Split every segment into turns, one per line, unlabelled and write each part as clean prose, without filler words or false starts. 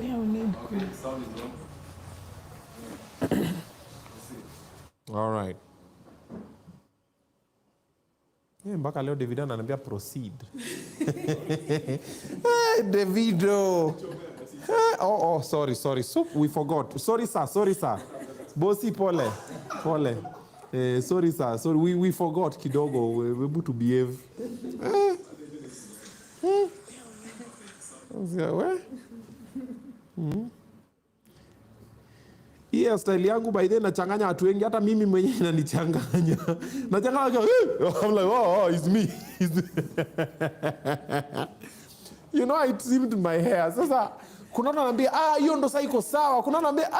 Yeah, we need.
Okay, sound is on.
All right. Yeah, mpaka leo Davido ananiambia proceed. Hey, Davido. Oh, sorry. So we forgot. Sorry, sir. Bossy, pole. Sorry, sir. Sorry, we forgot kidogo. We were able to behave. Hii style yangu by then nachanganya watu wengi, hata mimi mwenyewe inanichanganya. Nachanganya I'm like, oh, it's me. You know, it seemed my hair. Sasa kuna mtu ananiambia, hiyo ndo sasa iko sawa. Kuna mtu ananiambia,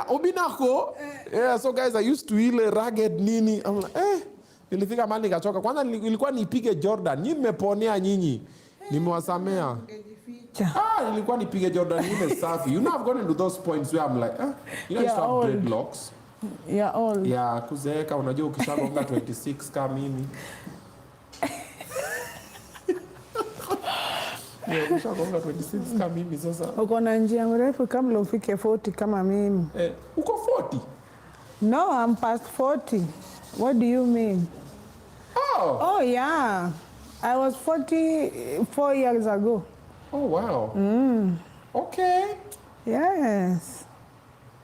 Obinna ko. Yeah, so guys, I used to ile ragged nini. I'm like, nilifika mahali nikachoka. Kwanza nilikuwa nipige Jordan. Nyinyi mmeponea nyinyi. Nimewasamea. Nilikuwa nipige Jordan ile safi. You know, I've gone into those points where I'm like, you know, you have dreadlocks.
Yeah, all.
Yeah, kuzeeka unajua ukishagonga 26 kama mimi. Yeah, ukishagonga 26 kama mimi sasa.
Uko na njia mrefu kabla ufike 40 kama mimi.
Uko 40?
No, I'm past 40. What do you mean? Oh yeah. I was 44 years ago.
Oh wow. Okay.
Yes.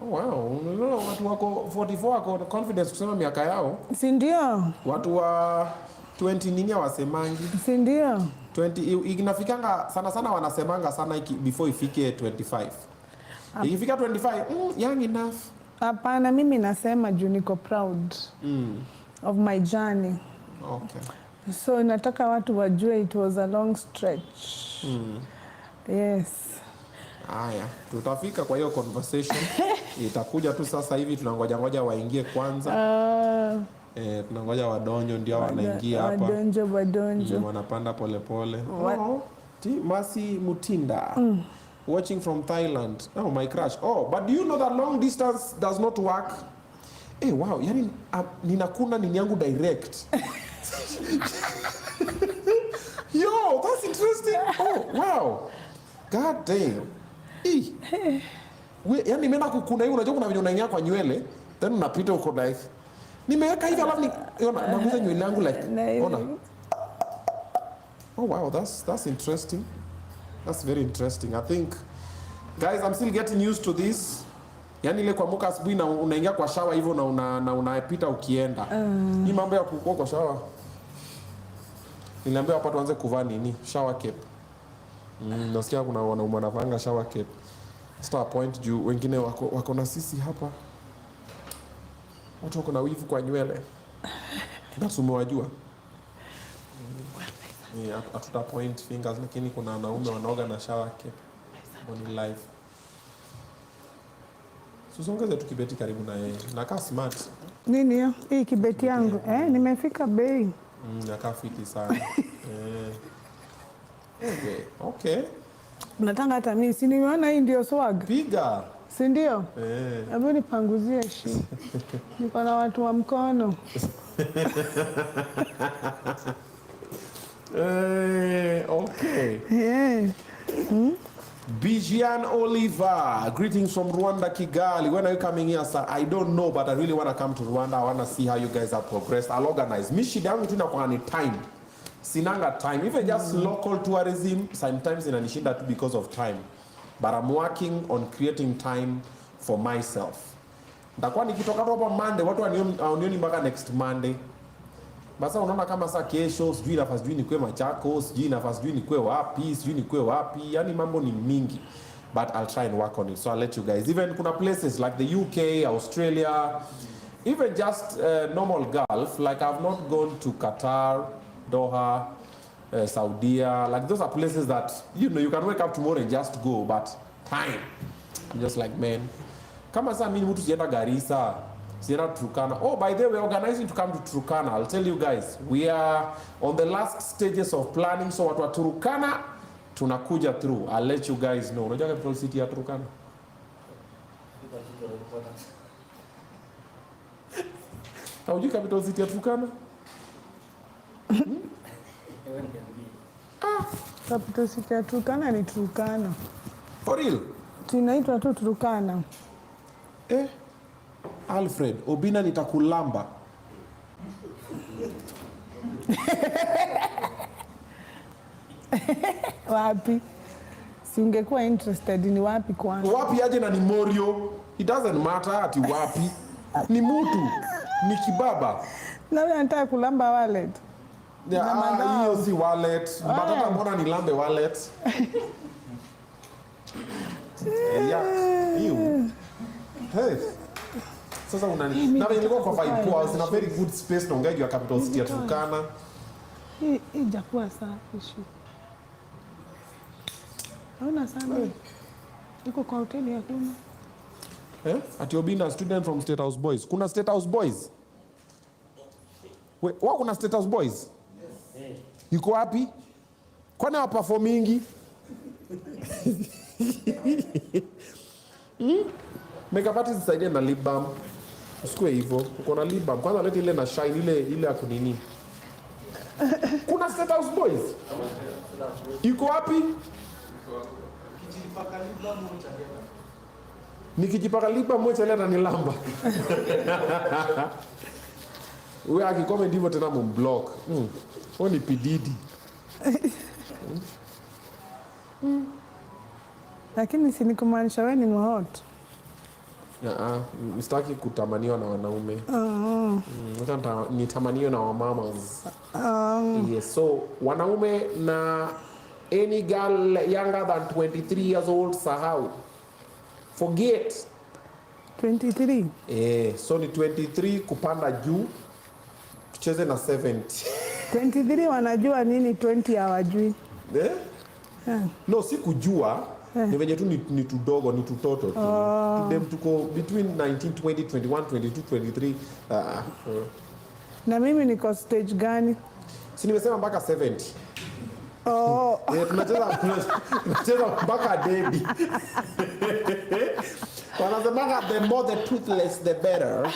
Oh wow. Unaona watu wako 44 wako confidence kusema miaka yao.
Si ndio?
Watu wa 20 nini hawasemangi.
Si ndio?
20 inafikanga sana wanasemanga sana before ifike 25. Ikifika 25, young enough.
Hapana, mimi nasema juu niko proud of my journey.
Okay.
So nataka watu wajue it was a long stretch. Yes.
Haya, tutafika kwa hiyo conversation. Itakuja tu sasa hivi, tunangoja waingie kwanza. Tunangoja wadonjo ndio wanaingia hapa. Wadonjo. Wanapanda polepole. Masi Mutinda. Watching from Thailand. Oh, my crush. Oh, but do you know that long distance does not work? Wow, yani ninakuna nini yangu direct. Yo, that's interesting. Oh, wow. God damn. Yani nimeenda kukuna hiyo, unajua kuna vile unaingia kwa nywele, then unapita uko like. Nimeweka hivi alafu naguza nywele yangu like. Ona. Oh wow, that's interesting. That's very interesting. I think guys, I'm still getting used to this. Yani ile kuamka asubuhi na unaingia kwa shower hivyo na unapita ukienda. Hii mambo ya kukua kwa shower. Niliambia hapa tuanze kuvaa nini? Shower cape. Nasikia kuna wanaume wanavanga shower cape. Star point juu wengine wako na sisi hapa. Watu wako na wivu kwa nywele. Nasumewajua. Atuta point fingers, lakini kuna wanaume wanaoga na shower cape on live. Susongeze tu kibeti karibu na yeye. Nakaa smart.
Nini hiyo? Hii kibeti yangu. Nimefika bei.
Nakaa fiti sana. Okay.
Natanga hata mimi si nimeona hii ndio swag.
Piga.
Si ndio? Hebu nipanguzie shi. Niko na watu wa mkono.
Okay.
Yeah.
Bijian Oliver, greetings from Rwanda, Kigali. When are you coming here, sir? I don't know, but I really want to come to Rwanda. I want to see how you guys have progressed. I'll organize. Shida yangu tu inakuwa ni time. Sinanga time. Even just local tourism, sometimes inanishinda tu because of time. But I'm working on creating time for myself. Ndakuwa nikitoka hapa Monday, watu wanioni mpaka next Monday. Basa unaona kama saa kesho, sijui nafasi sijui nikwe Machakos, sijui nafasi sijui nikwe wapi, sijui nikwe wapi. Yani mambo ni mingi. But I'll try and work on it. So I'll let you guys. Even kuna places like the UK, Australia, even just normal Gulf. Like I've not gone to Qatar, Doha, Saudi. Like those are places that, you know, you can wake up tomorrow and just go. But time. I'm just like, man. Kama saa mimi mtu sienda Garissa, sienda Turkana. Oh, by the way, we're organizing to come to Turkana. I'll tell you guys, we are on the last stages of planning. So watu wa Turkana, tunakuja through. I'll let you guys know. Unajua capital city ya Turkana? Haujui capital city ya Turkana?
Capital city ya Turkana ni Turkana.
For real?
Tunaitwa tu Turkana.
Alfred, Obinna nitakulamba.
Wapi? Si ungekuwa interested ni wapi kwanza?
Wapi aje na ni Morio? It doesn't matter ati wapi. Ni mtu, ni kibaba.
Na wewe unataka kulamba wallet?
Hiyo si wallet. Batata mbona nilambe wallet? Hiyo. Hey. Sasa unani. Na nilikuwa kwa vibe poa, in a very good space na ungeje ya capital city ya Turkana.
Hii japoa safi. Hauna sana. Niko kwa hoteli ya kuna.
Ati Obinna student from State House Boys. Kuna State House Boys? Wao kuna State House Boys? Yes. Yuko wapi? Kwani waperformingi? Makeup artist zisaidie na lip balm. Usikue hivyo. Uko na lip balm. Kwanza leta ile na shine ile ya kunini. Kuna State House Boys? Yuko wapi? Nikijipaka lip balm moja leta ni lamba. Wewe akicomment hivyo tena mblock. Oni pididi.
Lakini si nikumaanisha wewe ni mhot.
Mstaki kutamaniwa na wanaume. Nitamaniwa na wamamas. Yes, so wanaume na any girl younger than 23 years old sahau. Forget.
23?
So ni 23 kupanda juu. Tucheze na 70.
23 wanajua nini, 20 hawajui.
No, si kujua. Ni venye tu ni tudogo, ni tutoto tu. Dem tuko between 19, 20, 21, 22, 23.
Na mimi niko stage gani?
Si nimesema mpaka 70. Tunacheza mpaka dedi. Wanasema the more the toothless the better.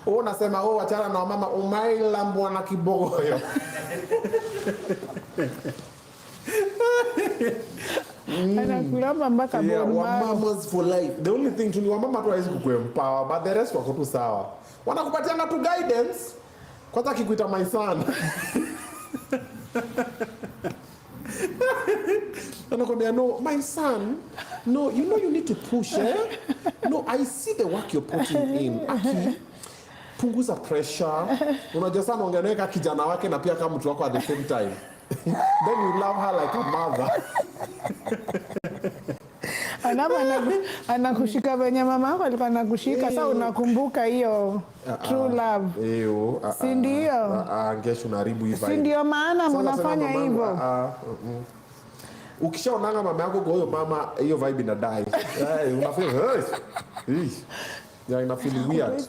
Unasema wachana na mama umailambwa na kibogoyo.
Anakulamba mpaka
mamas for life. The only thing tu ni wamama tu hawezi kukuempower, but the rest wako tu sawa. Wanakupatiana tu guidance. Kwanza kikuita my son. Anakwambia no, my son. No, you know you need to push, No, I see the work you're putting in. Aki, punguza pressure. Unajua sana ungeneweka kijana wake na pia kama mtu wako at the same time. Then you love her like a mother.
Anakushika venye mama yako alikuwa anakushika. Sasa unakumbuka hiyo true love. Si ndio?
Angesho unaharibu hivi.
Si ndio maana mnafanya hivyo.
Ukishaonanga mama yako kwa huyo mama, hiyo vibe inadai. Unafeel ina feel weird.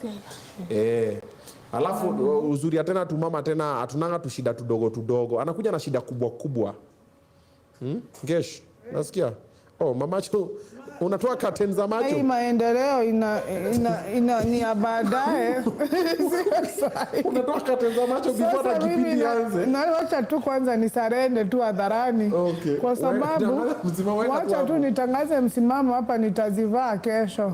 Alafu uzuri tena tu mama tena atunanga tu shida tudogo. Anakuja na shida kubwa. Gesh, nasikia? Mamacho unatoa curtain za macho.
Hii maendeleo ni ya baadaye.
Unatoa curtain za macho before kipindi anze.
Na wacha tu kwanza nisarende tu hadharani.
Okay.
Kwa sababu wacha tu nitangaze msimamo hapa, nitazivaa kesho.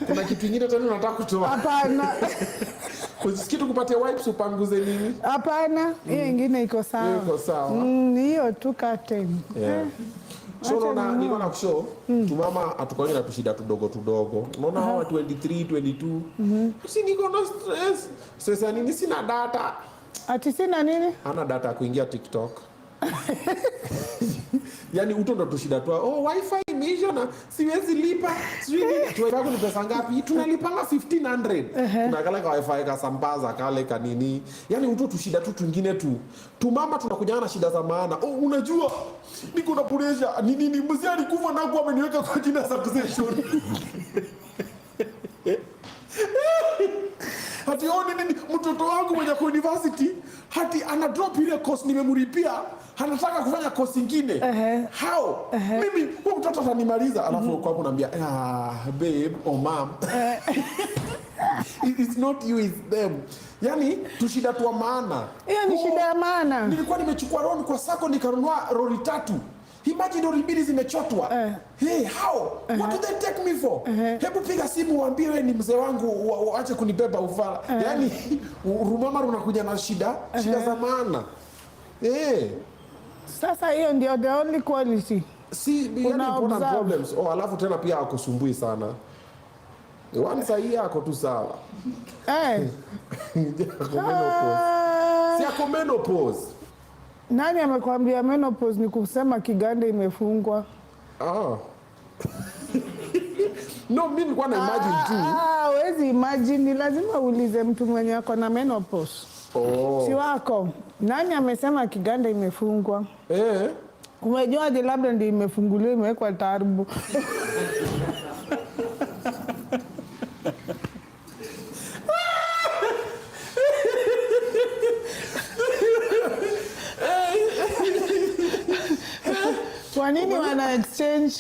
Kuna kitu kingine tena unataka kutoa?
Hapana.
Usikie tukupatie wipes upanguze nini?
Hapana, hiyo nyingine iko sawa.
Iko sawa.
Hiyo tu curtain.
So niko na kushow tu mama atukoni na tushida tudogo. Unaona hawa 23, 22. Si niko na stress. Sasa nini sina data?
Ati sina nini?
Hana data ya kuingia TikTok. Yani utondo tushida tu. Wifi imeisha na siwezi lipa. Wifi yako ni pesa ngapi? Tunalipanga 1500. Tunakala kwa wifi kasambaza kale kanini. Yani utondo tushida tu twingine tu. Tumama tunakujana na shida za maana. Unajua niko na pressure. Nini mzee alikufa na kwa ameniweka kwa jina za possession. Hati nini mtoto wangu mwenye kwa university hati ana drop ile course nimemlipia, anataka kufanya course nyingine. How? Mimi huyo mtoto atanimaliza. Alafu kwa hapo naambia babe or mom. It's not you, it's them. Yani tushida tu maana.
Hiyo ni shida ya maana.
Nilikuwa nimechukua loan kwa sako nikanunua lori 3. Imagine lori mbili zimechotwa. Hey, how? What do they take me for? Hebu piga simu waambie wewe ni mzee wangu waache kunibeba ufala. Yaani rumama unakuja na shida za maana.
Sasa hiyo ndio the only quality.
Si important problems. Alafu tena pia akusumbui sana. Once a year ako tu sawa. Si ako menopause.
Nani amekwambia menopause ni kusema kigande imefungwa?
No, mimi nilikuwa na imagine tu.
Huwezi imagine, lazima uulize mtu mwenye ako na menopause. Si wako. Nani amesema kigande imefungwa? Umejuaje labda ndio imefunguliwa imewekwa tarbu? Kwa nini wana exchange?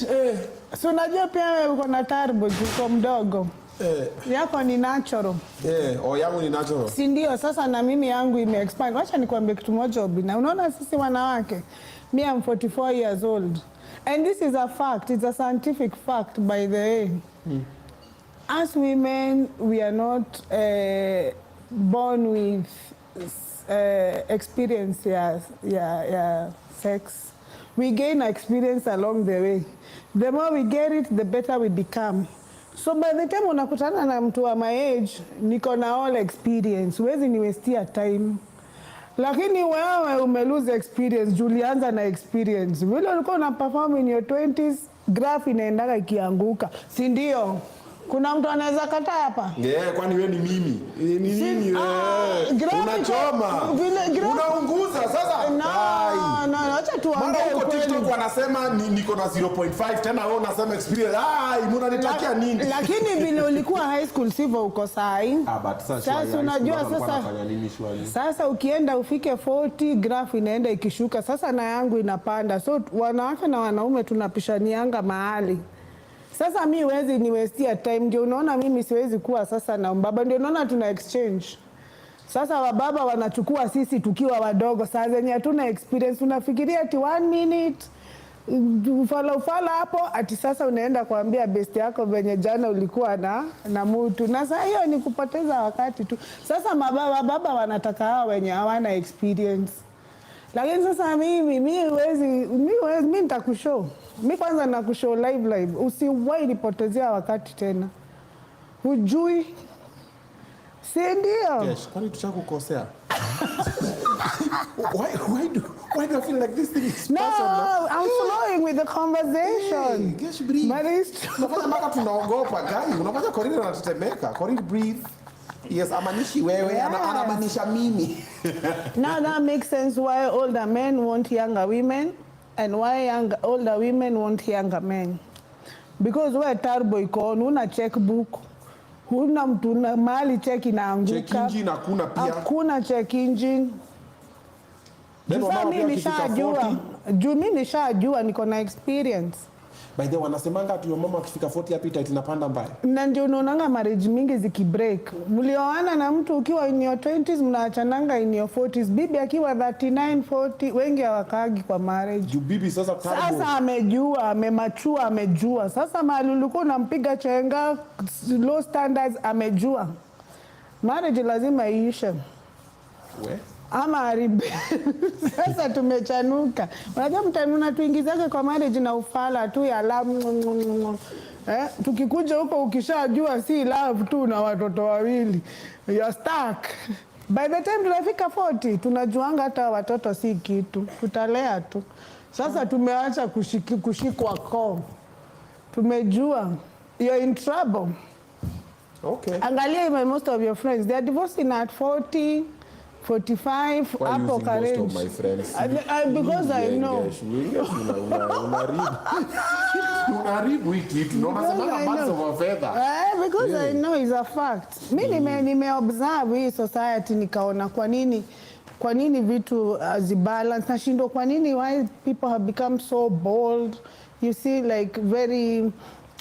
So unajua pia wewe uko na turbo uko mdogo. Yako ni natural.
Yangu ni natural.
Si ndio? Sasa na mimi yangu ime-expand. Wacha nikwambie kitu moja Obinna. Unaona sisi wanawake, me I'm 44 years old. And this is a fact. It's a scientific fact by the way. As women, we are not born with experience sex. We gain experience along the way. The more we get it, the better we become. So by the time unakutana na mtu wa my age, niko na all experience. Huwezi niwestia time. Lakini wewe umelose experience, Julianza na experience. Vile ulikuwa una perform in your 20s, graph inaendaga ikianguka. Si ndio? Kuna mtu anaweza kata hapa?
Kwani wewe ni mimi. Ni nini wewe? Unachoma. Unaunguza sasa.
No, acha tuongee.
Mara huko TikTok wanasema niko na 0.5 tena wewe unasema experience. Unanitakia nini?
Lakini vile ulikuwa high school sivyo uko sahi.
But sasa
unajua sasa ukienda ufike 40 graph inaenda ikishuka. Sasa na yangu inapanda. So wanawake na wanaume tunapishanianga mahali. Sasa mimi huwezi niwestia time, ndio unaona mimi siwezi kuwa sasa na baba, ndio unaona tuna exchange. Sasa wababa wanachukua sisi tukiwa wadogo, saa zenye hatuna experience, unafikiria ati 1 minute ufala hapo ati sasa unaenda kuambia best yako venye jana ulikuwa na mtu. Na sasa hiyo ni kupoteza wakati tu. Sasa baba wanataka hao wenye hawana experience. Lakini sasa mimi nitakushow. Mimi kwanza nakushow live. Usiwahi nipotezea wakati tena. Hujui? Si ndio?
Yes, kwani tushakukosea? Why do I feel like this thing is personal?
No, I'm flowing with the conversation.
Yes, breathe. Unafanya mpaka tunaogopa, guys. Unafanya Korini anatetemeka. Korini breathe. Yes, amanishi wewe, anamanisha mimi.
Now that makes sense why older men want younger women and why older women want younger men. Because we're turbo iko, una checkbook. Huna mtu mahali check inaanguka.
Check engine hakuna pia.
Hakuna check engine. Sasa mimi nishajua niko na experience.
By the way, wanasemanga ati mama akifika 40 appetite inapanda mbaya.
Na ndio unaonanga marriage mingi zikibreak. Mlioana na mtu ukiwa in your 20s mnaachananga in your 40s. Bibi akiwa 39, 40 wengi hawakagi kwa marriage.
Bibi sasa turbo.
Sasa amejua, amemachua, amejua. Sasa mahali ulikuwa unampiga chenga low standards amejua. Marriage lazima iishe. Ama haribe. Sasa tumechanuka. Unajua mtanuna tuingizake kwa marriage na ufala tu ya love. Tukikuja huko ukishajua si love tu na watoto wawili. You're stuck. By the time tunafika 40 tunajuanga hata watoto si kitu. Tutalea tu. Sasa tumeacha kushikwa koo. Tumejua you're in trouble.
Okay.
Angalia even most of your friends they are divorcing at 40. 45 hapo courage.
Most of my friends.
Because I know.
Unaribu hiki tunaona months of fedha.
Because I know is a fact. Mimi nimeobserve hii society nikaona kwa nini vitu zibalance nashindo kwa nini why people have become so bold. You see like very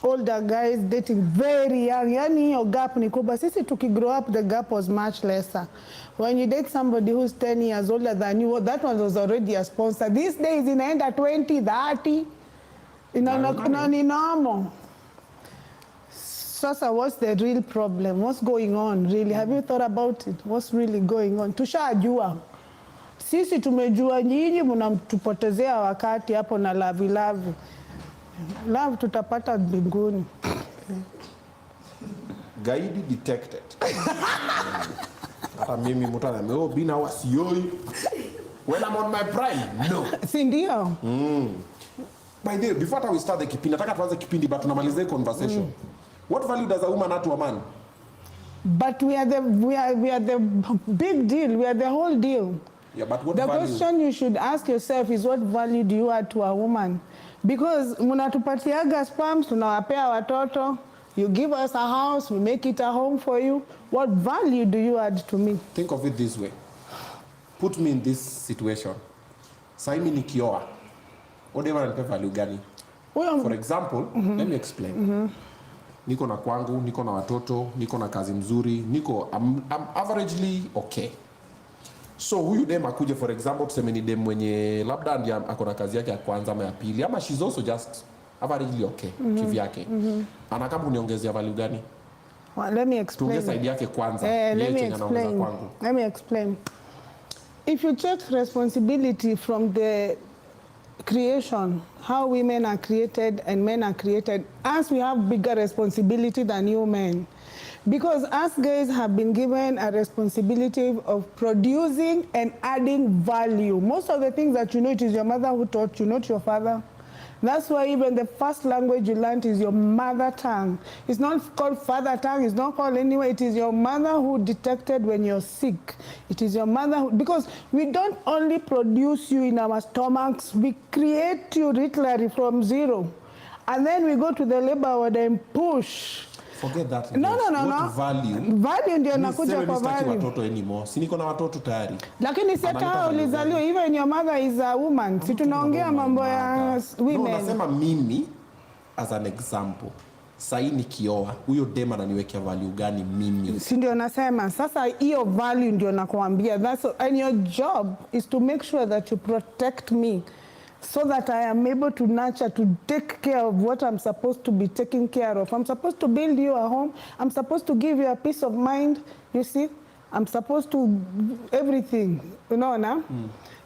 older guys dating very young. Yani hiyo gap ni kubwa. Sisi tukigrow up, the gap was much lesser. When you date somebody who's 10 years older than you, that one was already a sponsor. These days inaenda 20, 30. Ni normal. Sasa, what's the real problem? What's going on really? Have you thought about it? What's really going on? Tushajua. Sisi tumejua, nyinyi mnatupotezea wakati hapo na lavi. Love tutapata mbinguni.
Guide detected. Hata mimi mtu ananiambia, "Oh, Obinna wasioi." When I'm on my prime, no.
Si ndio?
By the way, before we start the kipindi, nataka tuanze kipindi but tunamaliza conversation. What value does a woman add to a man?
But we are the big deal. We are the whole deal.
Yeah, but what
the
value?
question you should ask yourself is, what value do you add to a woman? Because mnatupatiaga sperms, tunawapea watoto. You give us a house, we make it a home for you. What value do you add to me?
Think of it this way. Put me in this situation. Saimi nikioa. Whatever and value gani? For example, let me explain. Niko na kwangu, niko na watoto, niko na kazi mzuri, I'm averagely okay. So huyu dem akuje, for example, tuseme ni dem mwenye labda ndiye ako na kazi yake ya kwanza ama ya pili, ama she's also just averagely okay kivyake. Anakama uniongezea value gani?
Well, let me explain.
Tuongeze idea yake kwanza.
Let me explain. If you check responsibility from the creation, how women are created and men are created, us we have bigger responsibility than you men. Because us guys have been given a responsibility of producing and adding value. Most of the things that you know, it is your mother who taught you, not your father. That's why even the first language you learned is your mother tongue. It's not called father tongue, it's not called anyway. It is your mother who detected when you're sick. It is your mother who, because we don't only produce you in our stomachs, we create you literally from zero. And then we go to the labor ward and push.
Forget that.
No.
What value?
Value ndio nakuja kwa value.
Watoto anymore. Si niko na watoto tayari.
Lakini si hata ulizaliwa, even your mother is a woman. Si tunaongea mambo ya women.
No, nasema mimi as an example. Sai nikioa, huyo dem ananiwekea value gani mimi?
Si ndio nasema. Sasa hiyo value ndio nakuambia. And your job is to make sure that you protect me, so that I am able to nurture, to take care of what I'm supposed to be taking care of. I'm supposed to build you a home. I'm supposed to give you a peace of mind. You see? I'm supposed to everything. Unaona?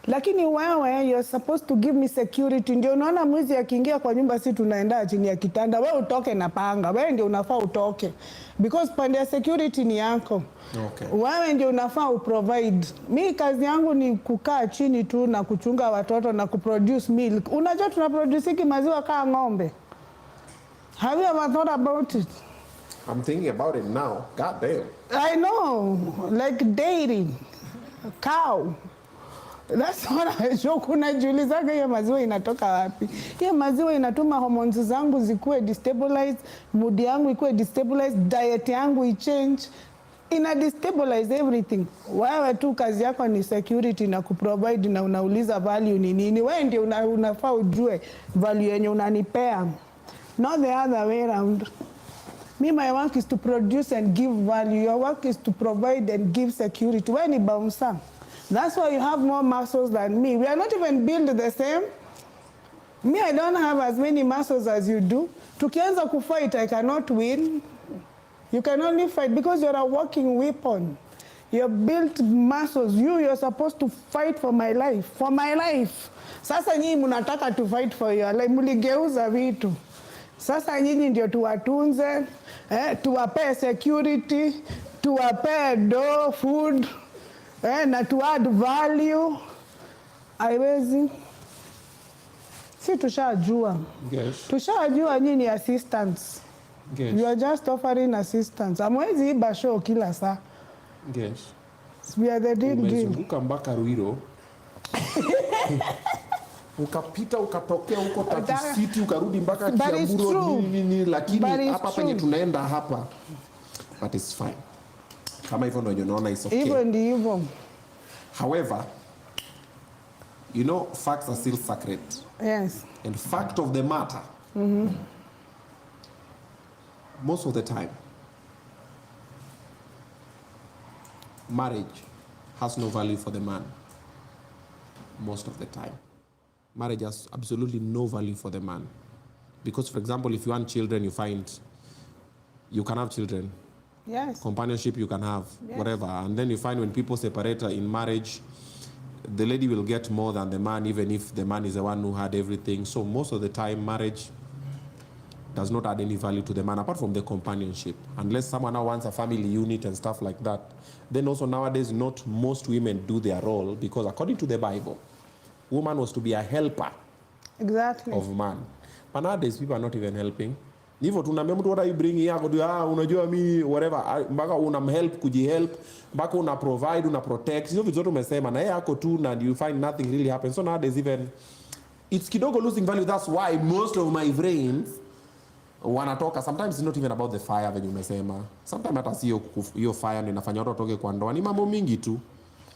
Lakini wewe, you're supposed to give me security. Ndio unaona mwizi akiingia kwa nyumba, si tunaenda chini ya kitanda. Wewe utoke na panga. Wewe ndio unafaa utoke. Because pande ya security ni yako.
Okay.
Wewe ndio unafaa uprovide. Mi kazi yangu ni kukaa chini tu na kuchunga watoto na kuproduce milk. Unajua tunaproduce maziwa kama ng'ombe. Have you ever thought about it?
I'm thinking about it now. God damn.
I know. Like dairy. Cow. That's what I joke. Unajiulizaga hiyo maziwa inatoka wapi? Hiyo maziwa inatuma hormones zangu zikuwe destabilized, mood yangu ikuwe destabilized, diet yangu ichange. Ina destabilize everything. Wewe tu kazi yako ni security na kuprovide, na unauliza value ni nini. Wewe ndio unafaa ujue value yenye unanipea. Not the other way around. Me, my work is to produce and give value. Your work is to provide and give security. Wewe ni bouncer. That's why you have more muscles than me. We are not even built the same. Me, I don't have as many muscles as you do. Tukianza kufight, I cannot win. You can only fight because you're a walking weapon. You're built muscles. You're supposed to fight for my life. For my life. Sasa nyinyi mnataka to fight for your life. Mligeuza vitu. Sasa nyinyi ndio tuwatunze, tuwape security, tuwape food, na to add value. Haiwezi. Si tushajua.
Yes.
Tushajua nyinyi assistants.
Yes.
You are just offering assistance. Amwezi iba show kila saa.
Yes.
We are the deal.
Umezunguka mpaka Ruiro. Ukapita ukatokea huko Tatu City ukarudi mpaka Kiamburo nini, lakini hapa penye tunaenda hapa. But it's fine. Kama hivyo ndio unaona is okay.
Hivyo ndivyo.
However, you know, facts are still sacred.
Yes.
And fact of the matter, most of the time, marriage has no value for the man. Most of the time. Marriage has absolutely no value for the man. Because, for example, if you want children, you find you can have children.
Yes.
Companionship you can have,
yes.
whatever. And then you find when people separate in marriage, the lady will get more than the man, even if the man is the one who had everything. So most of the time, marriage does not add any value to the man, apart from the companionship. Unless someone now wants a family unit and stuff like that. Then also nowadays, not most women do their role, because according to the Bible, woman was to be a helper of man. But nowadays, people are not even helping. Hivyo tunaambia mtu what are you bringing yako tu unajua mimi whatever mpaka unamhelp kujihelp mpaka una provide una protect hizo vitu zote umesema na yeye yako tu na you find nothing really happens. So nowadays even it's kidogo losing value. That's why most of my friends wanatoka. Sometimes it's not even about the fire venye umesema. Sometimes hata sio hiyo fire ndio inafanya watu watoke kwa ndoa. Ni mambo mingi tu.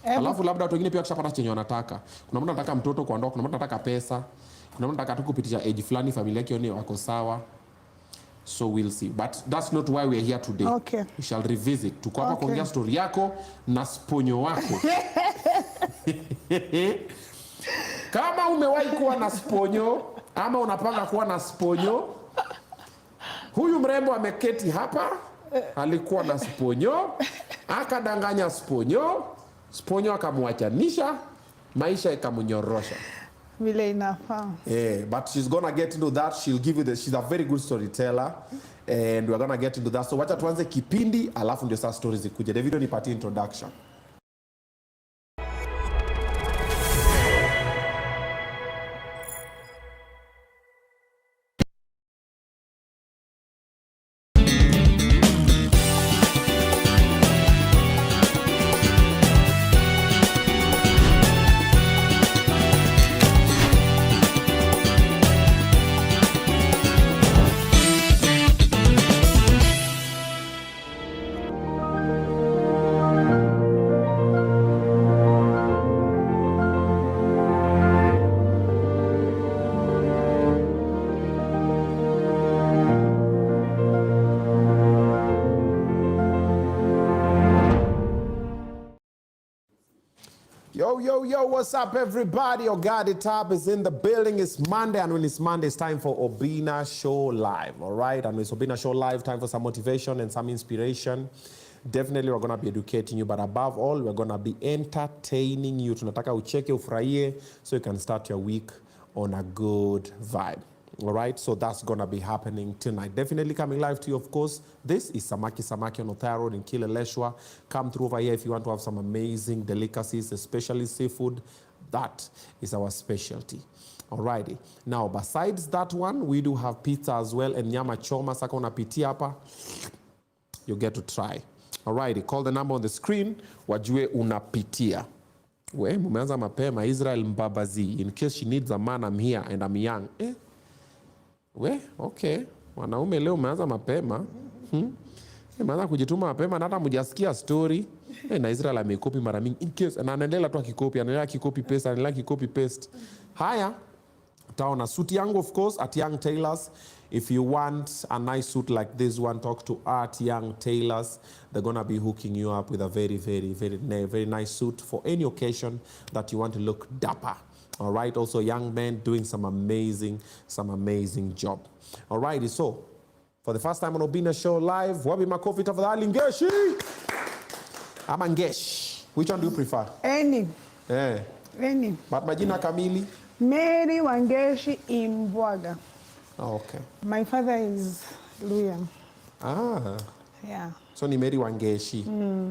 Alafu labda watu wengine pia kishapata chenye wanataka. Kuna mtu anataka mtoto kwa ndoa, kuna mtu anataka pesa. Kuna mtu anataka tu kupitisha age fulani familia yake ione wako sawa. So we'll see. But that's not why we're here today.
Okay.
We shall revisit. Tuko hapa kuongea story yako na Sponyo wako. Kama umewahi kuwa na Sponyo ama unapanga kuwa na Sponyo, huyu mrembo ameketi hapa, alikuwa na Sponyo, akadanganya Sponyo, Sponyo akamwachanisha, maisha ikamunyorosha.
Vile inafaa.
But she's gonna get into that. She'll give you she's a very good storyteller, and we're gonna get into that. So wacha tuanze kipindi alafu ndio sasa stories zikuje. The video nipatie introduction. Yo, what's up, everybody? Your guy, Tab is in the building. It's Monday, and when it's Monday, it's time for Obinna Show Live, all right? And when it's Obinna Show Live, time for some motivation and some inspiration. Definitely, we're going to be educating you, but above all, we're going to be entertaining you. Tunataka ucheke, ufurahie, so you can start your week on a good vibe. All right, so that's going to be happening tonight. Definitely coming live to you, of course. This is Samaki on Othaya Road in Kileleshwa. Come through over here if you want to have some amazing delicacies, especially seafood. That is our specialty. Alrighty. Now, besides that one, we do have pizza as well, and nyama choma. Saka unapitia hapa, you get to try. Alrighty, call the number on the screen. Wajue unapitia. We, mumeanza mapema. Israel Mbabazi. In case she needs a man, I'm here and I'm young. We, okay. Wanaume leo umeanza mapema. Umeanza kujituma mapema na hata mjasikia story. Na Israel amekopi mara mingi. In case, na anaendelea tu akikopi, anaendelea akikopi paste, anaendelea akikopi paste. Haya, taona suit yangu of course at Young Tailors. If you want a nice suit like this one, talk to at Young Tailors. They're going to be hooking you up with a very nice suit for any occasion that you want to look dapper. All right, also young men doing some amazing job. All righty, so for the first time on Obinna Show Live, wapi makofi tafadhali Ngeshi? Ama Ngesh. Which one do you prefer?
Any.
Any. But majina kamili?
Mary Wangeshi Imbwaga.
Oh, okay.
My father is Luya.
Ah.
Yeah.
So ni Mary Wangeshi.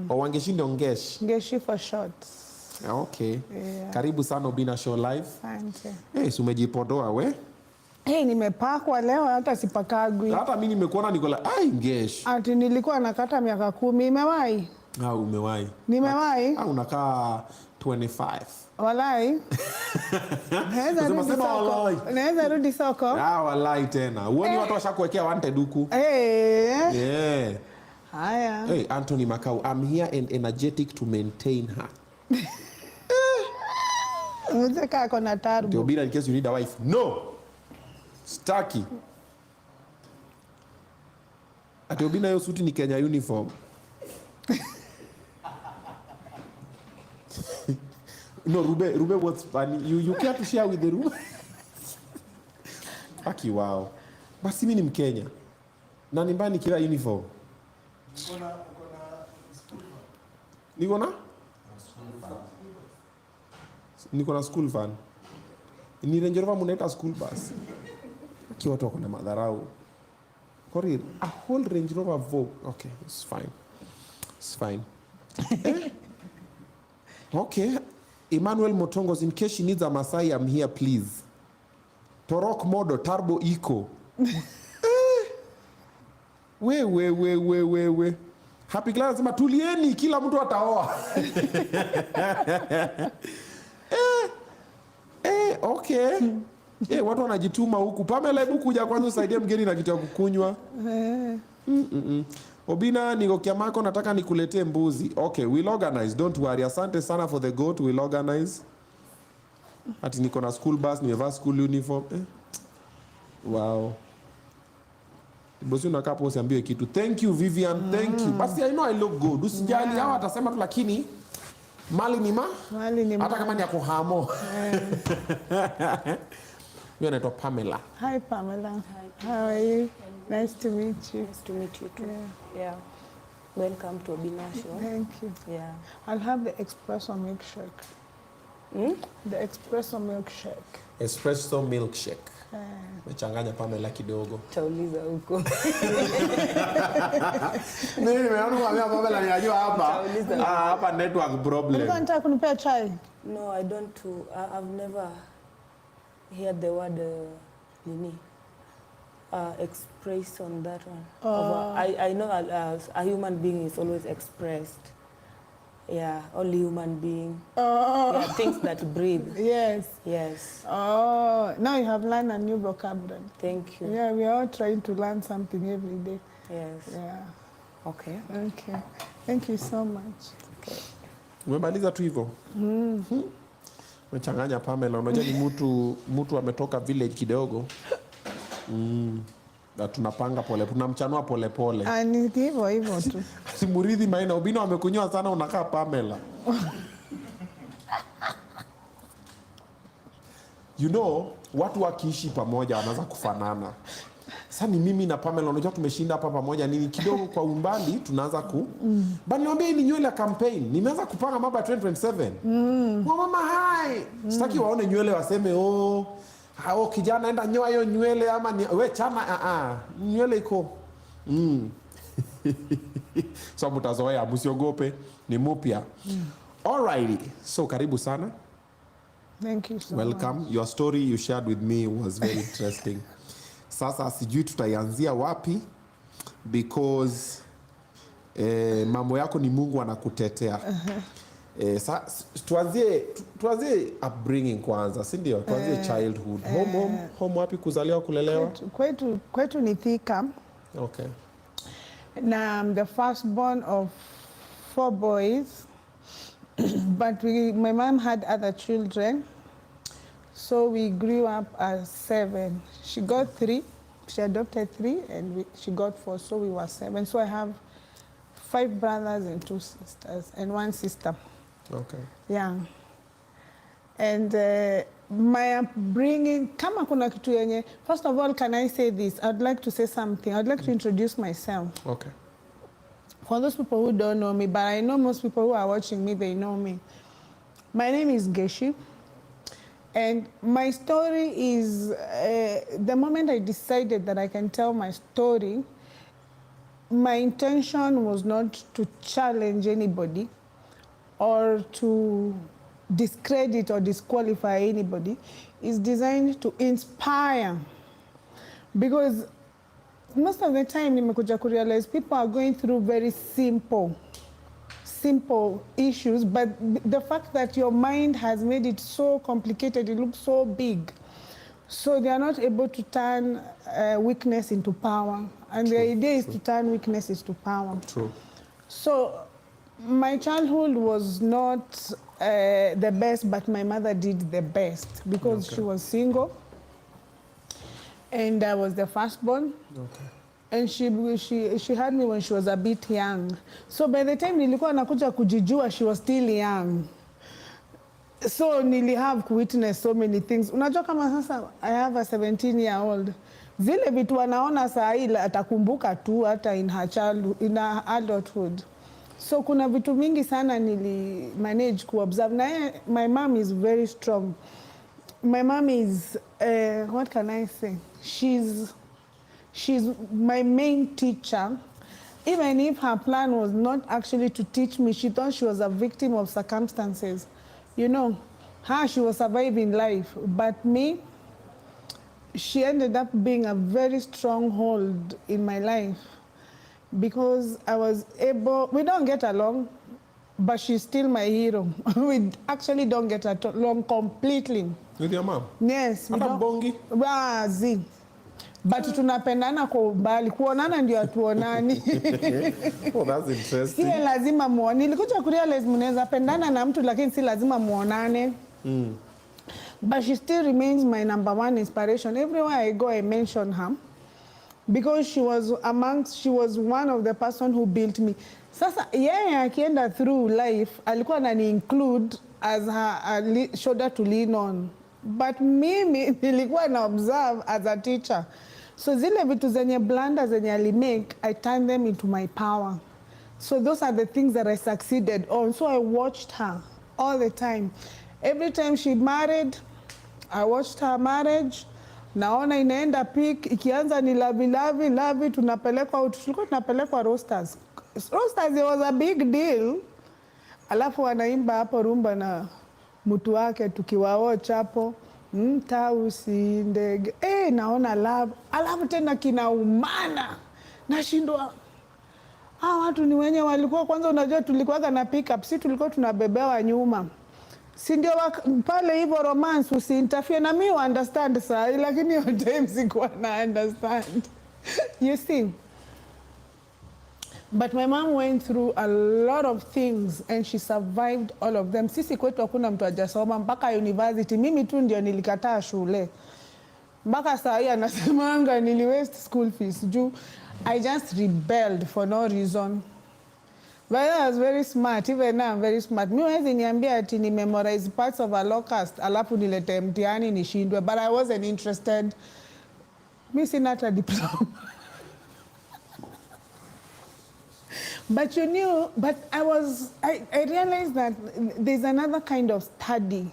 O Wangeshi ndio Ngesh?
Ngeshi for short.
Okay.
Yeah.
Karibu sana Obinna Show Live.
Asante.
Umejipodoa we?
Nimepakwa leo hata sipakagwi.
Hata mimi nimekuona niko la Ngesh.
Ati nilikuwa nakata miaka 10. Imewahi?
Umewahi.
Nimewahi?
Unakaa 25.
Walai. Naweza rudi soko.
Walai tena. Uoni watu washakuwekea wanted huku.
Yeah. Haya.
Hey, Anthony Macau, I'm here and energetic to maintain her.
Mzeka ako na turbo.
Obinna, in case you need a wife. No. Staki. Ati Obinna hiyo suti ni Kenya uniform. No, Rube, what's funny? You care to share with the room? Aki wow. Basi mimi ni Mkenya. Na nimbani kila uniform. Niko na school van. Ni Range Rover munaita school bus. Aki watu wako na madharau. For real, a whole Range Rover Vogue. Okay, it's fine. It's fine. Okay. Emmanuel Motongos, in case she needs a Masai, I'm here, please. Torok Modo, Turbo Eco. We. Happy Class anasema tulieni kila mtu ataoa. Okay. Watu wanajituma huku. Pamela, hebu kuja kwanza usaidie mgeni na kitu ya kukunywa. Obinna, niko Kiamako, nataka nikuletee mbuzi. Okay, we'll organize. Don't worry. Asante sana for the goat. We'll organize. Ati niko na school bus, nimevaa school uniform. Wow. Bosi unakaa hapo usiambiwe kitu. Thank you Vivian, thank you. Basi I know I look good. Usijali hawa atasema tu lakini mali ni hata kama ni ya kuhamo. Mimi naitwa Pamela.
Hi Pamela. Hi. How are you? Nice to meet you.
Nice to meet you too. Yeah. Welcome to Obinna Show.
Thank you.
Yeah.
I'll have the espresso milkshake. The espresso milkshake.
Espresso milkshake. Mechanganya Pamela kidogo.
Tauliza huko.
Mimi nimeona kwa Pamela ninajua hapa. Hapa network problem.
Ulikuwa unataka kunipea chai?
No, I don't. I've never heard the word express on that one. I know a human being is always expressed. Yeah, only human being. Yeah, things that breathe.
Yes. Oh, now you have learned a new vocabulary.
Thank you.
Yeah, we are all trying to learn something every day.
Yes.
Yeah.
Okay.
Thank you so much.
Okay. Umemaliza tu hivyo? Umechanganya Pamela. Unajua ni mtu ametoka village kidogo. Na tunapanga pole, tunamchanua pole.
Ni hivyo tu.
Simuridhi maina Obinna amekunywa sana unakaa Pamela. You know, watu wakiishi pamoja wanaanza kufanana. Sasa ni mimi na Pamela unajua tumeshinda hapa pamoja nini kidogo kwa umbali tunaanza Bali niambia ni nywele ya campaign. Nimeanza kupanga mambo ya 2027. Mama hai. Sitaki waone nywele waseme hao kijana enda nyoa hiyo nywele ama we chana nywele iko. So mtazoea msiogope ni mpya. Alrighty. So karibu sana.
Thank you so
Welcome.
much.
Your story you shared with me was very interesting. Sasa sijui tutaianzia wapi because mambo yako ni Mungu anakutetea. Tuanzie upbringing kwanza, si ndio? Tuanzie childhood. Home wapi kuzaliwa kulelewa?
Kwetu ni Thika.
Okay.
Na I'm the firstborn of 4 boys. But my mom had other children. So we grew up as 7. She got 3. She adopted 3 and she got 4. So we were 7. So I have 5 brothers and 2 sisters and 1 sister.
Okay.
Yeah. And my upbringing, kama kuna kitu yenye, first of all, can I say this? I'd like to say something. I'd like to introduce myself.
Okay.
For those people who don't know me, but I know most people who are watching me, they know me. My name is Kagesh'S. And my story is, the moment I decided that I can tell my story, my intention was not to challenge anybody or to discredit or disqualify anybody. It's designed to inspire. Because most of the time, nimekuja kurealize people are going through very simple issues, but the fact that your mind has made it so complicated, it looks so big. So they are not able to turn weakness into power. And
True.
The idea is to turn weaknesses to power.
True.
So my childhood was not the best, but my mother did the best because she was single. And I was the firstborn.
Okay.
And she had me when she was a bit young. So by the time nilikuwa nakuja kujijua, she was still young. So nili have witnessed so many things. Unajua kama sasa I have a 17-year-old. Zile vitu wanaona saa hii atakumbuka tu hata in her childhood, in her adulthood. So kuna vitu mingi sana nili manage ku observe. Na my mom is very strong. My mom is what can I say? She's my main teacher. Even if her plan was not actually to teach me, she thought she was a victim of circumstances. You know, she was surviving life. But me, she ended up being a very strong hold in my life because I was able, we don't get along, but she's still my hero. We actually don't get along completely.
With your mom?
Yes.
Madam Bongi?
Wazi. But tunapendana kwa umbali. Kuonana ndio hatuonani.
Oh, that's interesting.
Si lazima muone. Nilikuja kurealize mnaweza pendana na mtu lakini si lazima muonane. But she still remains my #1 inspiration. Everywhere I go, I mention her. Because she was one of the person who built me. Sasa yeye akienda through life, alikuwa anani include as her shoulder to lean on. But mimi nilikuwa na observe as a teacher. So zile vitu zenye blanda zenye alimake, I turned them into my power. So those are the things that I succeeded on. So I watched her all the time. Every time she married, I watched her marriage. Naona inaenda peak, ikianza ni lavi, tunapelekwa roasters. Roasters, it was a big deal. Alafu wanaimba hapo rumba na mtu wake tukiwaocha hapo. Tausi ndege. Naona love. Alafu tena kinaumana. Nashindwa. Watu ni wenye walikuwa kwanza unajua tulikuwa na pick up. Si tulikuwa tunabebewa nyuma. Si ndio pale hivyo romance usiinterfere na mimi understand saa lakini hiyo time sikuwa na understand. You see? But my mom went through a lot of things and she survived all of them. Sisi kwetu hakuna mtu hajasoma mpaka university. Mimi tu ndio nilikataa shule. Mpaka saa hii anasemanga nili waste school fees juu I just rebelled for no reason. But I was very smart. Even now I'm very smart. Mimi wezi niambia ati ni memorize parts of a locust alafu nilete mtihani nishindwe. But I wasn't interested. Mimi sina hata diploma. But you knew, but I realized that there's another kind of study.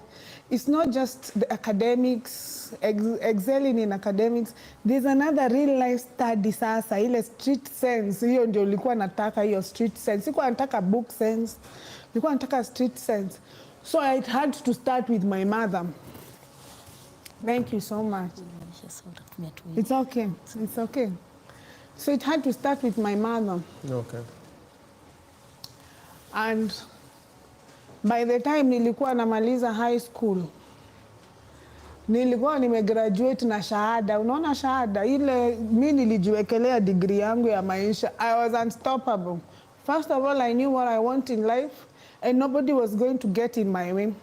It's not just the academics, excelling in academics. There's another real life study sasa, ile street sense. Hiyo ndio ulikuwa nataka, hiyo street sense. Sikuwa nataka book sense. Nilikuwa nataka street sense. So I had to start with my mother. Thank you so much. It's okay. It's okay. So it had to start with my mother.
Okay.
And by the time nilikuwa namaliza high school, nilikuwa nimegraduate na shahada. Unaona shahada? Ile mimi nilijiwekelea degree yangu ya maisha. I was unstoppable. First of all, I knew what I want in life and nobody was going to get in my way.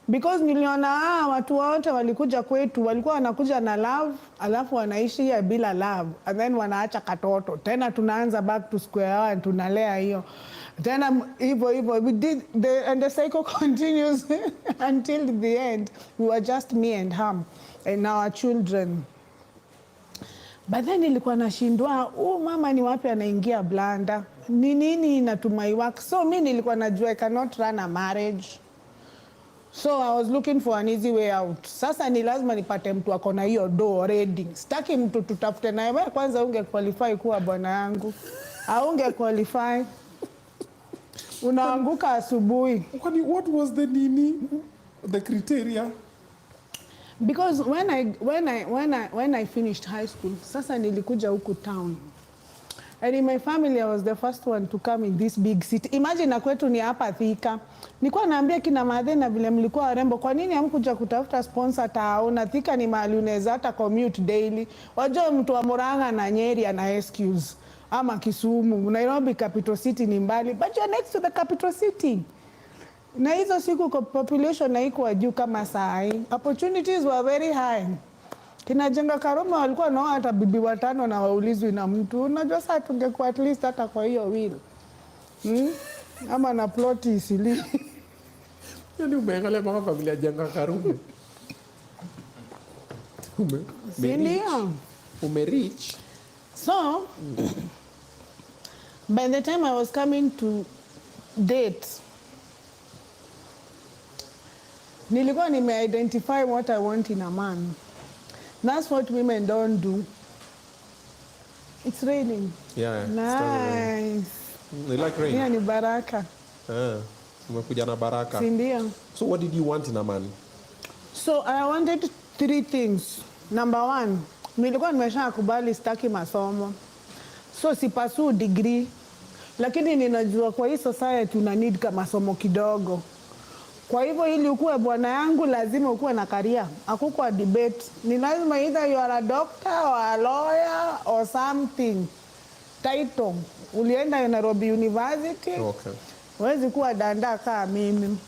Because niliona watu wote walikuja kwetu, walikuwa wanakuja na love, alafu wanaishi ya bila love. And then wanaacha katoto. Tena tunaanza back to square one, tunalea hiyo. Then hivyo we did and the cycle continues until the end. We were just me and him and our children. But then nilikuwa nashindwa, mama ni wapi anaingia blanda? Ni nini inatumai work? So mimi nilikuwa najua I cannot run a marriage. So I was looking for an easy way out. Sasa ni lazima nipate mtu akona hiyo door already. Sitaki mtu tutafute naye. Wewe kwanza unge qualify kuwa bwana yangu. Aunge qualify. Unaanguka asubuhi.
What was the criteria?
Because when I finished high school, sasa nilikuja huku town. And in my family, I was the first one to come in this big city. Imagine na kwetu ni hapa Thika. Nilikuwa naambia kina madhe na vile mlikuwa warembo, kwa nini hamkuja kutafuta sponsor town? Thika ni mahali unaweza hata commute daily. Wajua mtu wa Murang'a na Nyeri ana excuse. Ama Kisumu, Nairobi capital city ni mbali, but you're next to the capital city. Na hizo siku population haikuwa juu kama saa hii. Opportunities were very high. Kinajenga Karoma walikuwa nao hata bibi watano na waulizwi na mtu. Unajua sasa tungekuwa at least hata kwa hiyo will. Ama na plot isili.
Yaani umeangalia mpaka familia Jenga Karume. Umerich.
So, by the time I was coming to date, nilikuwa nime-identify what I want in a man. That's what women don't do. It's raining.
Yeah.
Nice.
You like rain?
Yeah, ni baraka.
Umekuja na baraka.
Sindio.
So what did you want in a man?
So I wanted 3 things. Number 1, nilikuwa nimeshakubali sitaki masomo. So si pursue degree. Lakini ninajua kwa hii society una need kama masomo kidogo. Kwa hivyo ili ukuwe bwana yangu lazima ukuwe na career. Hakukuwa debate. Ni lazima either you are a doctor or a lawyer or something. Title. Ulienda Nairobi University.
Okay.
Huwezi kuwa danda kama mimi.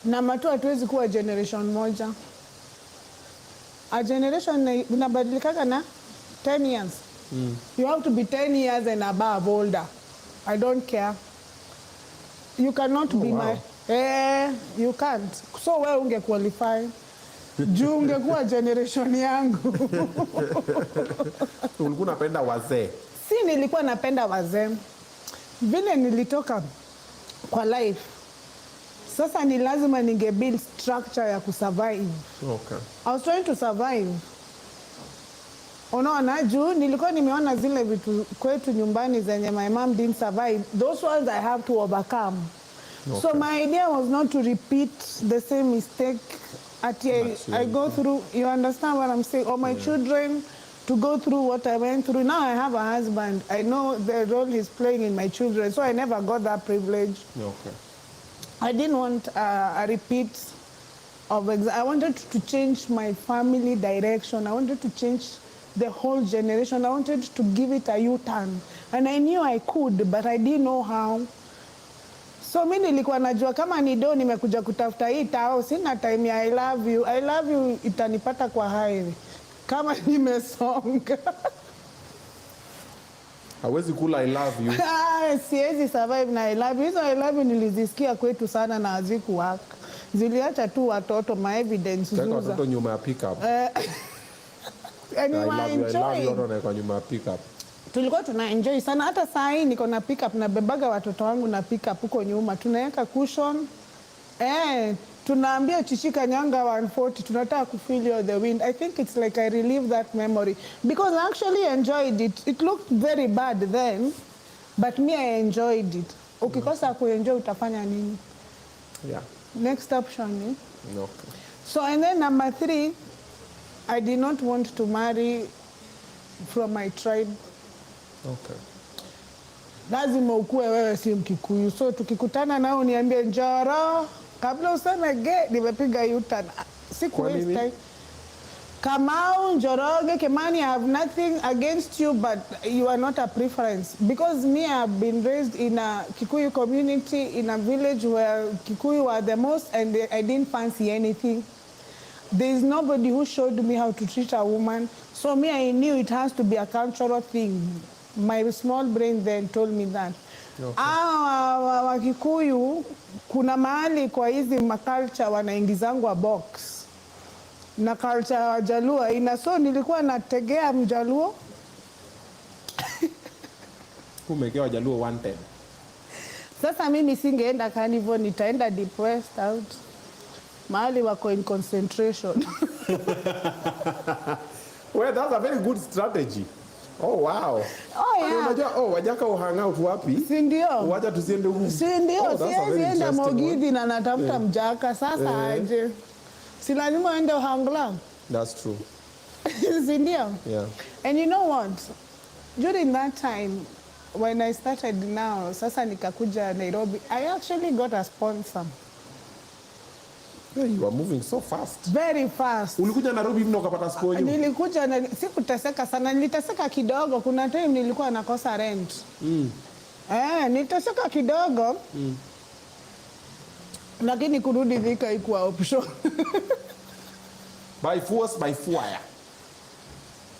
Na matu hatuwezi kuwa generation moja. A generation inabadilikaka na 10 years. You have to be 10 years and above older. I don't care. You cannot be
wow.
You can't. So wewe unge qualify. Juu ungekuwa generation yangu.
Ulikuwa unapenda wazee?
Si nilikuwa napenda wazee. Vile nilitoka kwa life. Sasa ni lazima ninge build structure ya kusurvive.
Okay.
I was trying to survive. Unaona juu nilikuwa nimeona zile vitu kwetu nyumbani zenye my mom didn't survive. Those ones I have to overcome. Okay. So my idea was not to repeat the same mistake I go through. You understand what I'm saying? Or my children to go through what I went through. Now I have a husband. I know the role he's playing in my children. So I never got that privilege.
Okay.
I didn't want a repeat of I wanted to change my family direction. I wanted to change the whole generation. I wanted to give it a U-turn. And I knew I could, but I didn't know how. So mimi nilikuwa najua kama ni do nimekuja kutafuta hii tao, sina time ya I love you. I love you itanipata kwa highway. Kama nimesonga.
Hawezi kula I love you.
Siwezi survive na I love you. Hizo I love you nilizisikia kwetu sana na hazikuwork. Ziliacha tu watoto ma evidence zuza.
Watoto nyuma ya pickup.
And
I love you watoto kwa nyuma ya pickup.
Tulikuwa tuna enjoy sana. Hata saa hii niko na pickup na bebaga watoto wangu na pickup huko nyuma. Tunaweka cushion. Tunaambia Chichika Nyanga 140 tunataka kufeel the wind. I think it's like I relive that memory because I actually enjoyed it. It looked very bad then, but me I enjoyed it. Ukikosa kuenjoy utafanya nini?
Yeah.
Next option.
Okay.
So and then number 3, I did not want to marry from my tribe.
Okay.
Lazima ukue wewe si Mkikuyu. So tukikutana nao niambie Njoro. Kabla useme nimepiga U-turn. Siku waste time. Kamau, Njoroge, Kimani, I have nothing against you, but you are not a preference. Because me, I have been raised in a Kikuyu community, in a village where Kikuyu are the most, and I didn't fancy anything. There is nobody who showed me how to treat a woman. So me, I knew it has to be a cultural thing. My small brain then told me that. Okay. Wakikuyu, kuna mahali kwa hizi maculture wanaingizangwa box. Na culture wa Jaluo so nilikuwa nategea Mjaluo.
Umegewa Jaluo 110.
Sasa mimi singeenda carnival, nitaenda depressed out. Mahali wako in concentration.
Well, that's a very good strategy. Oh wow.
Oh yeah.
Unajua wajaka uhang out wapi?
Si ndio?
Wacha tusiende huko.
Si ndio? Sienda Mogidi na natafuta mjaka sasa aje. Si lazima uende uhangla.
That's true.
Si ndio?
Yeah.
And you know what? During that time when I started now, sasa nikakuja Nairobi, I actually got a sponsor.
Yeah, you are moving so fast.
Very fast.
Ulikuja Nairobi mno ukapata Sponyo?
Nilikuja sikuteseka sana, niliteseka kidogo. Kuna time nilikuwa nakosa rent. Niliteseka kidogo. Lakini kurudi Thika ikuwa option.
By force, by fire.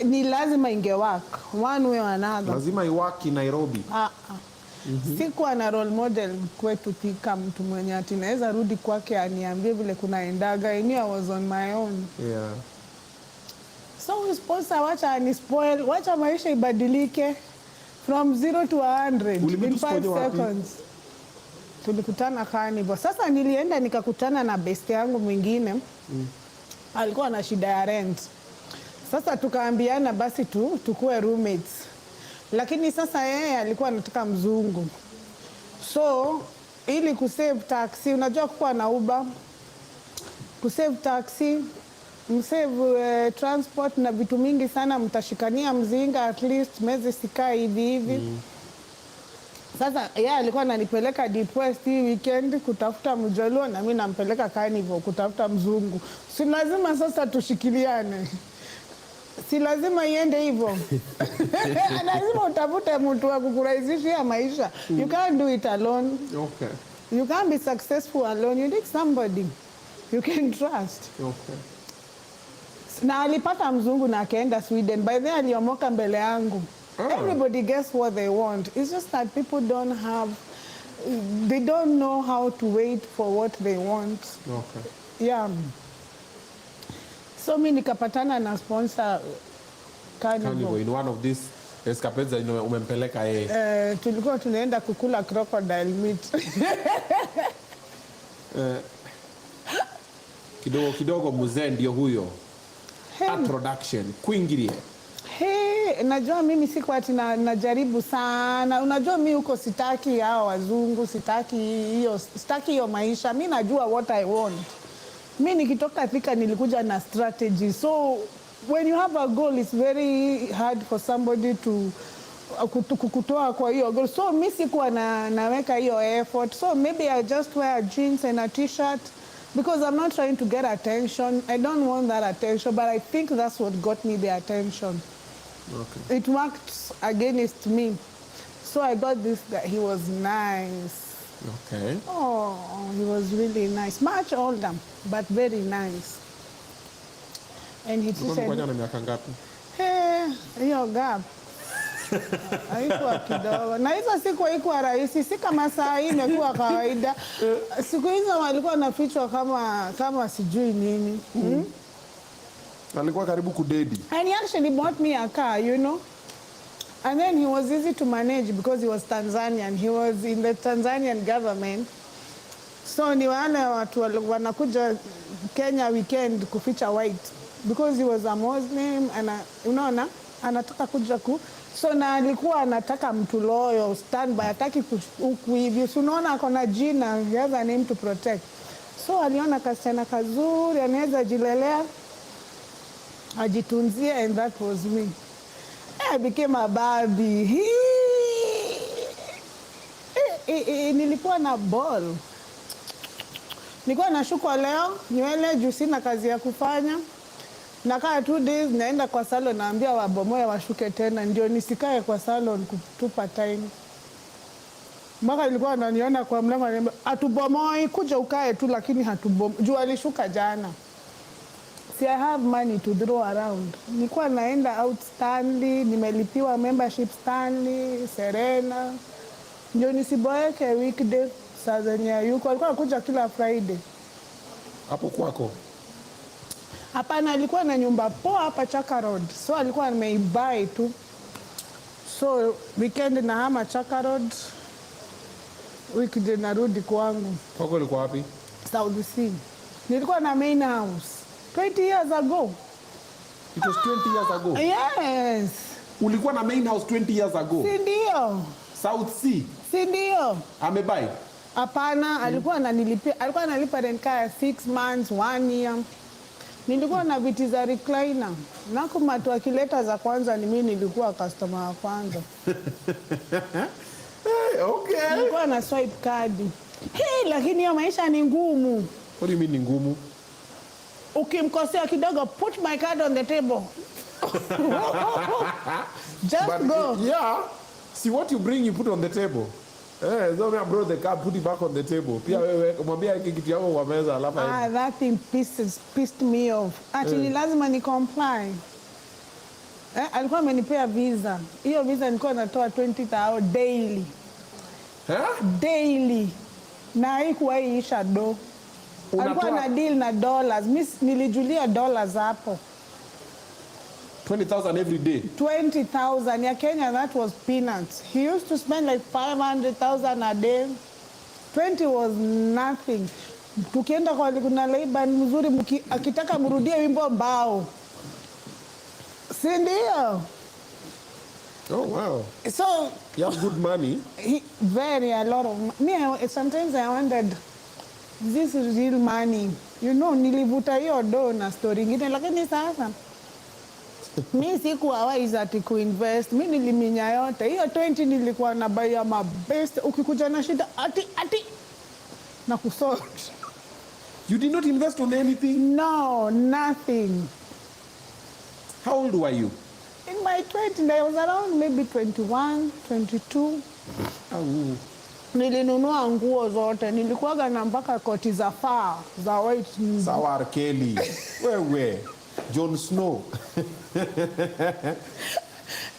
Ni lazima ingewak one way or another.
Lazima iwaki Nairobi.
Sikuwa na role model kwetu Thika, mtu mwenye ati naweza rudi kwake aniambie vile kunaendaga. I knew I was on my own.
Yeah.
So sponsor, wacha anispoil, wacha maisha ibadilike from 0 to 100 in 5 seconds. Tulikutana Carnival. Sasa nilienda nikakutana na best yangu mwingine. Alikuwa na shida ya rent. Sasa tukaambiana basi tukue roommates. Lakini sasa yeye alikuwa anataka mzungu. So ili kusave taxi, unajua kuwa na Uber, kusave taxi, msave transport na vitu mingi sana, mtashikania mzinga at least mezi sikae hivi. Sasa yeye alikuwa ananipeleka Deep West hii weekend kutafuta mjaluo na mimi nampeleka Carnival kutafuta mzungu. Si lazima sasa tushikiliane. Si lazima iende hivyo. Lazima utafute mtu wa kukurahisishia maisha. You can't do it alone.
Okay.
You can't be successful alone. You need somebody you can trust.
Okay.
Na alipata mzungu na akaenda Sweden. By then aliomoka mbele yangu. Everybody gets what they want. It's just that people they don't know how to wait for what they want.
Okay.
Yeah. So mimi nikapatana na sponsor Carnival.
In one of these escapades umempeleka yeye.
Tulikuwa tunaenda kukula crocodile meat.
Kidogo mzee ndio huyo. Production kuingilie.
Najua mimi siku ati najaribu sana. Unajua mimi huko sitaki hao wazungu, sitaki hiyo maisha. Mimi najua what I want. Mimi nikitoka Thika nilikuja na strategy. So when you have a goal, it's very hard for somebody to kukutoa kwa hiyo goal. So mimi sikuwa naweka hiyo effort. So maybe I just wear jeans and a t-shirt because I'm not trying to get attention. I don't want that attention, but I think that's what got me the attention. Okay. It worked against me. So I got this guy. He was nice.
Okay.
Oh, he was really nice. Much older, but very nice. And he said,
"Kwa miaka ngapi?"
Hiyo gap. Haikuwa kidogo. Na hizo siku haikuwa rahisi. Si kama saa hii imekuwa kawaida. Siku hizo walikuwa wanafichwa kama sijui nini.
Alikuwa karibu kudedi.
And he actually bought me a car, you know. And then he was easy to manage because he was Tanzanian. He was in the Tanzanian government. So ni wale watu wanakuja Kenya weekend kuficha white. Because he was a Muslim, unaona, anataka kuja so na alikuwa anataka mtu loyal, standby, hataki kuibi. So unaona ako na jina, he has a name to protect. So aliona kasichana kazuri, anaweza jilelea, ajitunzie, and that was me. I became a Barbie. Nilikuwa na ball. Nilikuwa nashuka leo, nywele juu sina kazi ya kufanya. Nakaa 2 days, naenda kwa salon, naambia wabomoe washuke tena, ndio nisikae kwa salon kutupa time. Mpaka nilikuwa ananiona kwa mlango, ananiambia atubomoi, kuja ukae tu, lakini hatubomoi. Juu alishuka jana. See, I have money to throw around. Nilikuwa naenda out Stanley, nimelipiwa membership Stanley, Serena. Ndio nisiboeke weekday, saa zenye yuko. Alikuwa anakuja kila Friday.
Hapo kwako?
Hapana, alikuwa na nyumba poa hapa Chaka Road. So alikuwa ameibai tu. So weekend na hama Chaka Road. Weekday narudi kwangu.
Kwako ulikuwa wapi?
South Sea. Nilikuwa na main house 20 years ago.
It was 20 years ago?
Yes.
Ulikuwa na main house 20 years ago?
Si ndio.
South Sea?
Si ndio.
Amebai?
Hapana, alikuwa analipa rent kaya 6 months, 1 year. Nilikuwa na viti za recliner. Nako matu akileta za kwanza ni mimi nilikuwa customer wa kwanza.
Okay.
Nilikuwa na swipe card. Lakini hiyo maisha ni ngumu.
What do you mean ni ngumu?
Ukimkosea kidogo, put my card on the table. Just
But
go.
Yeah. See what you bring, you put on the table. So me brought the car, put it back on the table. Pia wewe mwambia kitu yako kwa meza alafu.
That thing pissed me off. Actually lazima ni comply. Alikuwa amenipea visa. Hiyo visa nilikuwa natoa 20,000 daily. Daily. Na haikuwa isha do. Alikuwa na deal na dollars. Mimi nilijulia dollars hapo.
20,000 every day.
20,000 ya Kenya, that was peanuts. He used to spend like 500,000 a day. 20 was nothing. Tukienda kwa kuna labor mzuri akitaka mrudie wimbo mbao. Si ndio?
Oh wow.
So
you have good money.
A lot of me. Sometimes I wondered, this is real money. You know, nilivuta hiyo do na story ngine, lakini sasa mimi sikuwa wise ati kuinvest. Mimi niliminya yote. Hiyo 20 nilikuwa na buy my best. Ukikuja na shida ati na kusort.
You did not invest on anything?
No, nothing.
How old were you?
In my 20s, I was around maybe 21, 22. Nilinunua nguo zote. Nilikuwaga na mpaka koti za faa, za white.
Sawar Kelly. Wewe. Jon Snow.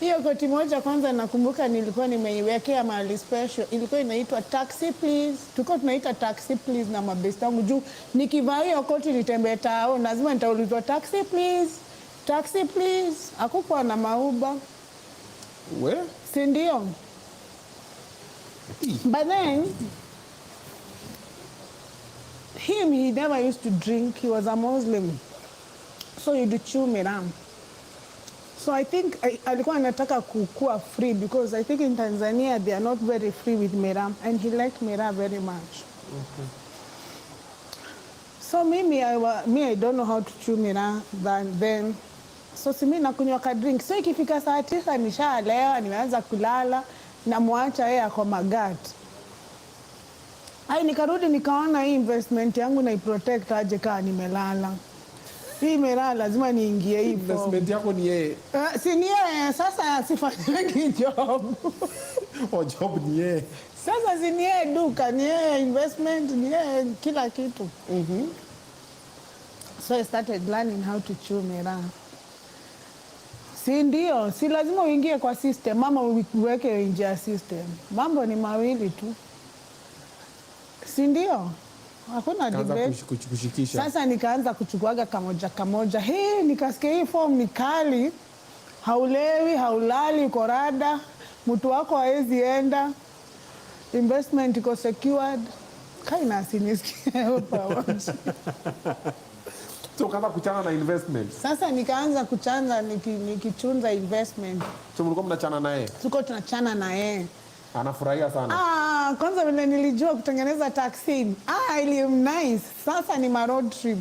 Hiyo koti moja kwanza nakumbuka nilikuwa nimeiwekea mahali special. Ilikuwa inaitwa taxi please. Tulikuwa tunaita taxi please na mabesti wangu juu nikivaa hiyo koti nitembee tao lazima nitaulizwa taxi please. Taxi please. Hakukuwa na mauba.
Where?
Si ndio? But then he never used to drink. He was a Muslim. So he'd chew miram. So I think alikuwa anataka kukua free because I think in Tanzania they are not very free with miram and he liked miram very much. Okay. So I don't know how to chew miram then. So mimi nakunywa ka drink. So ikifika saa 9 nishalewa, nimeanza kulala na muacha yeye kwa magati. Nikarudi nikaona hii investment yangu na iprotect aje kaa nimelala. Hii mera lazima niingie hivyo.
Investment yako ni yeye.
Si ni yeye, sasa sifanyi job.
Job ni yeye.
Sasa si ni yeye duka, ni yeye investment, ni yeye kila kitu. So I started learning how to chew mera. Si ndio, si lazima uingie kwa system, mama uweke nje ya system. Mambo ni mawili tu. Si ndio? Hakuna debate.
Kushikisha.
Sasa nikaanza kuchukuaga kamoja. Nikasikia hii form ni kali. Haulewi, haulali, uko rada. Mtu wako haezi enda. Investment iko secured. Kaina sinisikia hapa.
So ukaanza kuchana na investment.
Sasa nikaanza kuchana nikichunza investment.
So mlikuwa mnachana na yeye?
Tuko tunachana na yeye.
Anafurahia sana.
Kwanza vile nilijua kutengeneza taxi. Ili nice. Sasa ni ma road trip.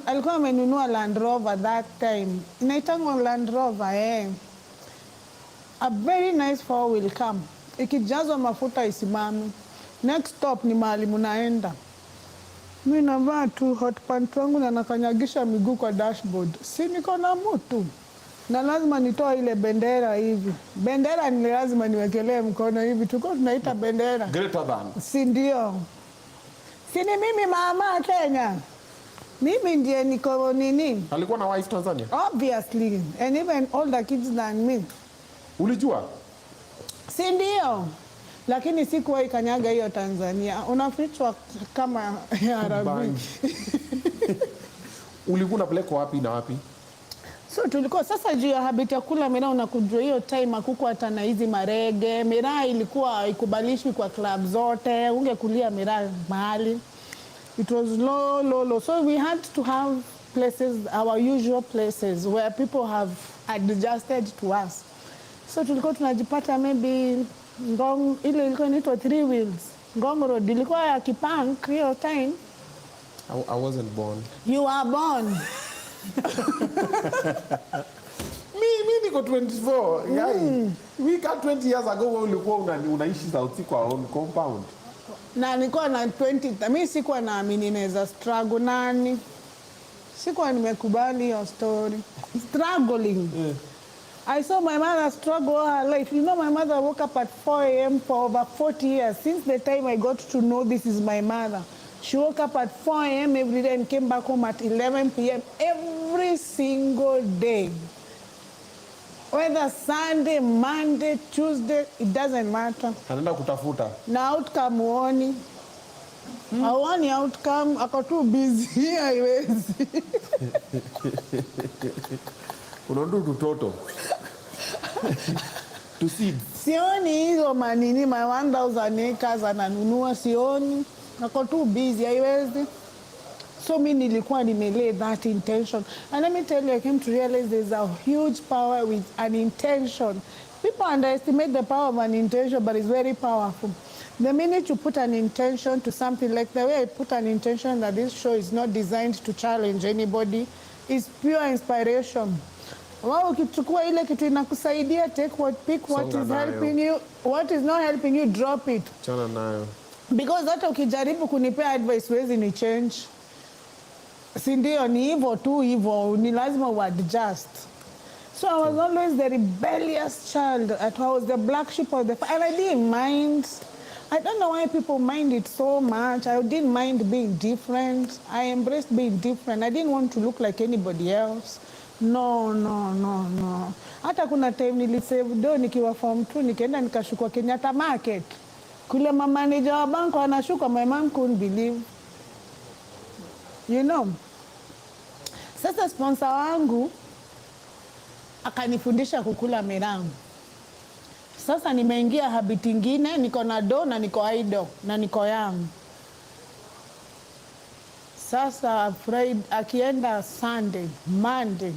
Alikuwa amenunua Land Rover that time. Inaitangwa Land Rover, A very nice four will come. Ikijazwa mafuta isimame. Next stop ni mahali mnaenda. Mimi navaa tu hot pant wangu na nakanyagisha miguu kwa dashboard. Si niko na mtu. Na lazima nitoa ile bendera hivi. Bendera ni lazima niwekelee mkono hivi. Tuko tunaita bendera.
Greater than.
Si ndio? Si ni mimi mama Kenya. Mimi ndiye niko nini?
Alikuwa na wife Tanzania?
Obviously. And even older kids than me.
Ulijua?
Si ndio? Lakini sikuwahi kanyaga hiyo Tanzania. Unafichwa kama Arabi.
Ulikuwa unapelekwa wapi na wapi?
So tulikuwa sasa juu ya habit ya kula miraa unakujua hiyo time hakukuwa hata na hizi marege. Miraa ilikuwa ikubalishwi kwa club zote. Ungekulia miraa mahali. It was low. So we had to have places, our usual places where people have adjusted to us. So tulikuwa tunajipata maybe Ngong, ile ilikuwa inaitwa 3 wheels. Ngong Road ilikuwa ya Kipunk hiyo time.
I wasn't born.
You are born.
Mimi niko 24. We got 20 years ago when ulikuwa unaishi South kwa own compound.
Na nilikuwa na 20. Mimi sikuwa naamini naweza struggle nani. Sikuwa nimekubali hiyo story. Struggling. I saw my mother struggle all her life. You know, my mother woke up at 4 a.m. for over 40 years. Since the time I got to know this is my mother. She woke up at 4 a.m. every day and came back home at 11 p.m. every single day. Whether Sunday, Monday, Tuesday, it doesn't matter.
Anaenda kutafuta.
Na outcome uoni. Hawani outcome, ako too busy, haiwezi.
Unaondu tutoto. To seed.
Sioni hizo manini, my 1,000 acres ananunua, sioni. Ako too busy, haiwezi. So mimi nilikuwa nimelay that intention. And let me tell you, I came to realize there's a huge power with an intention. People underestimate the power of an intention, but it's very powerful. The minute you put an intention to something, like the way I put an intention that this show is not designed to challenge anybody, it's pure inspiration. Wao ukichukua ile kitu inakusaidia, pick what is helping you, what is not helping you, drop it.
Chana nayo.
Because hata ukijaribu kunipea advice wezi ni change. Si ndio, ni hivyo tu hivyo, ni lazima uadjust. So I was always the rebellious child. I was the black sheep of the family. And I didn't mind. I don't know why people mind it so much. I didn't mind being different. I embraced being different. I didn't want to look like anybody else. No. Hata kuna time nilisave do nikiwa form 2 nikaenda nikashukwa Kenyatta Market. Kule manager wa bank anashuka, my mom couldn't believe. You know. Sasa sponsor wangu akanifundisha kukula miramu. Sasa nimeingia habit ingine, niko na do na niko idle na niko young. Sasa Friday akienda Sunday, Monday.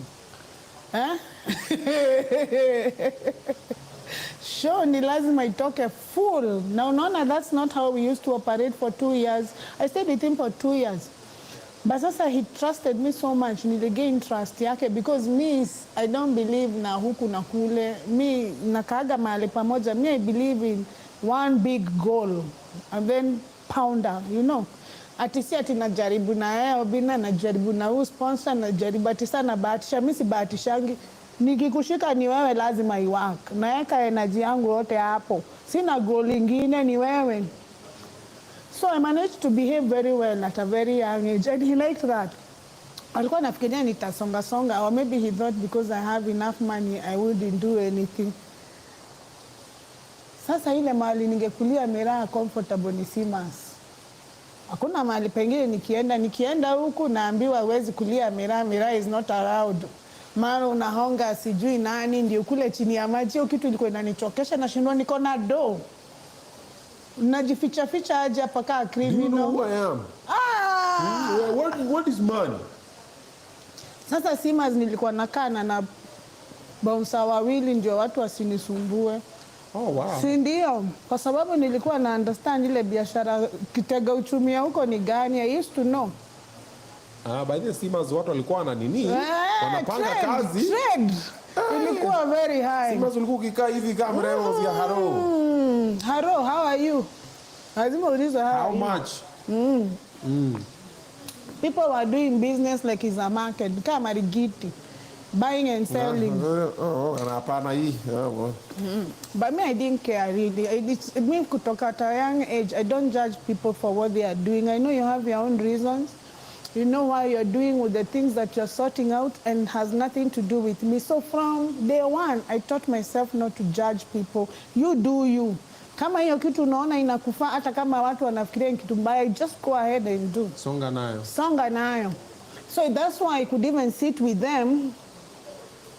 Show ni lazima itoke full. Na unaona, that's not how we used to operate for 2 years. I stayed with him for 2 years. But sasa he trusted me so much, niligain trust yake, because me, I don't believe na huku na kule. Me, nakaaga mahali pamoja. Me, I believe in one big goal and then pounder, you know. Atisi ati najaribu na yeye Obinna, najaribu na huyu sponsor, najaribu ati sana bahatisha. Mimi si bahatishangi. Nikikushika ni wewe, lazima iwork. Naeka energy yangu yote hapo. Sina goal ingine, ni wewe. So I managed to behave very well at a very young age, and he liked that. Alikuwa nafikiria nitasonga, or maybe he thought because I have enough money I wouldn't do anything. Sasa ile mahali ningekulia miraa comfortable ni Simas. Hakuna mahali pengine nikienda huku naambiwa huwezi kulia miraa is not allowed. Mara unahonga sijui nani ndio kule chini ya maji. Kitu ilikuwa inanichokesha, na shindwa niko na do. Najificha aje hapa kaa criminal.
You know who I am? What is money?
Sasa Simas nilikuwa nakaa na bouncer wawili ndio watu wasinisumbue.
Oh wow.
Si ndio? Kwa sababu nilikuwa na understand ile biashara kitega uchumi huko ni gani. I used to know.
By the Simas watu walikuwa na nini? Wanapanga kazi.
Trade. Ilikuwa very high.
Simas ulikuwa ukikaa hivi kama mrembo ya haro.
Haro, how are you? Lazima ulize
how much?
People were doing business like it's a market. Kama rigiti. Buying and selling.
Hapana hii.
But me, I didn't care really. Me kutoka at a young age, I don't judge people for what they are doing. I know you have your own reasons. You know why you're doing with the things that you're sorting out, and has nothing to do with me. So from day one, I taught myself not to judge people. You do you. Kama hiyo kitu unaona inakufaa, hata kama watu wanafikiria kitu mbaya, just go ahead and do. Songa nayo. So that's why I could even sit with them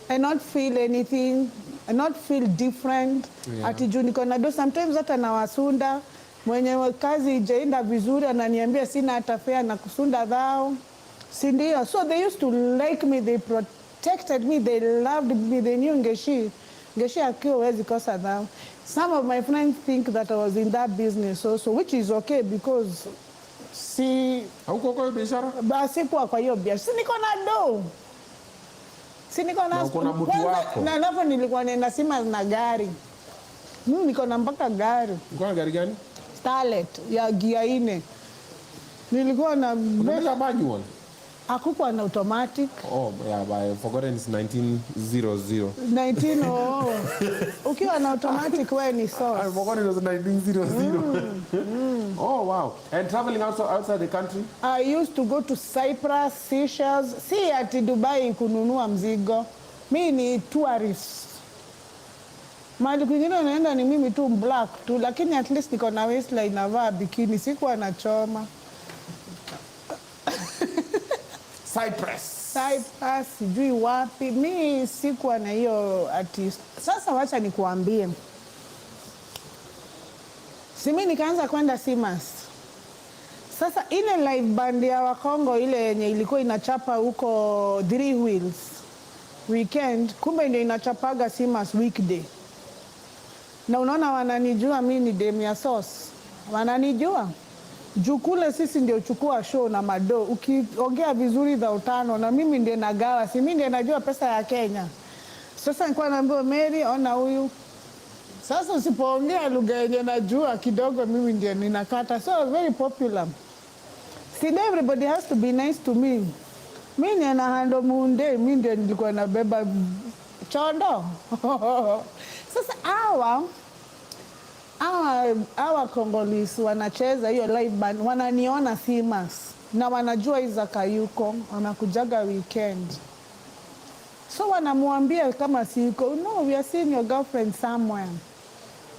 and not feel anything, and not feel different. Ati juu niko na do. Sometimes hata nawasunda. Mwenye kazi ijaenda vizuri ananiambia sina hata fare na kusunda dhao. Si ndio? So they used to like me, they protected me, they loved me, they knew Ngeshi akiwa huwezi kosa dhao. Some of my friends think that I was in that business also, which is okay because
hauko kwa biashara?
Basi kwa hiyo biashara. Si niko na do. Si niko na
uko na mtu wako.
Na napo nilikuwa nenda Simas na gari. Mimi niko na mpaka gari.
Uko na gari gani?
Starlet ya gia 4. Nilikuwa na
manual.
Hakukuwa na automatic.
Oh, yeah, but I forgotten it's 1900.
19 oh. Ukiwa na automatic wewe ni source.
I forgot it was 1900. Oh, wow. And traveling outside the country?
I used to go to Cyprus, Seychelles. Si ati Dubai kununua mzigo. Mimi ni tourist. Mahali kwingine naenda ni mimi tu black tu, lakini at least niko na waistline navaa bikini, sikuwa nachoma.
Cyprus,
sijui wapi. Mimi sikuwa na hiyo artist. Sasa wacha nikuambie. Simi nikaanza kwenda Simas. Sasa ile live band ya Wakongo ile yenye ilikuwa inachapa huko 3 Wheels weekend, kumbe ndio inachapaga Simas weekday. Na unaona wananijua mimi ni dem ya sauce. Wananijua. Jukule sisi ndio chukua show na mado. Ukiongea vizuri za utano na mimi ndio nagawa. Si mimi ndio najua pesa ya Kenya. Sasa nilikuwa naambiwa Mary ona huyu. Sasa usipoongea lugha yenye najua kidogo mimi ndio ninakata. So very popular. See, everybody has to be nice to me. Mimi ni na hando munde, mimi ndio nilikuwa nabeba chondo. Sasa hawa Congolese wanacheza hiyo live band, wananiona Simas na wanajua Iza Kayuko, wanakujaga weekend. So wanamwambia kama siko, no, we are seeing your girlfriend somewhere.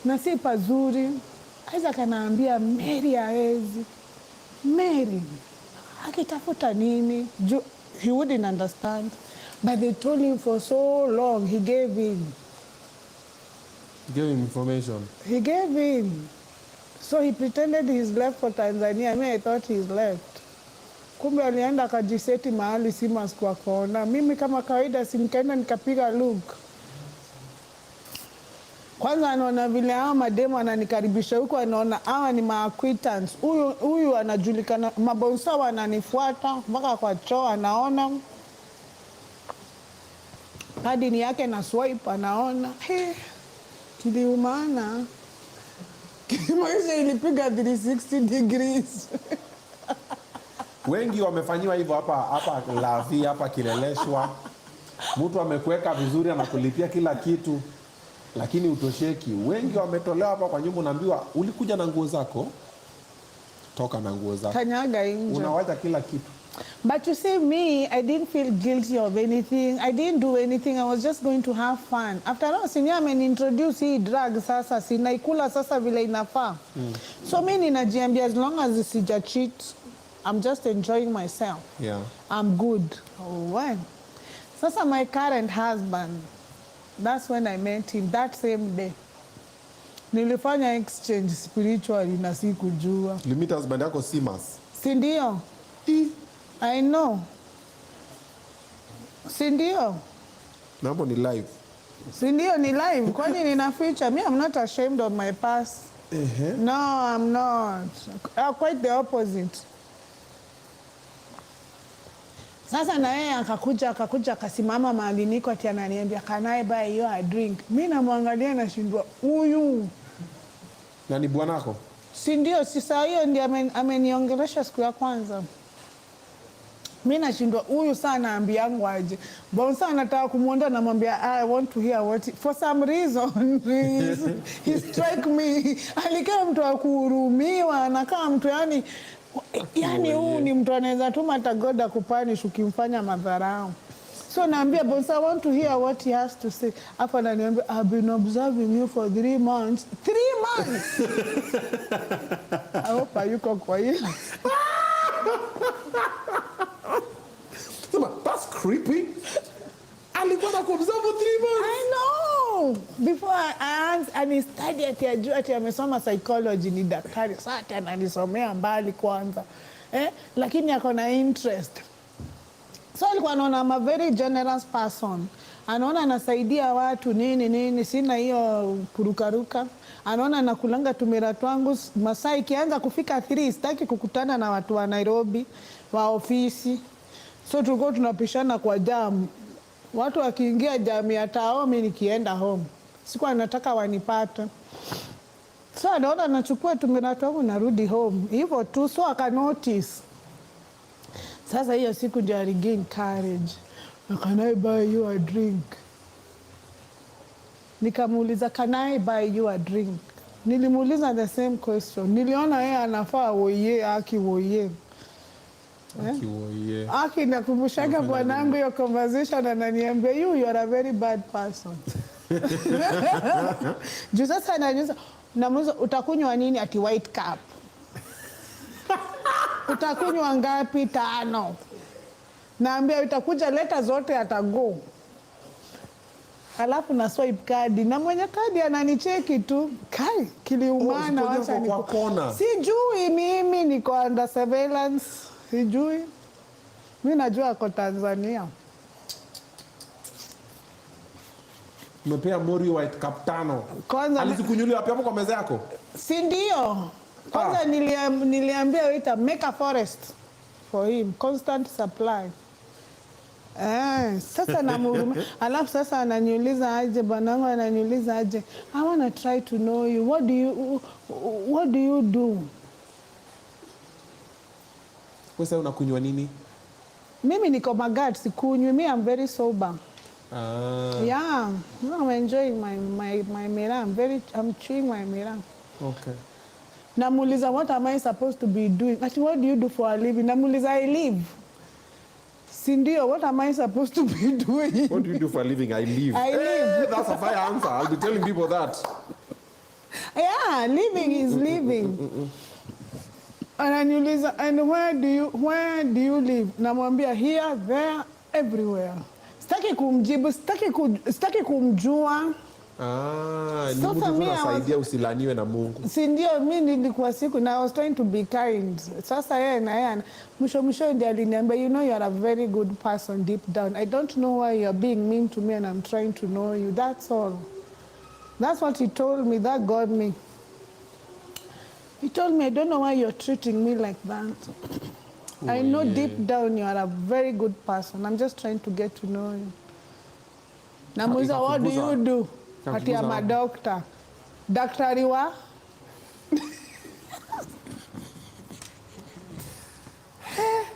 Na si pazuri. Iza kanaambia Mary haezi. Mary, akitafuta nini? He wouldn't understand. But they told him for so long, he gave in.
Give him information.
He gave in. So he pretended he's left for Tanzania. I thought he's left. Kumbe alienda akajiseti mahali Simas kwa kona. Mimi kama kawaida nikaenda nikapiga look. Kwanza anaona vile hao mademo ananikaribisha huko, anaona hawa ni ma-acquaintance. Huyu anajulikana, mabonsa wananifuata mpaka kwa choo, anaona kadi ni yake na swipe, anaona kiliumana. Maisha ilipiga 360 degrees.
Wengi wamefanyiwa hivyo hapa Lavi, hapa Kileleshwa. Mtu amekuweka vizuri, anakulipia kila kitu, lakini utosheki. Wengi wametolewa hapa kwa nyumba, unaambiwa ulikuja na nguo zako, toka na nguo zako.
Kanyaga nje.
Unawacha kila kitu.
But you see, me, I didn't feel guilty of anything. I didn't do anything. I was just going to have fun. After all, sinia ameniintroduce hii drug sasa, sinaikula sasa vile inafaa. So mimi ninajiambia, as long as sija cheat, I'm just enjoying myself.
Yeah.
I'm good. Oh, when? Sasa my current husband, that's when I met him, that same day. Nilifanya exchange spiritually na sikujua.
Limit husband yako Simas.
Sindio? I know. Sindio?
Nambo ni live.
Sindio ni live. Kwani nina feature? Me, I'm not ashamed of my past. No, I'm not. Quite the opposite. Sasa na yeye akakuja akasimama mahali niko ati ananiambia, can I buy you a drink? Mimi namwangalia nashindwa huyu.
Na ni bwanako?
Si ndio, si saa hiyo ndiye ameniongelesha siku ya kwanza. Mimi nashindwa huyu sana ambiangu aje. Bonsa anataka kumuonda na mwambia I want to hear what for some reason he strike me. Alikaa mtu wa kuhurumiwa, anakaa mtu yani huyu ni mtu anaweza tuma tagoda kupanish ukimfanya madharau. So naambia Bonsa, I want to hear what he has to say. Hapo ananiambia, I've been observing you for 3 months. 3 months? I hope yuko kwa hiyo.
That's creepy. Alikuwa na kuobserve for 3 months.
I know. Before I study ati amesoma psychology, ni daktari. Sasa ananisomea mbali kwanza. Lakini ako na interest. So alikuwa anaona I'm a very generous person. Anaona anasaidia watu nini, sina hiyo kurukaruka. Anaona nakulanga tumera twangu, masaa ikianza kufika 3 sitaki kukutana na watu wa Nairobi wa ofisi. So tulikuwa tunapishana kwa jam. Watu wakiingia jam ya tao, mimi nikienda home. Sikuwa nataka wanipate. So anaona nachukua tumera twangu narudi home. Hivyo tu, so aka notice. Sasa hiyo siku ndio regain courage. Can I buy you a drink? Nikamuuliza, can I buy you a drink? Nilimuuliza the same question. Niliona yeye anafaa woye, aki woye. Aki nakumbushaga bwanangu hiyo conversation, ananiambia you are a very bad person. Juu sasa ananiuliza, namuuliza utakunywa nini? Ati white cup. Utakunywa ngapi? 5. Naambia utakuja leta zote atago. Alafu na swipe kadi na mwenye kadi ananicheki tu. Kai kiliumana, wacha niko. Sijui mimi niko under surveillance. Sijui. Mimi najua kwa Tanzania.
Umepea Mori white cup 5. Kwanza alizikunyulia hapo kwa meza yako? Si
ndio. Kwanza niliambia waiter make a forest for him, constant supply. Sasa namhurumia. Alafu sasa ananiuliza aje, bwanangu ananiuliza aje, I want to try to know you. What do you do?
Wewe unakunywa nini?
Mimi niko magad, sikunywi. Me I'm very sober. Yeah, I'm enjoying my mira. I'm chewing my mira.
Okay.
Namuuliza what am I supposed to be doing? Actually, what do you do for a living? Namuuliza I live. Sindio, what am I supposed to be doing?
What do you do for a living? I live.
I live.
That's a fire answer. I'll be telling people that.
Yeah, living is living. Ananiuliza, and where do you live? Namwambia here, there, everywhere. Sitaki kumjibu, sitaki kumjua.
Ni mtu tunasaidia usilaniwe na Mungu.
Si ndio, mimi nilikuwa siku na I was trying to be kind. Sasa yeye na yeye mwisho ndio aliniambia, you know you are a very good person deep down. I don't know why you are being mean to me and I'm trying to know you. That's all. That's what he told me. That got me. He told me, I don't know why you're treating me like that. I know deep down you are a very good person. I'm just trying to get to know you. Namuuliza, what do you do? Ati I'm a doctor. Daktari wa?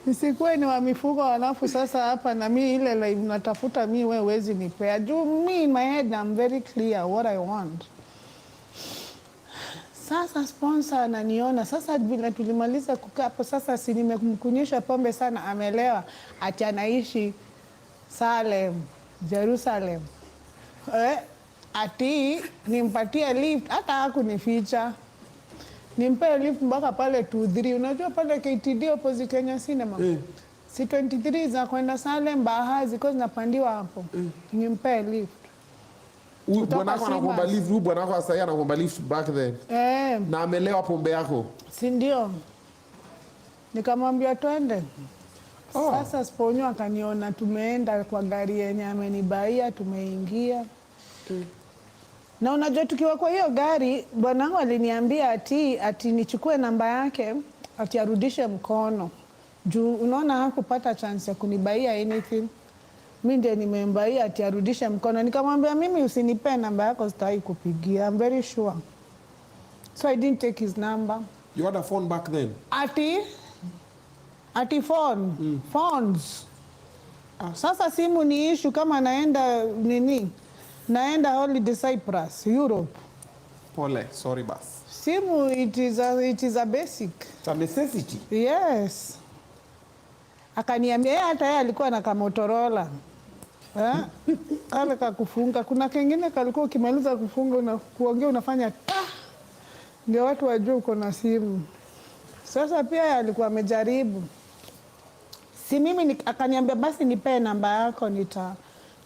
Nisikuwe ni wa mifugo walafu sasa hapa na mi ile live natafuta mi wewe wezi nipea. Juu me in my head I'm very clear what I want. Sasa sponsor ananiona. Sasa vile tulimaliza kukaa hapo sasa si nimemkunyesha pombe sana amelewa. Ati anaishi Salem, Jerusalem. Ati nimpatie lift hata hakunificha. Nimpe lift mpaka pale 23. Unajua pale KTD opposite Kenya Cinema. Si 23 za kwenda Salem Baha ziko zinapandiwa hapo. Nimpe lift.
Bwana wako anakuomba lift, bwana wako sasa anakuomba lift back then. Na amelewa pombe yako.
Si ndio? Nikamwambia twende. Sasa Sponyo akaniona tumeenda kwa gari yenye amenibaia tumeingia. Na unajua tukiwa kwa hiyo gari bwanangu aliniambia ati nichukue namba yake ati arudishe mkono. Juu unaona hakupata chance ya kunibaia anything. Mimi ndiye nimembaia ati arudishe mkono. Nikamwambia mimi usinipe namba yako sitaki kupigia. I'm very sure. So I didn't take his number.
You had a phone back then?
Ati phone. Phones. Sasa simu ni issue kama naenda nini? Naenda holiday Cyprus, Europe.
Pole, sorry bas.
Simu it is a basic.
It's a necessity.
Yes. Akaniambia hata yeye alikuwa na Motorola. Kale kakufunga. Kuna kengine kalikuwa ukimaliza kufunga kuongea unafanya ndio watu wajue uko na simu. Sasa pia alikuwa amejaribu. Si mimi akaniambia basi nipe namba yako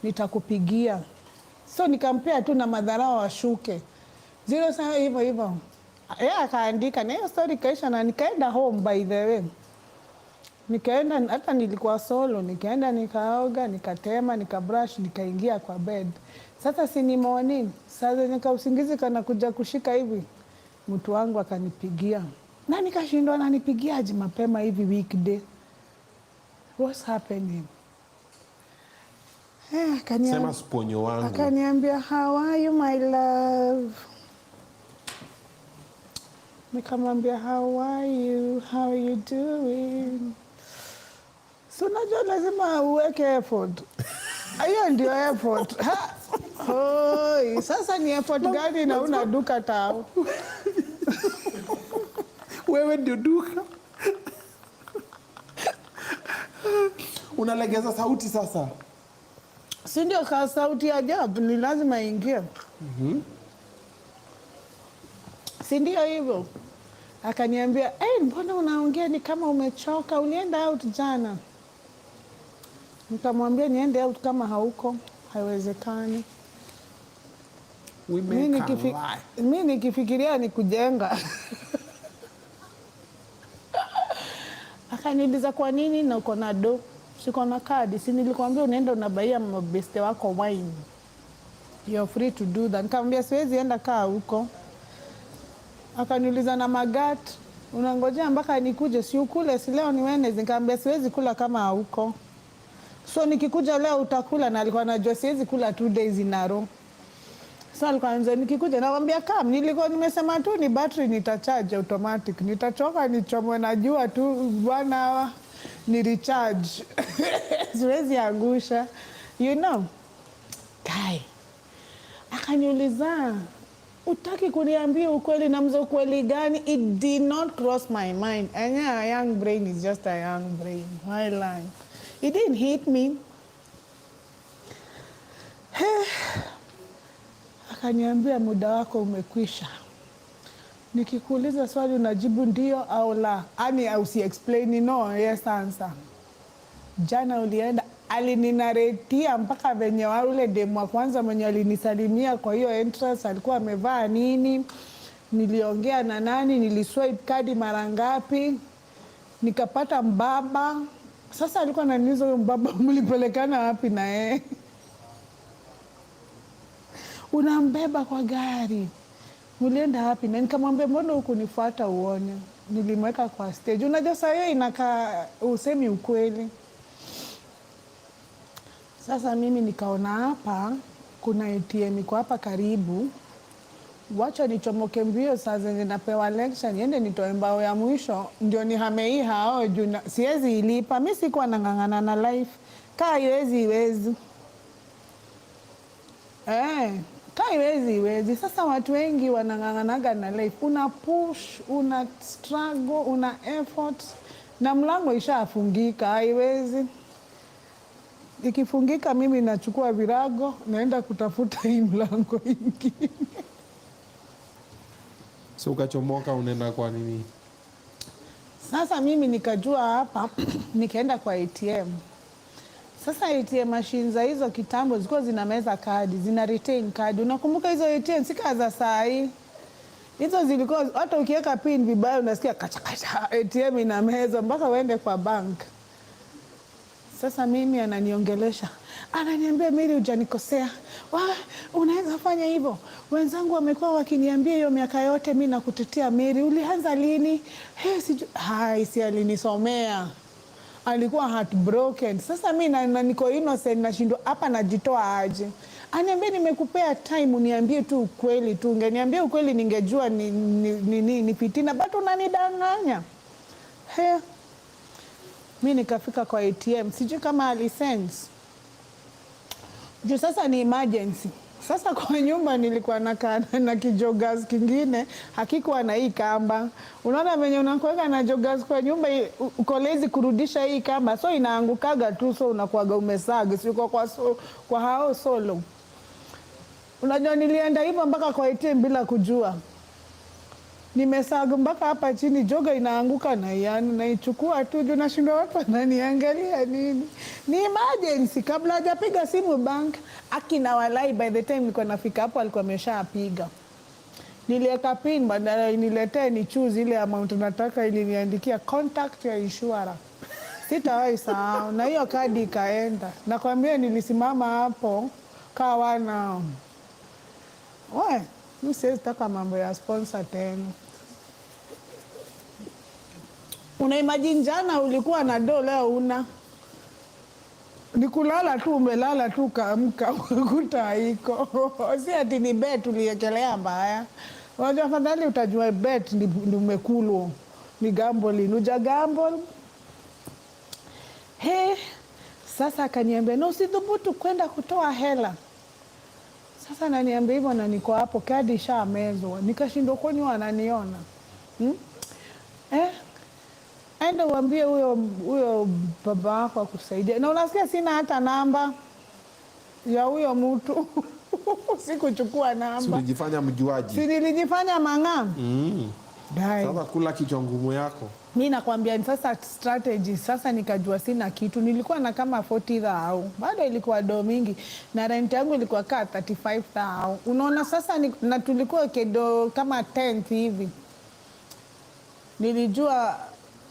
nitakupigia. So nikampea tu na madharau washuke. 07 hivyo. Yeye akaandika na hiyo story kaisha na nikaenda home by the way. Nikaenda hata nilikuwa solo, nikaenda nikaoga, nikatema, nikabrush, nikaingia kwa bed. Sasa si ni morning. Sasa nikausingizi kana kuja kushika hivi. Mtu wangu akanipigia. Na nikashindwa ananipigiaje mapema hivi weekday. What's happening?
Sema Sponyo wangu.
Akaniambia, how are you my love? Nikamwambia, how are you? How are you doing? So unajua lazima uweke effort. Hiyo ndio effort. Hoi, sasa ni effort gani na una duka tao?
Wewe ndio duka. Unalegeza sauti sasa.
Si ndio ka sauti ya ajabu ni lazima ingie. Si ndio hivyo? Akaniambia, mbona unaongea ni kama umechoka, ulienda out jana? Nikamwambia niende out kama hauko, haiwezekani. Mimi nikifikiria ni kujenga. Akaniuliza kwa nini na uko na do? Siko na kadi. Si nilikwambia unaenda unabaia mabeste wako wine. You're free to do that. Nikamwambia siwezi enda kaa huko. Akaniuliza na magat, unangojea mpaka nikuje, si ukule, si leo ni Wednesday. Nikamwambia siwezi kula kama hauko. So nikikuja leo utakula, na alikuwa anajua siwezi kula 2 days in a row. So alikuwa anza nikikuja nakwambia kama nilikuwa nimesema tu ni battery nitacharge automatic. Nitachoka nichomwe na jua tu bwana ni recharge. Siwezi angusha. You know. Kai. Akaniuliza, utaki kuniambia ukweli, na mzo ukweli gani? It did not cross my mind. And yeah, a young brain is just a young brain. Why lie? It didn't hit me. Akaniambia muda wako umekwisha. Nikikuuliza swali unajibu ndio au la. Ani usi explain no, yes answer. Jana ulienda, alininaretia mpaka venye ule demu wa kwanza mwenye alinisalimia kwa hiyo entrance alikuwa amevaa nini, niliongea na nani, niliswipe kadi mara ngapi, nikapata mbaba. Sasa alikuwa ananiuliza huyo mbaba mlipelekana wapi na yeye? Unambeba kwa gari, mulienda wapi? Na nikamwambia mbona hukunifuata uone? Nilimweka kwa stage. Unajua saa hiyo inakaa usemi ukweli. Sasa mimi nikaona hapa kuna ATM iko hapa karibu. Wacha nichomoke mbio saa zenye napewa lecture, niende nitoe mbao ya mwisho ndio nihame hao juu siwezi ilipa. Mimi sikuwa nangangana na life. Kaa iwezi. Kaa iwezi. Sasa watu wengi wananganganaga na life. Una push, una struggle, una effort, na mlango ishafungika, haiwezi. Ikifungika mimi nachukua virago, naenda kutafuta hii mlango ingine.
So ukachomoka unaenda kwa nini?
Sasa mimi nikajua hapa, nikaenda kwa ATM. Sasa ATM machines za hizo kitambo zilikuwa zina meza kadi, zina retain kadi. Unakumbuka hizo ATM sika za saa hii? Hizo zilikuwa hata ukiweka pin vibaya unasikia kacha kacha, ATM ina meza mpaka uende kwa bank. Sasa mimi ananiongelesha. Ananiambia Mary hujanikosea. Unaweza fanya hivyo. Wenzangu wamekuwa wakiniambia hiyo miaka yote mimi nakutetea Mary. Ulianza lini? Si alinisomea. Alikuwa heartbroken. Sasa mimi niko innocent nashindwa hapa najitoa aje. Ananiambia nimekupea time uniambie tu ukweli tu. Ungeniambia ukweli ningejua ni fitina, but unanidanganya. Mimi nikafika kwa ATM, sijui kama alisense. Juu sasa ni emergency. Sasa kwa nyumba nilikuwa na kijogas kingine, hakikuwa na hii kamba. Unaona venye unakuweka na jogas kwa nyumba, uko lazy kurudisha hii kamba, so inaangukaga tu, so unakuwaga umesaga, siko kwa hao solo. Unajua nilienda hivyo mpaka kwa ATM bila kujua. Nimesaga mpaka hapa chini, joga inaanguka na yani naichukua tu juu nashindwa watu wananiangalia nini. Ni emergency, kabla hajapiga simu bank. Akina walai by the time nilikuwa nafika hapo alikuwa ameshapiga. Niliweka pin badala niletee ni choose ile amount nataka, ili niandikia contact ya insurer. Sitawahi sahau, na hiyo kadi ikaenda. Nakwambia nilisimama hapo kawana. Mimi siwezi taka mambo ya sponsor tena. Unaimagine jana ulikuwa na do, leo una. Nikulala tu, umelala tu kaamka ukuta haiko. Si ati ni bet uliekelea mbaya. Unajua afadhali utajua bet ni umekulwa. Ni gamble, uja gamble. Sasa akaniambia no, usidhubutu kwenda kutoa hela. Sasa naniambia hivyo na niko hapo kadi ishamezwa. Nikashindwa kwani wananiona. Aenda uambie huyo baba wako akusaidia. Na unasikia sina hata namba ya huyo mtu. Sikuchukua namba.
Si ulijifanya mjuaji.
Si nilijifanya mang'aa.
Sasa kula kichwa ngumu yako.
Mimi nakwambia sasa strategy. Sasa nikajua sina kitu. Nilikuwa na kama 40,000. Bado ilikuwa do mingi. Na rent yangu ilikuwa kaa 35,000. Unaona sasa na tulikuwa kedo kama 10 hivi. Nilijua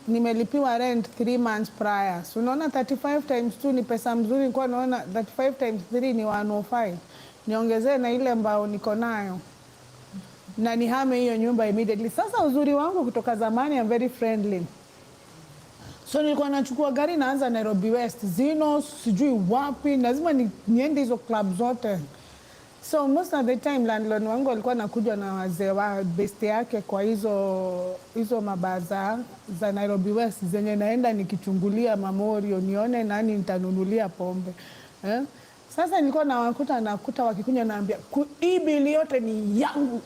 nimelipiwa rent 3 months prior. So unaona 35 times 2 ni pesa mzuri. Nilikuwa naona 35 times 3 ni 105. Niongezee na ile ambao niko nayo. Na nihame hiyo nyumba immediately. Sasa uzuri wangu kutoka zamani, I'm very friendly. So nilikuwa nachukua gari naanza Nairobi West, Zino, sijui wapi, lazima niende hizo club zote. So most of the time landlord wangu alikuwa anakuja na wazee wa best yake kwa hizo mabaza za Nairobi West zenye naenda nikichungulia Memorial nione nani nitanunulia pombe. Sasa nilikuwa nakuta wakikunya naambia hii bili yote ni yangu.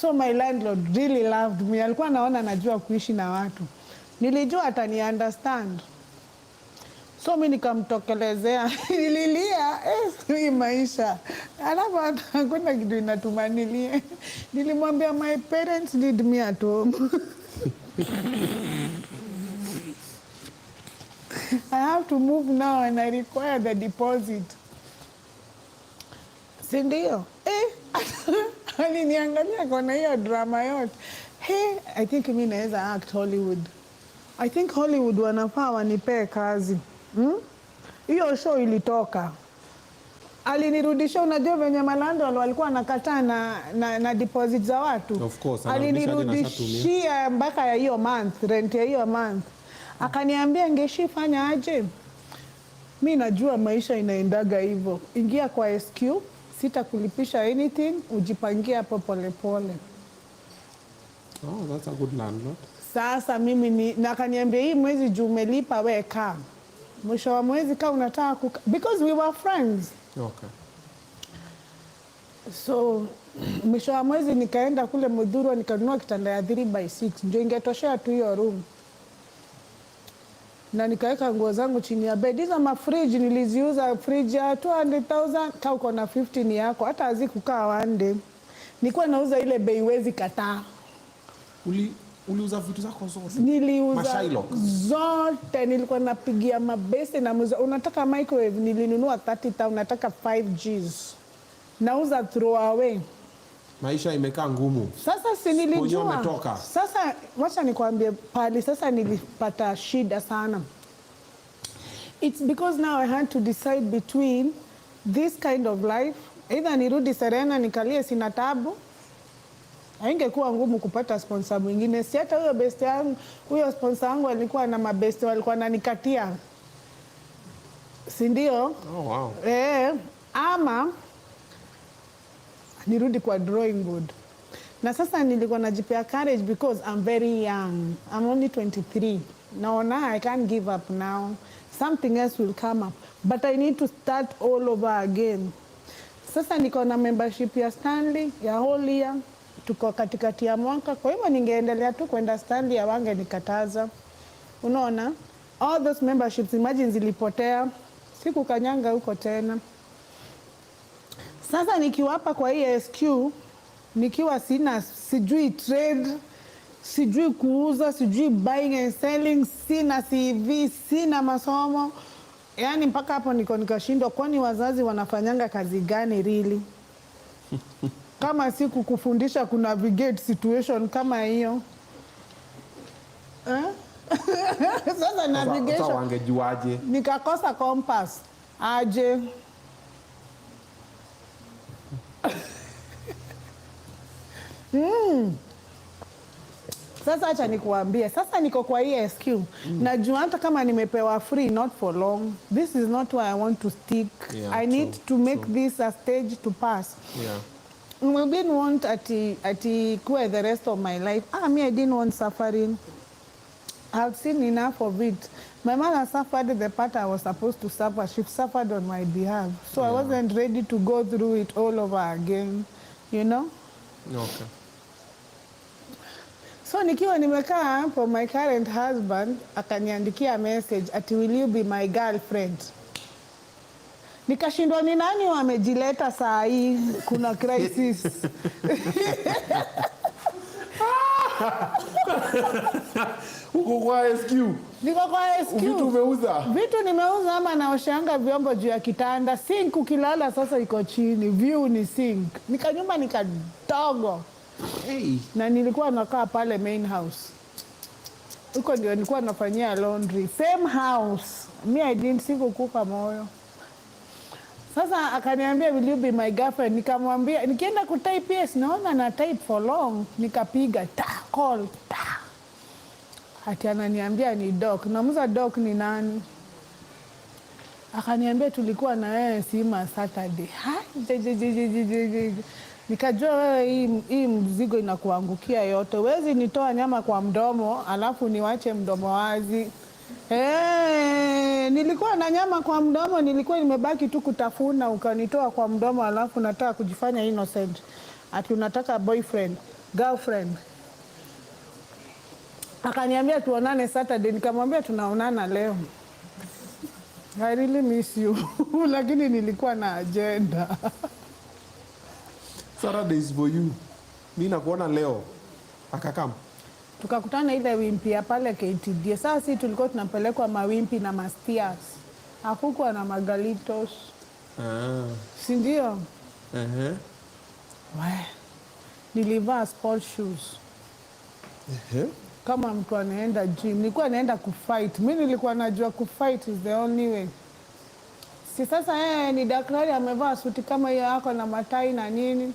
So my landlord really loved me. Alikuwa anaona najua kuishi na watu. Nilijua atani understand. So mimi nikamtokelezea. Nililia hii maisha. Alafu hakuna kitu inatumanilie. Nilimwambia my parents need me at home. I have to move now and I require the deposit. Si ndio? Aliniangalia kona hiyo drama yote. I think mimi naweza act Hollywood. I think Hollywood wanafaa wanipee kazi. Hiyo show ilitoka. Alinirudisha, unajua venye malando walikuwa nakataa na deposit za watu.
Of course.
Alinirudishia mpaka ya hiyo month, rent ya hiyo month. Akaniambia Ngeshi fanya aje? Mimi najua maisha inaendaga hivyo. Ingia kwa SQ. Sitakulipisha anything, ujipangia hapo polepole.
Oh, that's a good landlord.
Sasa mimi nakaniambia hii mwezi juu umelipa wewe kaa. Mwisho wa mwezi kaa unataka because we were friends.
Okay.
So mwisho wa mwezi nikaenda kule Mudhuru nikanunua kitanda ya 3x6 ndio ingetoshea tu hiyo room. Na nikaweka nguo zangu chini ya bed. Hizo mafriji niliziuza, fridge ya 200,000 kaa uko na 15 yako hata hazikukaa one day. Nilikuwa nauza ile bei wezi kataa.
Uliuza vitu zako zote?
Niliuza zote. Nilikuwa napigia mabese na muza. Unataka microwave nilinunua 30,000, unataka 5Gs. Nauza throw away.
Maisha imekaa ngumu.
Sasa si nilijua. Sasa wacha nikwambie pali sasa nilipata shida sana. It's because now I had to decide between this kind of life. Either nirudi Serena nikalie sina tabu. Haingekuwa ngumu kupata sponsor mwingine. Si hata huyo best yangu, huyo sponsor wangu alikuwa na mabest walikuwa wananikatia. Si ndio?
Oh wow.
Ama nirudi kwa drawing board. Na sasa nilikuwa najipea courage because I'm very young. I'm only 23. Naona I can't give up now. Something else will come up. But I need to start all over again. Sasa niko na membership ya Stanley ya whole year. Tuko katikati ya mwaka. Kwa hivyo ningeendelea tu kwenda Stanley ya wange nikataza. Unaona? All those memberships imagine zilipotea. Siku kanyanga huko tena. Sasa nikiwapa kwa hii SQ, nikiwa sijui trade, sijui kuuza, sijui buying and selling, sina CV, sina masomo. Yaani mpaka hapo nikashindwa kwani wazazi wanafanyanga kazi gani really? Kama siku kufundisha ku navigate situation kama hiyo. Sasa navigation.
Sasa wangejuaje?
Nikakosa compass. Aje. Sasa acha nikuambie. Sasa niko kwa hii SQ. Najua hata kama nimepewa free, not for long. This is not where I want to stick.
Yeah,
I need to make this a stage to pass.
Yeah.
I didn't want ati kuwe the rest of my life. Me, I didn't want suffering. I've seen enough of it. My mother suffered the part I was supposed to suffer. She suffered on my behalf. So I wasn't ready to go through it all over again, you know?
Okay.
So nikiwa nimekaa hapo, my current husband akaniandikia message ati will you be my girlfriend? Nikashindwa ni nani wamejileta saa hii, kuna crisis.
Uko kwa SQ?
Niko kwa SQ.
Vitu umeuza?
Vitu nimeuza ama naosheanga vyombo juu ya kitanda. Sink ukilala sasa iko chini. View ni sink. Nikanyumba nikadogo.
Hey.
Na nilikuwa nakaa pale main house. Huko ndio nilikuwa nafanyia laundry. Same house. I didn't sikukupa moyo. Sasa akaniambia will you be my girlfriend? Nikamwambia nikienda kutype yes, naona na type for long. Nikapiga call. Ati ananiambia ni Doc. Namuza Doc ni nani? Akaniambia tulikuwa na wewe Sima Saturday. Nikajua wewe hii mzigo inakuangukia yote. Wezi nitoa nyama kwa mdomo alafu niwache mdomo wazi. Nilikuwa na nyama kwa mdomo, nilikuwa nimebaki tu kutafuna, ukanitoa kwa mdomo alafu nataka kujifanya innocent. Ati unataka boyfriend, girlfriend. Akaniambia tuonane Saturday, nikamwambia tunaonana leo. I really miss you. Lakini nilikuwa na agenda.
Saturday is for you. Mimi nakuona leo. Akakam.
Tukakutana ile wimpi ya pale KTD. Sasa sisi tulikuwa tunapelekwa mawimpi na mastias. Hakukuwa na magalitos. Si ndio? Nilivaa sport shoes. Kama mtu anaenda gym. Nilikuwa naenda kufight. Mimi nilikuwa najua kufight is the only way. Si sasa ni daktari amevaa suti kama hiyo yako na matai na nini.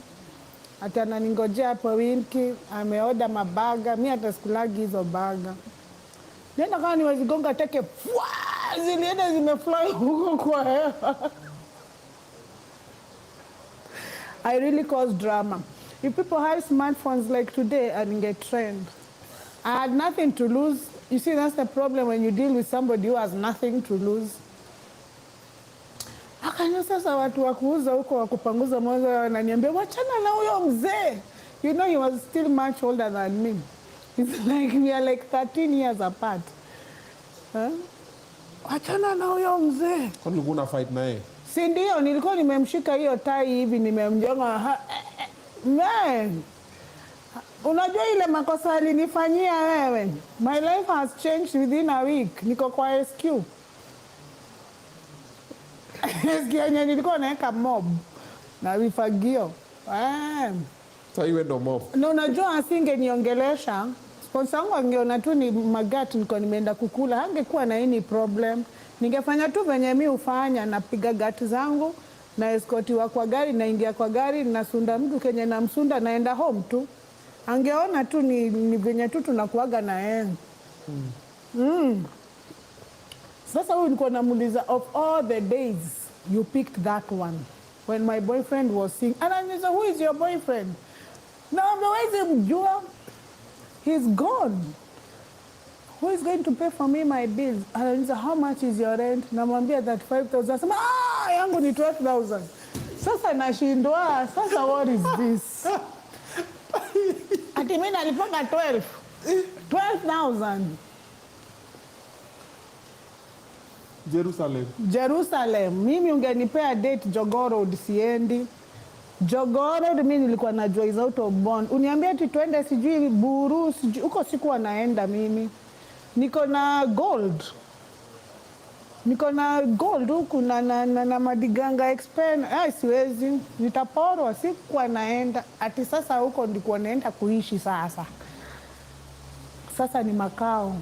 Ati ananingojea hapo wimki, ameoda mabaga, mimi hata sikulagi hizo baga. Nenda kama niwezigonga teke, zilienda zimefly huko kwa hewa. I really cause drama. If people had smartphones like today, I'd get trend. I had nothing to lose. You see, that's the problem when you deal with somebody who has nothing to lose. Akanya sasa watu wa kuuza huko wa kupanguza mwanzo wananiambia wachana na huyo mzee. You know he was still much older than me. It's like we are like 13 years apart. Wachana na huyo mzee.
Kwani ulikuwa una fight naye?
Si ndio, nilikuwa nimemshika hiyo tai hivi nimemjonga. Man. Unajua ile makosa alinifanyia wewe. My life has changed within a week. Niko kwa SQ. Sikianya nilikuwa naeka mob na vifagio.
Sasa iwe ndo mob.
Na unajua asingeniongelesha, sponsor wangu angeona tu ni magati niko nimeenda kukula, hangekuwa na any problem. Ningefanya tu venye mimi hufanya, napiga gati zangu na escortiwa kwa gari, naingia kwa gari, nasunda mtu kenye na msunda naenda home tu. Angeona tu ni venye tu tunakuaga na yeye. Sasa huyu nilikuwa namuuliza, of all the days you picked that one when my boyfriend was sick. And I said, who is your boyfriend? Now I'm mjua. He's gone. Who is going to pay for me my bills? And I said, how much is your rent? Namwambia that 5,000. Sema, yangu ni 12,000. Sasa nashindwa. Sasa what is this? Ati mimi nalipanga 12,000. Jerusalem. Mimi ungenipea date Jogoo Road siendi. Jogoo Road mimi nilikuwa najua is out of bond. Uniambia ati twende sijui Buru, sijui huko sikuwa naenda mimi. Niko na gold. Huku na madiganga expen. Siwezi. Nitaporwa sikuwa naenda. Ati sasa huko ndiko naenda kuishi sasa. Sasa ni makao.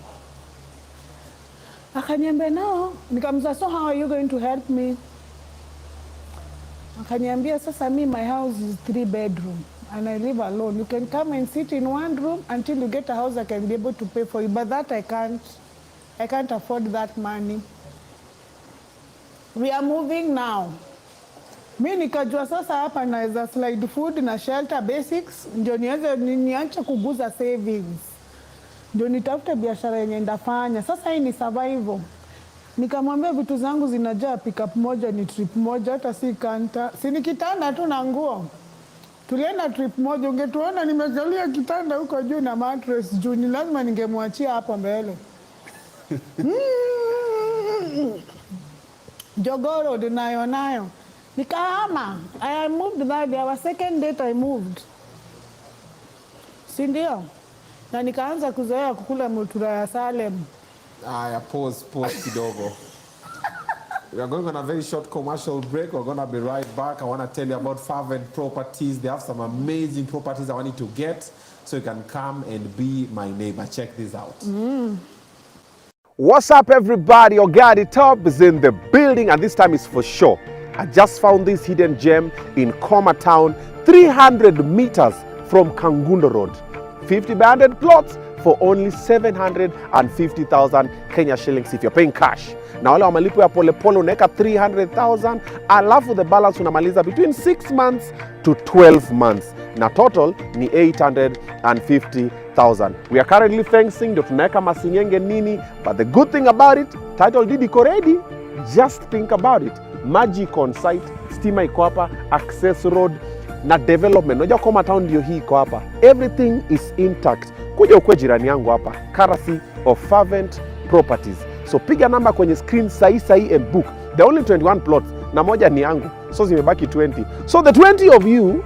Akaniambia no. Nikamza, so how are you going to help me? Akaniambia sasa my house is 3 bedroom and I live alone. You can come and sit in one room until you get a house I can be able to pay for you. But that I can't. I can't afford that money. We are moving now. Mimi nikajua sasa hapa naweza slide food na shelter basics ndio nianze kuguza savings. ndio nitafute biashara yenye ndafanya. Sasa hii ni survival. Nikamwambia vitu zangu zinajaa pickup moja ni trip moja, hata si kanta. Si ni kitanda tu na nguo. Tulienda trip moja, ungetuona nimekalia kitanda huko juu na mattress juu, ni lazima ningemwachia hapo mbele. Jogoro nayo. Nikahama. I moved that day. Our second date I moved. Si ndio? Na nikaanza kuzoea kukula mutura ya Salem.
Aya, pause kidogo. We are going on a very short commercial break. We're going to be right back. I want to tell you about Fervent Properties. They have some amazing properties I want you to get so you can come and be my neighbor. Check this out.
What's up, everybody? Your guy Top is in the building, and this time is for sure. I just found this hidden gem in Koma Town, 300 meters from Kangundo Road. 50 banded plots for only 750,000 Kenya shillings if you're paying cash. Na wale wa malipo ya polepole unaweka 300,000, alafu the balance unamaliza between 6 months to 12 months. Na total ni 850,000. We are currently fencing, ndio tunaweka masingenge nini, but the good thing about it, title deed iko ready. Just think about it. Maji iko on site, stima iko hapa, access road na development. Unajua Koma Town ndio hii iko hapa. Everything is intact. Kuja ukwe jirani yangu hapa, courtesy of Fervent Properties. So piga namba kwenye screen sahi and book. There are only 21 plots na moja ni yangu. So zimebaki 20. So the 20 of you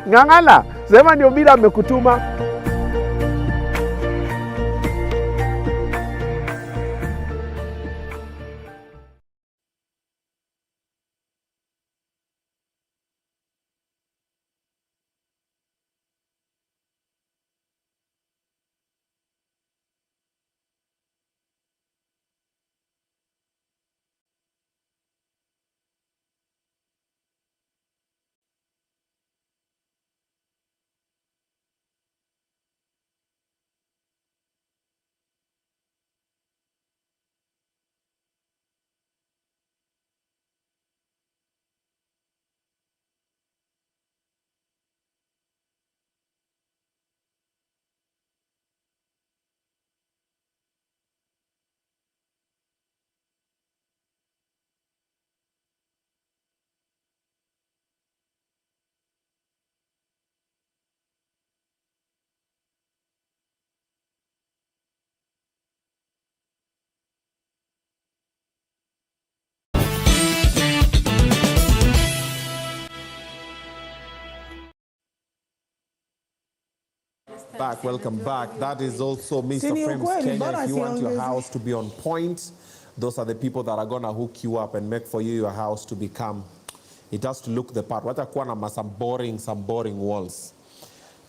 ngangala, sema ndio Obinna amekutuma.
Welcome back. That is also Mr. Frames Kenya. If you want your house to be on point, those are the people that are going to hook you up and make for you your house to become, it has to look the part. Watakuwa na some boring walls.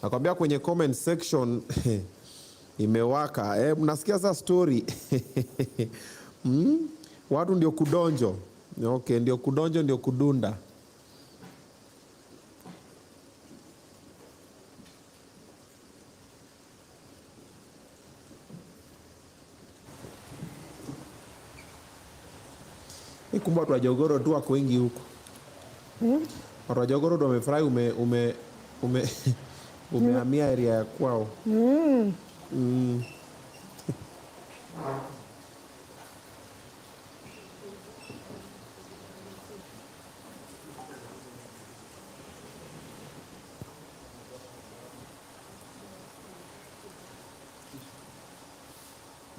Nakwambia kwenye comment section imewaka. Mnasikia sa story. Watu ndio kudonjo. Okay, ndio kudonjo ndio kudunda. Kumbe watu wa Jogoro tu wako wengi huko. Watu wa Jogoro tu wamefurahi umehamia area ya kwao.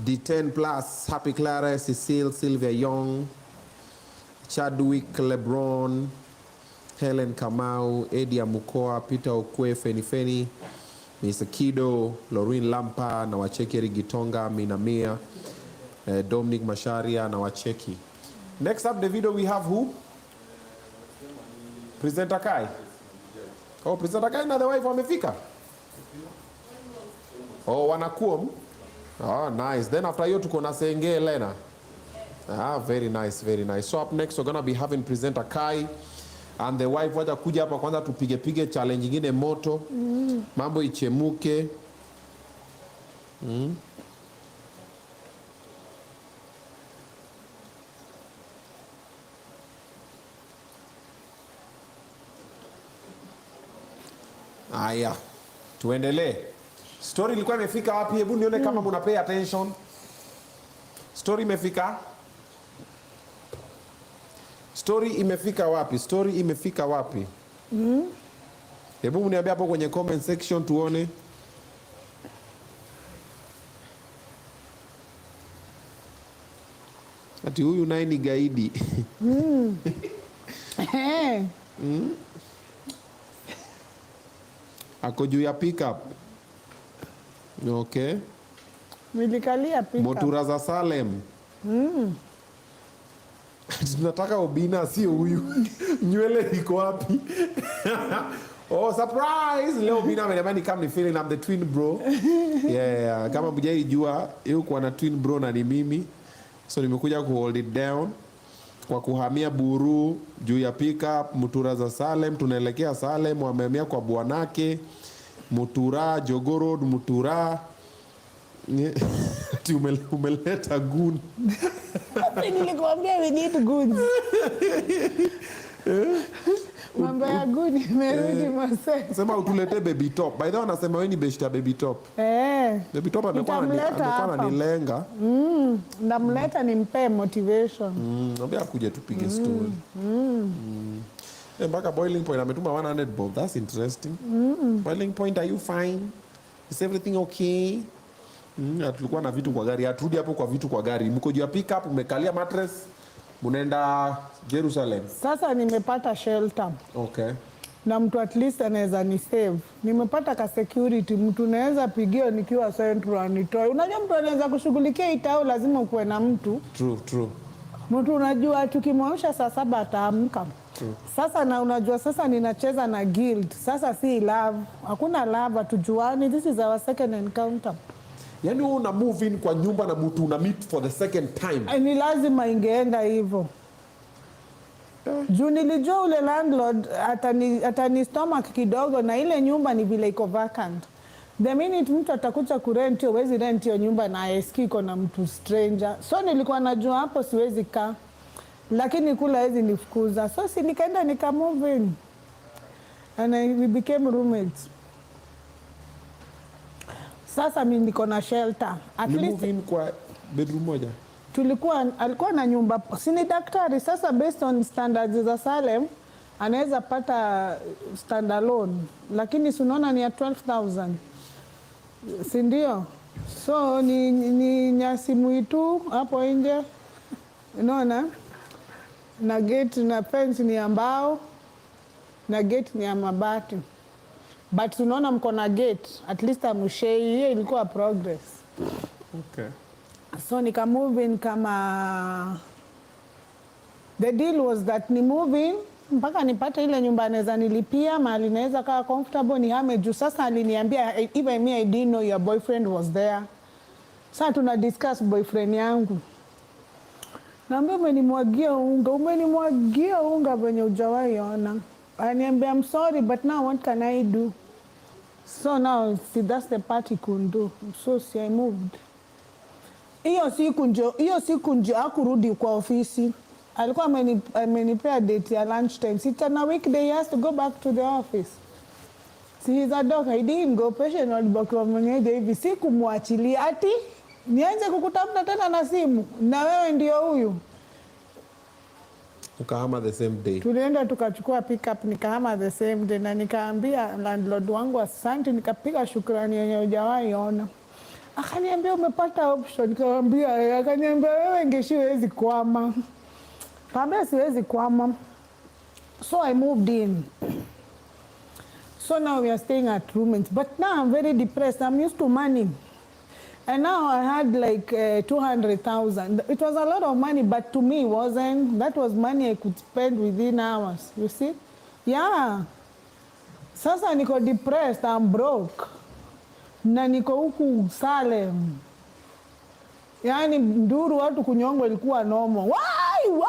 D10 plus, Happy Clara, Cecile, Sylvia Young, Chadwick Lebron, Helen Kamau, Eddie Amukoa, Peter Okwe, Feni, Mr. Kido, Lorraine Lampa, na wacheki Rigitonga, Minamia, Dominic Masharia, na wacheki. Next up the video we have who? Presenter Kai. Oh, Presenter Kai na the wife wamefika. Oh, wanakuom. Oh, nice. Then after you tuko na Senge Elena. Very nice, very nice. So up next we're going to be having presenter Kai and the wife waja kuja hapa kwanza tupige challenge nyingine moto. Mambo ichemuke. Aya. Tuendelee. Story ilikuwa imefika wapi? Hebu nione kama mna pay attention. Story imefika? Story imefika wapi? Story imefika wapi? Hebu mniambie hapo kwenye comment section tuone. Ati huyu naye ni gaidi. Ako juu ya pickup. Okay.
Nilikalia pickup.
Motura za Salem. Tunataka Obinna sio huyu. Nywele iko wapi? Oh, surprise! Leo Obinna ameniambia ni kama ni feeling I'm the twin bro. Yeah, kama mjaijua yuko na twin bro na ni mimi. So nimekuja ku hold it down kwa kuhamia Buru juu ya pickup Mutura za Salem. Tunaelekea Salem, wamehamia kwa bwanake Mutura, Jogoo Road Mutura. Umeleta gun.
Nilikwambia we need goods. Mambo ya good imerudi mase.
Sema utulete baby top. By the way anasema wewe ni beshta baby top. Baby top amekuwa ananilenga.
Ndamleta nimpe motivation.
Naomba akuje tupige story. Mpaka boiling point ametuma 100 bob. That's interesting. Boiling point, are you fine? Is everything okay? Tulikuwa na vitu kwa gari. Aturudi hapo kwa vitu kwa gari. Mko juu ya pickup, umekalia mattress, mnaenda Jerusalem.
Sasa nimepata shelter.
Okay.
Na mtu at least anaweza ni save. Nimepata ka security, mtu naweza pigio nikiwa Central nitoe. Unajua mtu anaweza kushughulikia itao, lazima ukuwe na mtu.
True.
Mtu unajua tukimwamsha saa 7 ataamka. Sasa na unajua sasa ninacheza na guilt. Sasa si love. Hakuna love, tujuani. This is our second encounter.
Yaani una move in kwa nyumba na mtu una meet for the second time.
Ni lazima ingeenda hivyo. Juu nilijua ule landlord atani stomach kidogo na ile nyumba ni vile iko vacant. The minute mtu atakuja kurent hiyo, wezi rent hiyo nyumba na ISK iko na mtu stranger. So nilikuwa najua hapo siwezi kaa. Lakini kula hezi nifukuza. So si nikaenda nika move in. And we became roommates. Sasa mimi niko na shelter.
At least move in kwa bedroom moja.
Alikuwa na nyumba, si ni daktari. Sasa based on standards za Salem anaweza pata standalone, lakini unaona ni ya 12,000, si ndio? So ni nyasi mwitu hapo nje, unaona, na gate na fence ni ambao, na gate ni ya mabati, but unaona mko na gate, at least amushei. Hiyo ilikuwa progress.
Okay.
So nika move in kama the deal was that ni move in mpaka nipate ile nyumba naweza nilipia, mahali naweza kaa comfortable, ni hame juu. Sasa aliniambia even me I didn't know your boyfriend was there. Sasa tuna discuss boyfriend yangu. Naambia umenimwagia unga venye hujawahi ona. Aniambia I'm sorry but now what can I do? So now see that's the part he could do. So I moved. Hiyo siku ndio hakurudi kwa ofisi. Alikuwa amenipea date ya lunch time. Sita na weekday he has to go back to the office. See, he's a dog. I didn't go patient on bako mwenyewe hivi. Sikumwachilia ati nianze kukutafuta tena na simu. Na wewe ndio huyu.
Ukahama the same day.
Tulienda tukachukua pickup, nikahama the same day, na nikaambia landlord wangu asante, nikapiga shukrani yenye hujawahi ona. Akaniambia umepata option. Nikamwambia, akaniambia wewe ngeshi huwezi kwama. Kaambia siwezi kwama. So I moved in. So now we are staying at roommates. But now I'm very depressed. I'm used to money. And now I had like 200,000. It was a lot of money, but to me it wasn't. That was money I could spend within hours. You see? Yeah. Sasa niko depressed. I'm broke. Na niko huku Salem. Yaani nduru watu kunyongwa ilikuwa normal. Why?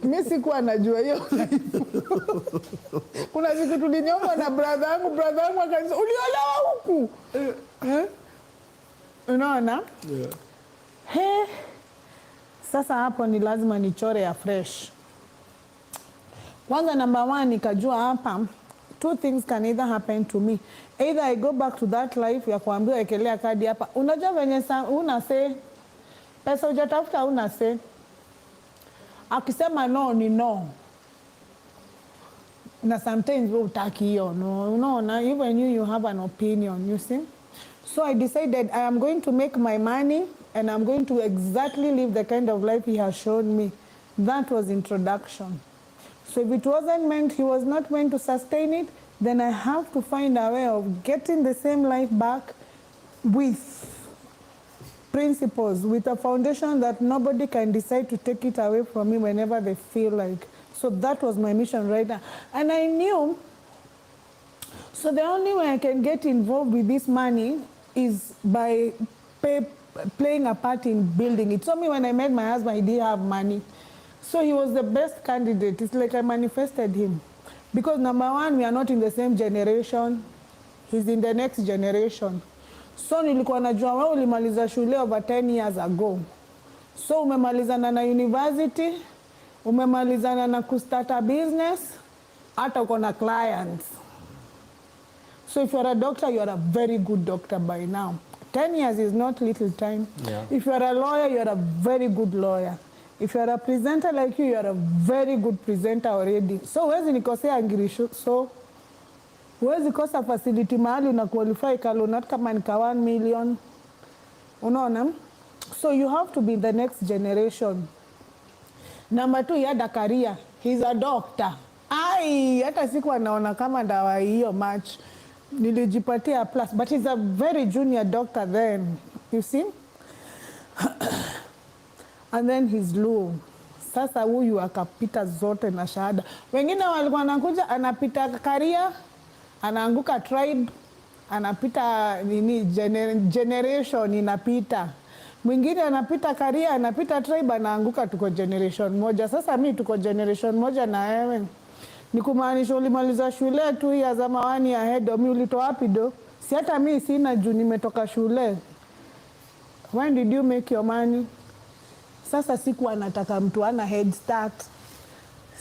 Mimi sikuwa najua hiyo. Kuna siku tulinyongwa na brother yangu akanisema uliolewa huku. Unaona? Yeah. Sasa hapo ni lazima nichore ya fresh. Kwanza number 1 nikajua hapa two things can either happen to me. Either I go back to that life ya kuambiwa ekelea kadi hapa. Unajua venye una say pesa hujatafuta una say. Akisema no ni no. Na sometimes we utaki hiyo no na even you have an opinion, you see. So I decided I am going to make my money and I'm going to exactly live the kind of life he has shown me. That was introduction. So if it wasn't meant, he was not meant to sustain it, then I have to find a way of getting the same life back with principles, with a foundation that nobody can decide to take it away from me whenever they feel like. So that was my mission right now. And I knew, so the only way I can get involved with this money is by playing a part in building it. So me, when I met my husband, he didn't have money. So he was the best candidate. It's like I manifested him. Because number one, we are not in the same generation. He's in the next generation. So nilikuwa najua wewe ulimaliza shule over 10 years ago. So umemalizana na university, umemalizana na kustart a business, hata uko na clients. So if you're a doctor, you're a very good doctor by now. 10 years is not little time.
Yeah.
If you're a lawyer, you're a very good lawyer. If you're a presenter like you, you're a very good presenter already. So huwezi nikosea English. So huwezi kosa facility mahali una qualify kalonat kama nika 1 million. Unaona? So you have to be the next generation. Number 2, he had a career. He's a doctor. Ai, hata siku anaona kama dawa hiyo match. Nilijipatia plus, but he's a very junior doctor then. You see? And then he's low. Sasa huyu akapita zote na shahada. Wengine walikuwa wanakuja anapita career, anaanguka tribe, anapita nini generation inapita. Mwingine anapita career, anapita tribe, anaanguka tuko generation moja. Sasa mimi tuko generation moja na wewe. Nikumaanisha ulimaliza shule 2 years ama 1 year ahead. Mimi ulitoa wapi do? Si hata mimi sina juu nimetoka shule. When did you make your money? Sasa siku anataka mtu ana head start.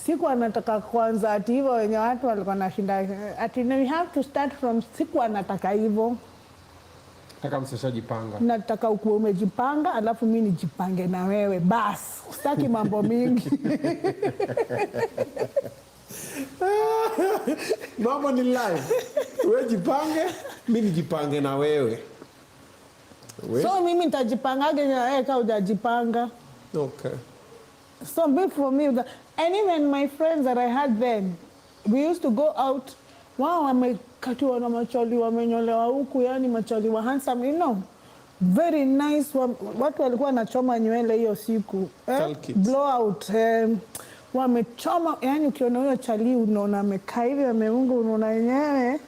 Siku anataka kwanza ati hivyo wenye watu walikuwa nashinda ati we have to start from, siku anataka hivyo.
Nataka msishajipanga.
Nataka ukuwe umejipanga alafu mimi nijipange na wewe. Bas, sitaki mambo mingi.
Mambo ni live. Wewe jipange, mimi nijipange na wewe.
So mimi nitajipangaje na wewe kama hujajipanga?
Okay.
So big for me, and even my friends that I had then, we used to go out. Wow, wamekatiwa na machali wamenyolewa huku, yani machali wa handsome, you know, very nice. Watu walikuwa wanachoma nywele hiyo siku, blowout, wamechoma, yani ukiona huyo chali unaona amekaa hivi ameunga, unaona yenyewe.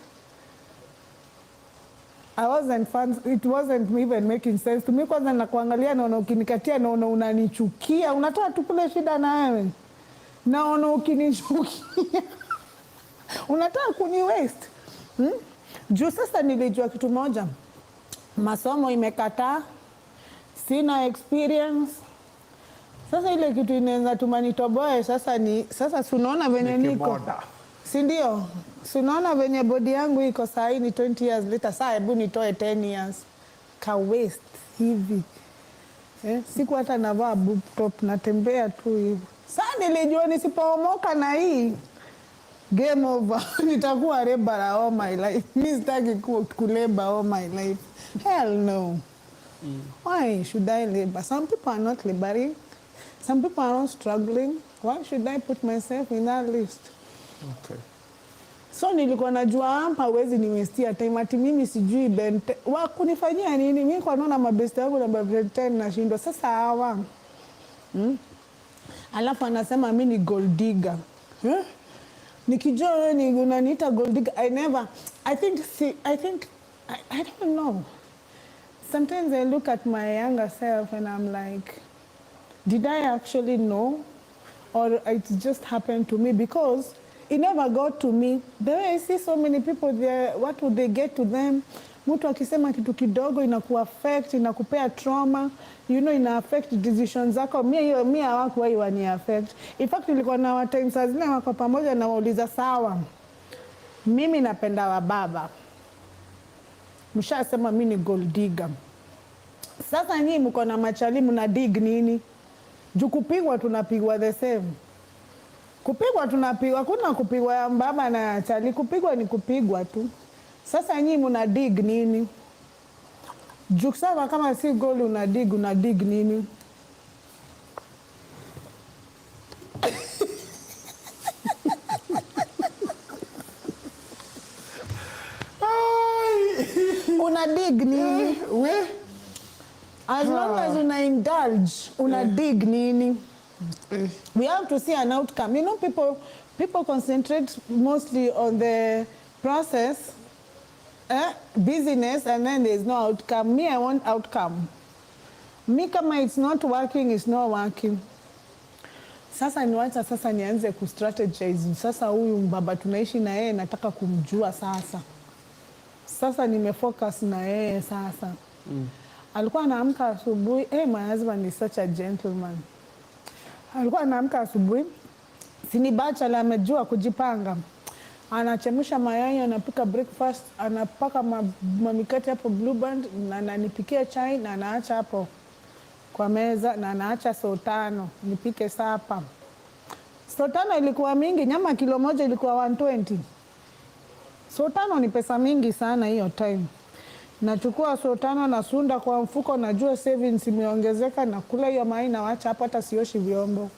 I wasn't fun. It wasn't even making sense to me. Kwanza na kuangalia naona ukinikatia naona unanichukia. Unataka tukule shida na wewe. Naona ukinichukia. Unataka kuni waste. Juu sasa nilijua kitu moja. Masomo imekataa. Sina experience. Sasa ile kitu inaweza tumanitoboe sasa tunaona venye niko. Si ndio? Sunaona venye body yangu iko saa hii ni 20 years later. Saa hebu nitoe 10 years. Ka waste hivi. Siku hata navaa boob top natembea tu hivi. Saa nilijua nisipoomoka na hii game over. Nitakuwa rebara all my life. Mimi sitaki kuleba all my life. Hell no. Why should I labor? Some people are not laboring. Some people are not struggling. Why should I put myself in that list?
Okay.
So nilikuwa najua hapa hawezi niwestia time ati mimi sijui bente. Wakunifanyia nini? Mimi kwa naona mabeste yangu na mabeste nashindwa. Sasa hawa. Alafu anasema mimi ni gold digger. Nikijua wewe ni unaniita gold digger. I don't know. Sometimes I look at my younger self and I'm like, did I actually know? Or it just happened to me? Because it never got to me. The way I see so many people there, what would they get to them? Mtu akisema kitu kidogo inaku affect, inakupea trauma, you know, ina affect decisions zako. Mimi hawakuwa iwani affect. In fact nilikuwa na times zingine wako pamoja na wauliza sawa. Mimi napenda wababa. Mshasema mimi ni gold digger. Sasa nyinyi mko na machali mna dig nini? Juu kupigwa tunapigwa the same. Kupigwa tunapigwa, kuna kupigwa ya mbaba na chali, kupigwa ni kupigwa tu. Sasa nyinyi mna dig nini? Juu sasa kama si gold una dig nini? Una dig nini? As long as una indulge, una dig nini? We have to see an outcome. You know, people concentrate mostly on the process, business, and then there's no outcome. Me, I want outcome. Me kama it's not working, it's not working. Sasa niwacha sasa nianze kustrategize. Sasa huyu mbaba tunaishi na yeye nataka kumjua sasa. Sasa nimefocus na yeye sasa. Alikuwa anaamka asubuhi, my husband is such a gentleman. Alikuwa anaamka asubuhi, sini bachelor amejua kujipanga. Anachemsha mayai, anapika breakfast, anapaka mamikate hapo Blue Band na ananipikia chai na anaacha hapo kwa meza na anaacha saa 5 nipike sapa. Saa 5 ilikuwa mingi, nyama kilo moja ilikuwa 120. Saa 5 ni pesa mingi sana hiyo time. Nachukua saa 5 na sunda kwa mfuko, najua savings imeongezeka, na kula hiyo mayai na wacha hapo, hata sioshi vyombo.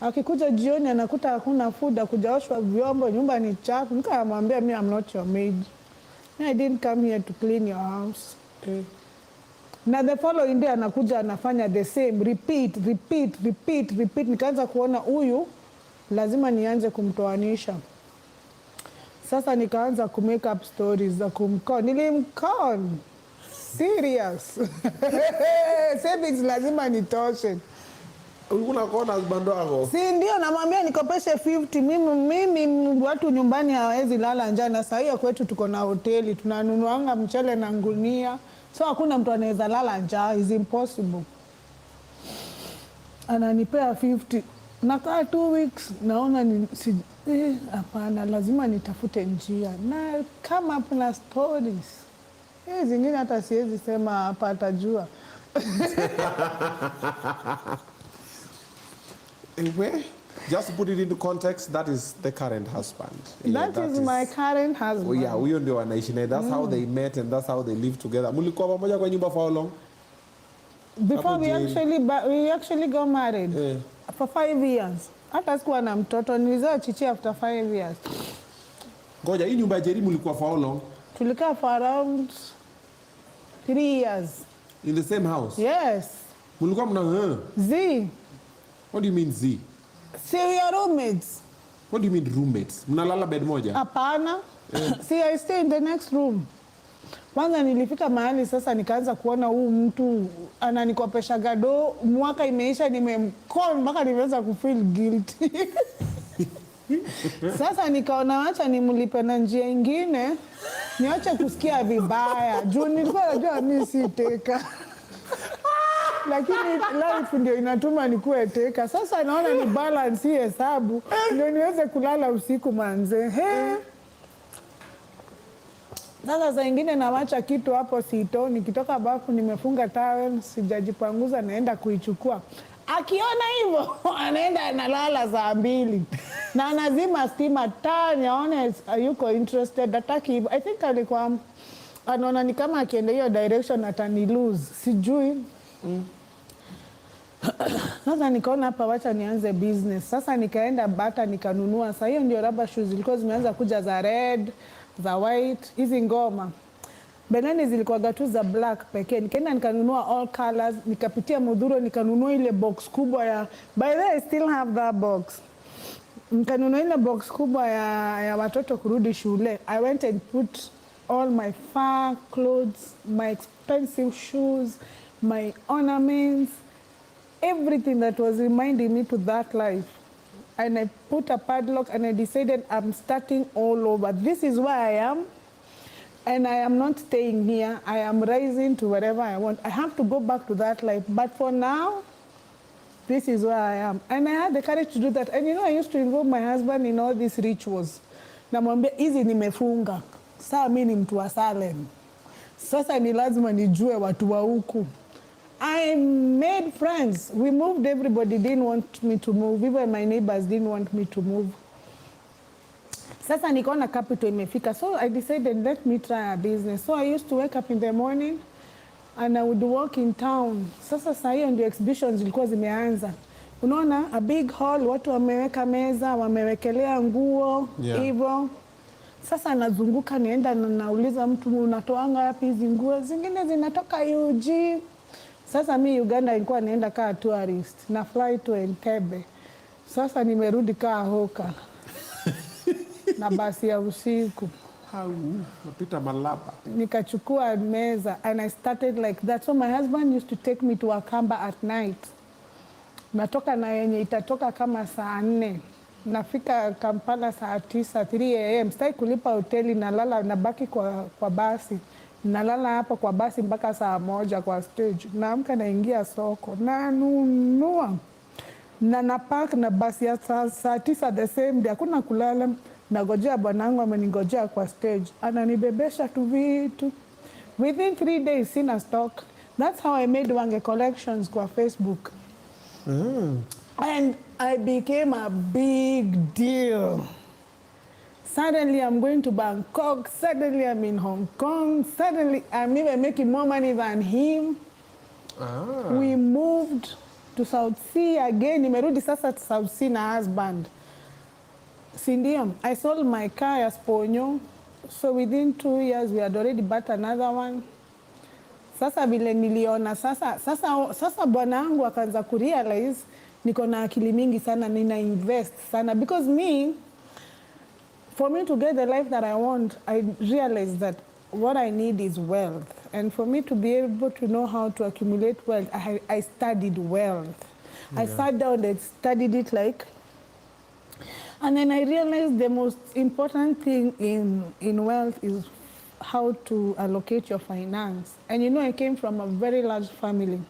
Akikuja jioni anakuta hakuna food, kujaoshwa vyombo, nyumba ni chafu. Nikamwambia me, I'm not your maid. I didn't come here to clean your house. Na the following day anakuja anafanya the same, repeat. Nikaanza kuona huyu lazima nianze kumtoanisha. Sasa nikaanza kumake up stories za kumcon. Nilimcon. Serious. Savings lazima nitoshe.
Ulikuwa unaona husband wako?
Si ndio, namwambia nikopeshe 50. Mimi watu nyumbani hawezi lala njaa, na saa hiyo kwetu tuko na hoteli, tunanunuanga mchele na ngunia. So hakuna mtu anaweza lala njaa, is impossible. Ananipea 50. Nakaa 2 weeks, naona hapana, lazima nitafute njia. Na come up na stories. Zingine hata siwezi sema hapa, atajua.
Anyway, just to put it into context, that is the current husband.
That is my current husband.
Oh yeah, huyo ndio wanaishi naye. That's how they met and that's how they live together. Mulikuwa pamoja kwa nyumba for how long?
Before we actually got married. For 5 years. Hata sikuwa na mtoto, nilizaa chichi after 5 years.
Ngoja, hii nyumba ya Jerry mulikuwa for how long?
Tulikaa for around 3 years.
In the same house?
Yes.
Mulikuwa mna
Z.
What do you mean Z?
See, we are roommates.
What do you mean roommates? Mnalala bed moja?
Hapana. See, I stay in the next room. Kwanza nilifika mahali sasa nikaanza kuona huu mtu ananikopesha gado, mwaka imeisha nimemcall mpaka nimeanza kufeel guilty. Sasa nikaona acha nimlipe na njia nyingine, niache kusikia vibaya. Juu nilikuwa najua mimi si teka. Lakini life ndio inatuma nikuwe teka. Sasa naona ni balance hii hesabu ndio niweze kulala usiku manze. Sasa saa ingine nawacha kitu hapo sito, nikitoka bafu nimefunga towel, sijajipanguza, naenda kuichukua. Akiona hivyo anaenda analala saa 2 na anazima stima tani, aone yuko interested, ataki hivyo. I think alikuwa anaona ni kama akienda hiyo direction atani lose, sijui. Sasa nikaona hapa wacha nianze business. Sasa nikaenda Bata nikanunua. Sasa hiyo ndio rubber shoes zilikuwa zimeanza kuja za red, za white, hizi ngoma. Benani zilikuwa tu za black pekee. Nikaenda nikanunua all colors, nikapitia Mudhuro nikanunua ile box kubwa ya, by the way I still have that box. Nikanunua ile box kubwa ya watoto kurudi shule. I went and put all my fur clothes, my expensive shoes, my ornaments, everything that was reminding me to that life. And I put a padlock and I decided I'm starting all over. This is where I am. And I am not staying here. I am rising to wherever I want. I have to go back to that life. But for now, this is where I am. And I had the courage to do that. And you know, I used to involve my husband in all these rituals. namwambia hizi nimefunga. Saa mimi ni mtu wa Salem. Sasa ni lazima nijue watu wa huku. I made friends. We moved, everybody didn't want me to move. Even my neighbors didn't want me to move. Sasa nikaona capital imefika. So I decided, let me try a business. So I used to wake up in the morning and I would walk in town. Sasa saa hiyo ndio exhibitions zilikuwa zimeanza. Unaona, a big hall, watu wameweka meza, wamewekelea nguo, hivyo. Sasa nazunguka nienda na nauliza mtu unatoanga wapi hizi nguo? Zingine zinatoka UG. Sasa mi Uganda nilikuwa naenda kaa tourist na fly to Entebbe. Sasa nimerudi kaa hoka. Na basi ya usiku.
Napita Malaba.
Nikachukua meza and I started like that. So my husband used to take me to Wakamba at night. Natoka na yenye itatoka kama saa 4. Nafika Kampala saa 9, 3 am. Sitaki kulipa hoteli, nalala, nabaki kwa basi. Nalala hapa kwa basi mpaka saa 1 kwa stage. Naamka naingia soko. Nanunua. Na napark na basi ya saa 9 the same day. Hakuna kulala. Nagojea bwanangu amenigojea kwa stage. Ananibebesha tu vitu. Within 3 days sina stock. That's how I made Wange collections kwa Facebook. And I became a big deal. Suddenly I'm going to Bangkok. Suddenly I'm in Hong Kong. Suddenly I'm even making more money than him. We moved to South Sea again. Nimerudi sasa to South Sea na husband. Sindio, I sold my car ya Sponyo. So within 2 years we had already bought another one. Sasa vile niliona sasa bwanangu akaanza kurealize niko na akili mingi sana, nina invest sana, because for me to get the life that I want, I realized that what I need is wealth. And for me to be able to know how to accumulate wealth, I studied wealth. I sat down and studied it and then I realized the most important thing in wealth is how to allocate your finance. And you know, I came from a very large family.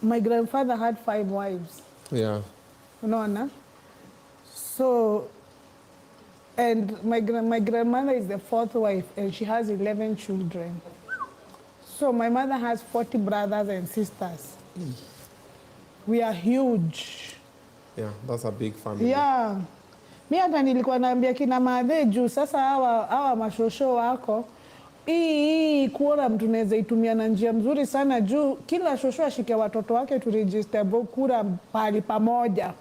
My grandfather had 5 wives.
Yeah.
No. So, and my grandmother is the 4th wife, and she has 11 children. So my mother has 40 brothers and sisters. We are huge.
Yeah, that's a big family.
Yeah. Mi hata nilikuwa naambia kina madhe juu sasa hawa mashosho wako hii kura mtu naweza itumia na njia mzuri sana juu kila shosho ashike watoto wake tu register kura pali pamoja.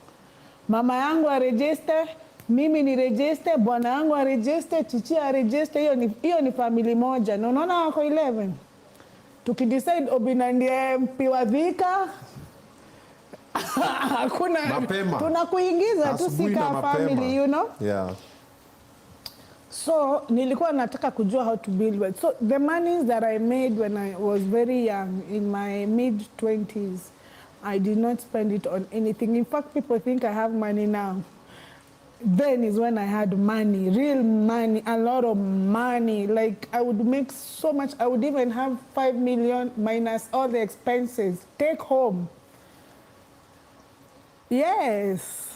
Mama yangu a register, mimi ni register, bwana yangu a register, chichi a register, hiyo ni family moja. Na unaona wako 11. Tukidecide Obinna ndiye MP wa Thika, hakuna, tunakuingiza tu sika family, you know?
Yeah.
So nilikuwa nataka kujua how to build wealth. So the monies that I made when I was very young, in my mid-20s, I did not spend it on anything. In fact, people think I have money now. Then is when I had money, real money, a lot of money. Like I would make so much. I would even have 5 million minus all the expenses. Take home. Yes.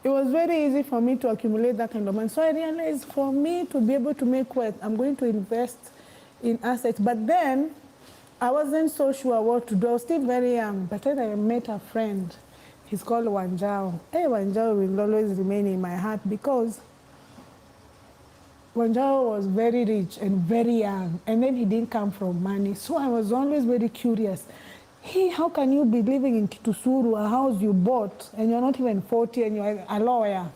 It was very easy for me to accumulate that kind of money. So I realized for me to be able to make wealth, I'm going to invest in assets. But then I wasn't so sure what to do. I was still very young. But then I met a friend. He's called Wanjao. Hey, Wanjao will always remain in my heart because Wanjao was very rich and very young. And then he didn't come from money. So I was always very curious. Hey, how can you be living in Kitusuru, a house you bought, and you're not even 40 and you're a lawyer?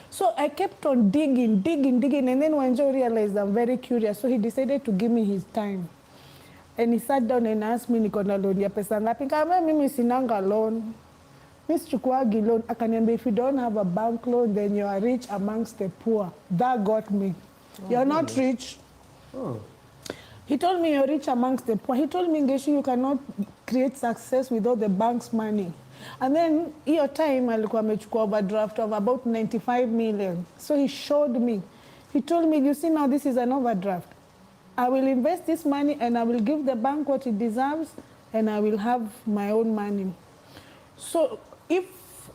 So I kept on digging. And then Wanjao realized I'm very curious. So he decided to give me his time. And he sat down and asked me, niko na loan ya pesa ngapi? Nikamwambia mimi sinanga loan. Mimi sichukuagi loan. Akaniambia, if you don't have a bank loan, then you are rich amongst the poor. That got me. You're not rich. Oh. He told me you're rich amongst the poor. He told me, Ngeshi, you cannot create success without the bank's money. And then, your time, alikuwa amechukua overdraft of about 95 million. So he showed me. He told me, you see now, this is an overdraft. I will invest this money and I will give the bank what it deserves and I will have my own money. So if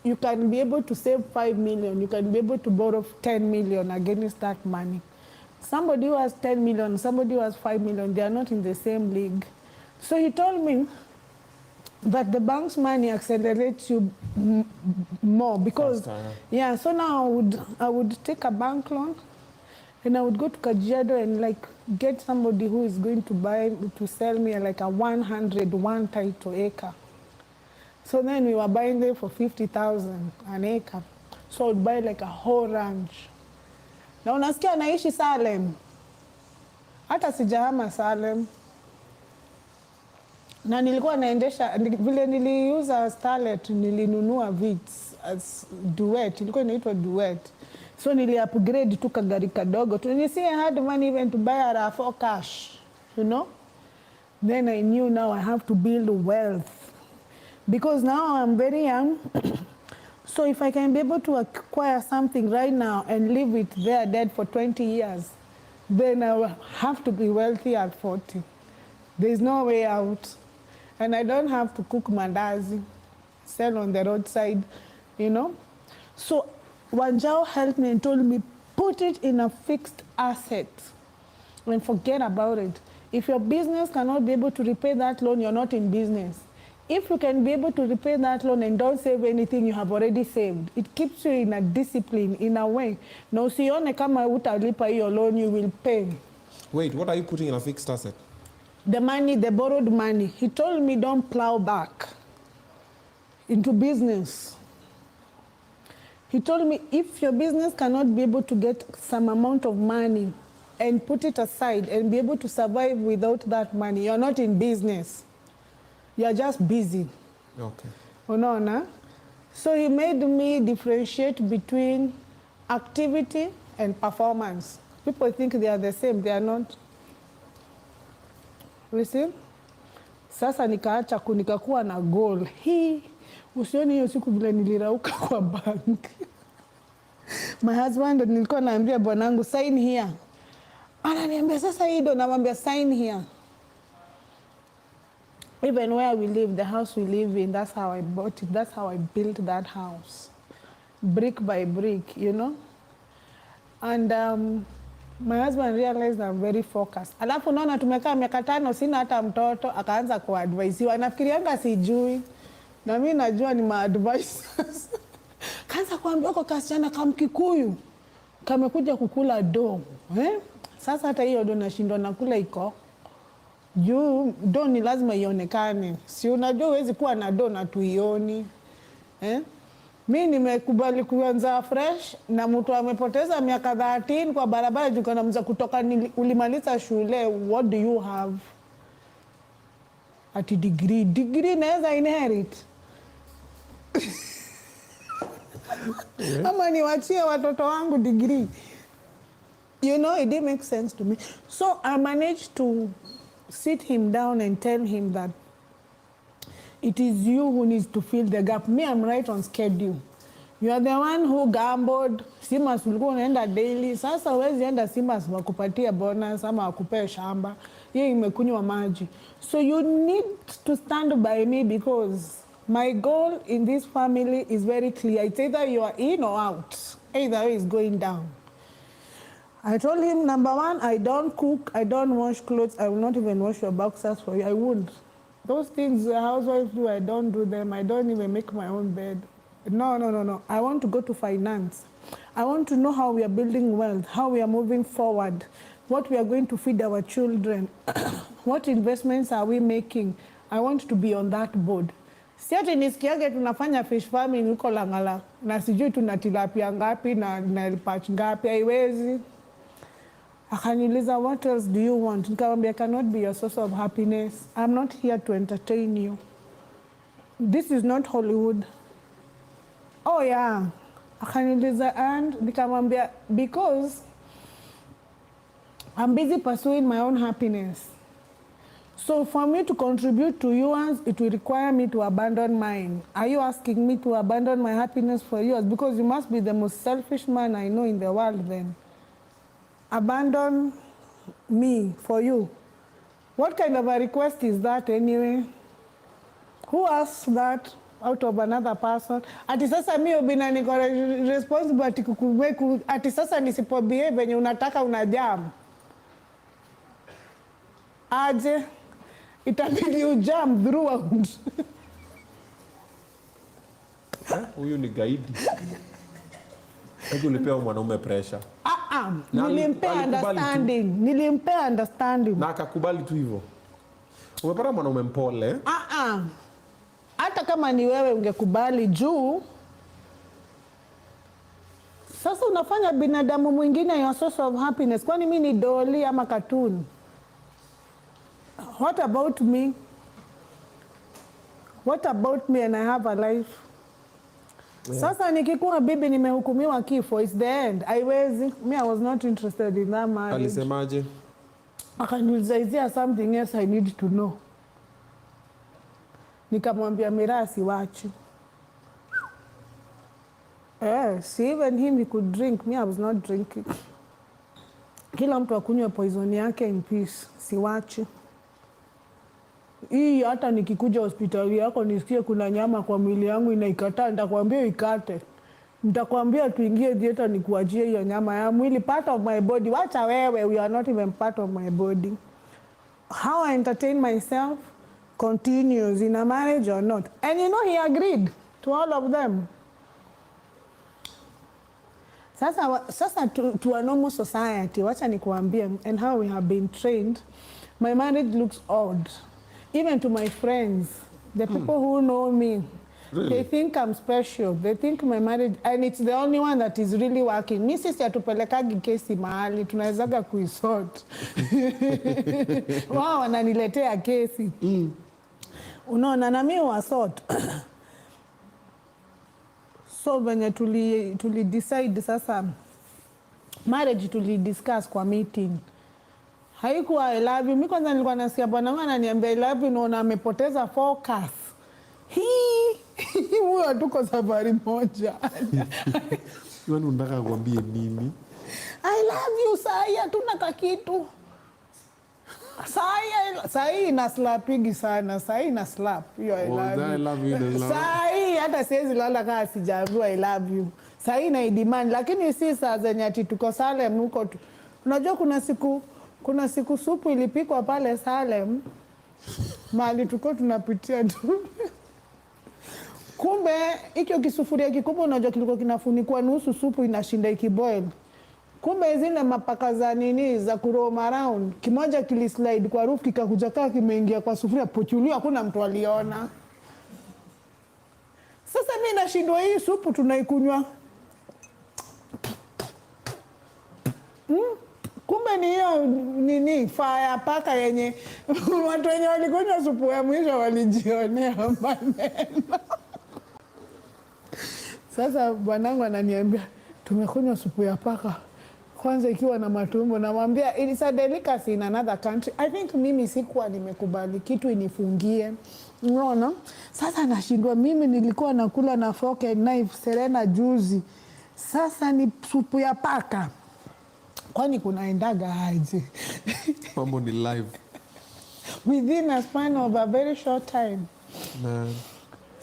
you can be able to save 5 million, you can be able to borrow 10 million against that money. Somebody who has 10 million, somebody who has 5 million, they are not in the same league. So he told me that the bank's money accelerates you more because,
faster,
yeah, so now I would take a bank loan and I would go to Kajiado and like get somebody who is going to sell me like a 101 title acre. So then we were buying them for 50,000 an acre. So I would buy like a whole ranch. Na unasikia naishi Salem. Hata sijahama Salem. Na nilikuwa naendesha, vile niliuza Starlet, nilinunua Vitz as Duet. Ilikuwa inaitwa Duet. So nili-upgrade tu kagari kadogo. You see, I had money even to buy a RAV4 cash, you know? Then I knew now I have to build wealth. Because now I'm very young. So if I can be able to acquire something right now and leave it there dead for 20 years, then I will have to be wealthy at 40. There's no way out. And I don't have to cook mandazi, sell on the roadside, you know? So Wanjao helped me and told me, put it in a fixed asset and forget about it. If your business cannot be able to repay that loan, you're not in business. If you can be able to repay that loan and don't save anything you have already saved, it keeps you in a discipline, in a way. Na usione kama utalipa hiyo loan, you will pay.
Wait, what are you putting in a fixed asset?
The money, the borrowed money. He told me don't plow back into business. He told me if your business cannot be able to get some amount of money and put it aside and be able to survive without that money, you're not in business. You're just busy.
Okay.
Unaona? So he made me differentiate between activity and performance. People think they are the same, they are not. You see? Sasa nikakuwa na goal. Hii, usioni hiyo siku vile nilirauka kwa bank. My husband nilikuwa naambia bwanangu sign here. Ananiambia sasa hii ndo namwambia sign here. Even where we live, the house we live in, that's how I bought it. That's how I built that house. Brick by brick, you know? And my husband realized I'm very focused. Alafu naona tumekaa miaka 5 sina hata mtoto, akaanza kuadvise. Anafikirianga sijui. Na mimi najua ni ma-advisors. Kaanza kuambia uko kasichana kama Kikuyu. Kamekuja kukula do. Sasa hata hiyo do nashindwa nakula iko. Juu do ni lazima ionekane. Si unajua huwezi kuwa na do na tuioni. Mimi nimekubali kuanza fresh na mtu amepoteza miaka 13 kwa barabara juu kana mza kutoka ulimaliza shule. What do you have? Ati degree. Degree naweza inherit. Ama niwachie watoto wangu degree. You know, it didn't make sense to me. So I managed to sit him down and tell him that it is you who needs to fill the gap. Me, I'm right on schedule. You are the one who gambled. Simas ulikuwa unaenda daily. Sasa huwezi enda Simas wakupatia bonus ama wakupea shamba. Hiyo imekunywa maji. So you need to stand by me because my goal in this family is very clear. It's either you are in or out. Either way is going down. I told him, number one, I don't cook, I don't wash clothes, I will not even wash your boxers for you. I won't. Those things the housewives do, I don't do them. I don't even make my own bed. No. I want to go to finance. I want to know how we are building wealth, how we are moving forward, what we are going to feed our children, what investments are we making. I want to be on that board. Siati nisikiage tunafanya fish farming huko Langala na sijui tuna tilapia ngapi na patch ngapi, haiwezi. Akaniuliza, what else do you want? Nikamwambia, I cannot be your source of happiness. I'm not here to entertain you. This is not Hollywood. Oh yeah. Akaniuliza, and nikamwambia, because I'm busy pursuing my own happiness. So for me to contribute to yours, it will require me to abandon mine. Are you asking me to abandon my happiness for yours? Because you must be the most selfish man I know in the world then. Abandon me for you. What kind of a request is that anyway? Who asks that? out of another person. Ati sasa mimi Obinna niko responsible ati kukumeku, ati sasa nisipobehave venye unataka unajam. Aje itabidi ujam throughout.
Huyu ni gaidi. Hebu ulipea mwanaume pressure.
Nilimpea understanding.
Na akakubali tu hivyo. Umepata mwanaume mpole.
Hata kama ni wewe ungekubali juu. Sasa unafanya binadamu mwingine your source of happiness. Kwani mimi ni dolly ama cartoon? What about me? What about me and I have a life? Yeah. Sasa nikikuwa bibi nimehukumiwa kifo, it's the end. I was not interested in that marriage.
Alisemaje?
Akaniulizia something else I need to know. Nikamwambia mirasi wachi. See, even him he could drink, me I was not drinking. Kila mtu akunywe poison yake in peace, siwachi. Hii hata nikikuja hospitali yako nisikie kuna nyama kwa mwili yangu inaikataa, nitakwambia ikate. Nitakwambia tuingie dieta nikuachie hiyo nyama ya mwili, part of my body. Wacha wewe, we are not even part of my body. How I entertain myself continues in a marriage or not. And you know he agreed to all of them. Sasa to a normal society, wacha nikuambie, and how we have been trained, my marriage looks odd. Even to my friends, the people who know me, really? They think I'm special. They think my marriage, and it's the only one that is really working. Mi sisi atupelekagi kesi mahali, tunawezaga kuisort. Wao wananiletea kesi. Unaona, na mimi wasort. So venye tuli decide sasa, marriage tuli discuss kwa meeting. Haikuwa I love you. Mimi kwanza nilikuwa nasikia bwana wangu ananiambia I love you, naona amepoteza focus. Huyo tuko safari moja.
Wewe unataka kuambia nini?
I love you sai, hatuna kitu. Sai na slapigi sana, sai na slap. Hiyo I love you. Sai hata siwezi lala kama sijaambiwa I love you. Sai na demand, lakini si saa zenye ati tuko Salem huko tu. Unajua kuna siku supu ilipikwa pale Salem. Mahali tuko tunapitia tu. Kumbe hicho kisufuria kikubwa unajua kilikuwa kinafunikwa nusu, supu inashinda ikiboil. Kumbe zile mapaka za nini za kuroam around, kimoja kilislide kwa roof kikakuja kaa kimeingia kwa sufuria, pochulio hakuna mtu aliona. Sasa mimi nashindwa hii supu tunaikunywa. Kumbe ni hiyo nini fire paka yenye watu wenye walikunywa supu ya mwisho walijionea maneno. Sasa bwanangu ananiambia tumekunywa supu ya paka kwanza ikiwa na matumbo, namwambia it's a delicacy in another country. I think mimi sikuwa nimekubali kitu inifungie. Unaona? Sasa nashindwa, mimi nilikuwa nakula na fork and knife Serena juzi. Sasa ni supu ya paka. Kwani kunaendaga aje?
Mambo ni live.
Within a span of a very short time.
Man.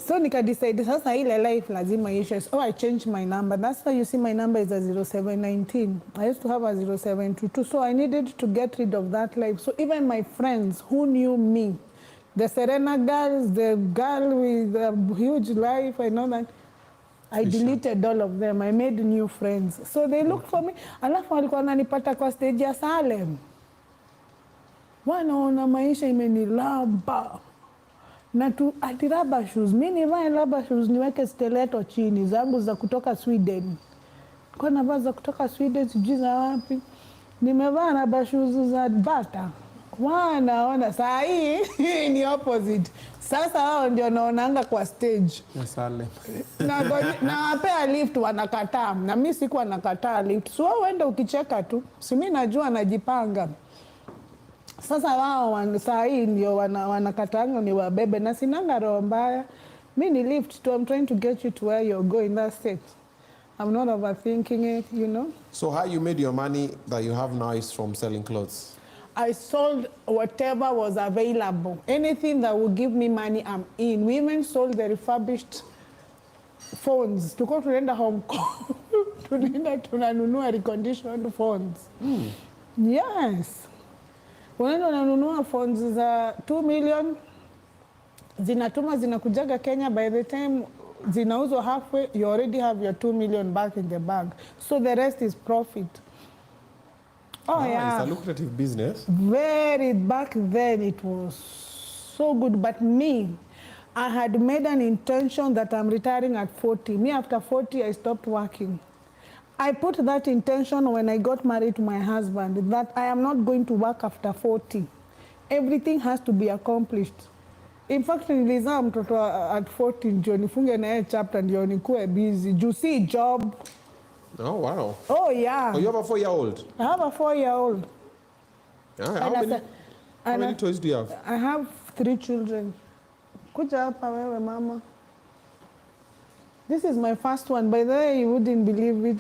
So nikadecide sasa ile life lazima ishe. So I changed my number. That's why you see my number is a 0719. I used to have a 0722. So I needed to get rid of that life. So even my friends who knew me, the Serena girls, the girl with a huge life, I know that, I deleted all of them. I made new friends. So they looked for me. Alafu walikuwa wananipata kwa stage ya Salem. Wanaona maisha imenilamba. Na tu ati rubber shoes. Mimi nivae rubber shoes niweke stiletto chini zangu za kutoka Sweden. Kwa navaa za kutoka Sweden sijui za wapi. Nimevaa rubber shoes za bata. Wanaona saa hii ni opposite. Sasa wao ndio naonanga kwa stage.
Salem.
Na wapea lift wanakataa. Na mimi sikuwa nakataa lift. So uende ukicheka tu. Si mimi najua najipanga. Sasa wao saa hii ndio wanakatanga ni wabebe na sinanga roho mbaya. Mimi ni lift to, I'm trying to get you to where you're going, that's it. I'm not overthinking it, you know.
So how you made your money that you have now is from selling clothes?
I sold whatever was available. Anything that would give me money, I'm in. We even sold the refurbished phones. Tuko tunaenda Hong Kong. Tunaenda tunanunua reconditioned phones. Yes. Unaenda unanunua phones za 2 million. Zinatuma zinakujaga Kenya. By the time zinauzwa halfway, you already have your 2 million back in the bank. So the rest is profit. Oh yeah.
It's a lucrative business.
Very, back then it was so good. But me, I had made an intention that I'm retiring at 40. Me, after 40, I stopped working. I put that intention when I got married to my husband, that I am not going to work after 40. Everything has to be accomplished. In fact, nilizaa mtoto at 40 ndio nifunge na yeye chapter ndio nikuwe busy. You see job.
Oh, wow.
Oh, yeah.
Oh, you have a 4-year-old?
I have a 4-year-old.
How many toys do you have?
I have 3 children. Kuja hapa wewe mama. This is my first one. By the way, you wouldn't believe it.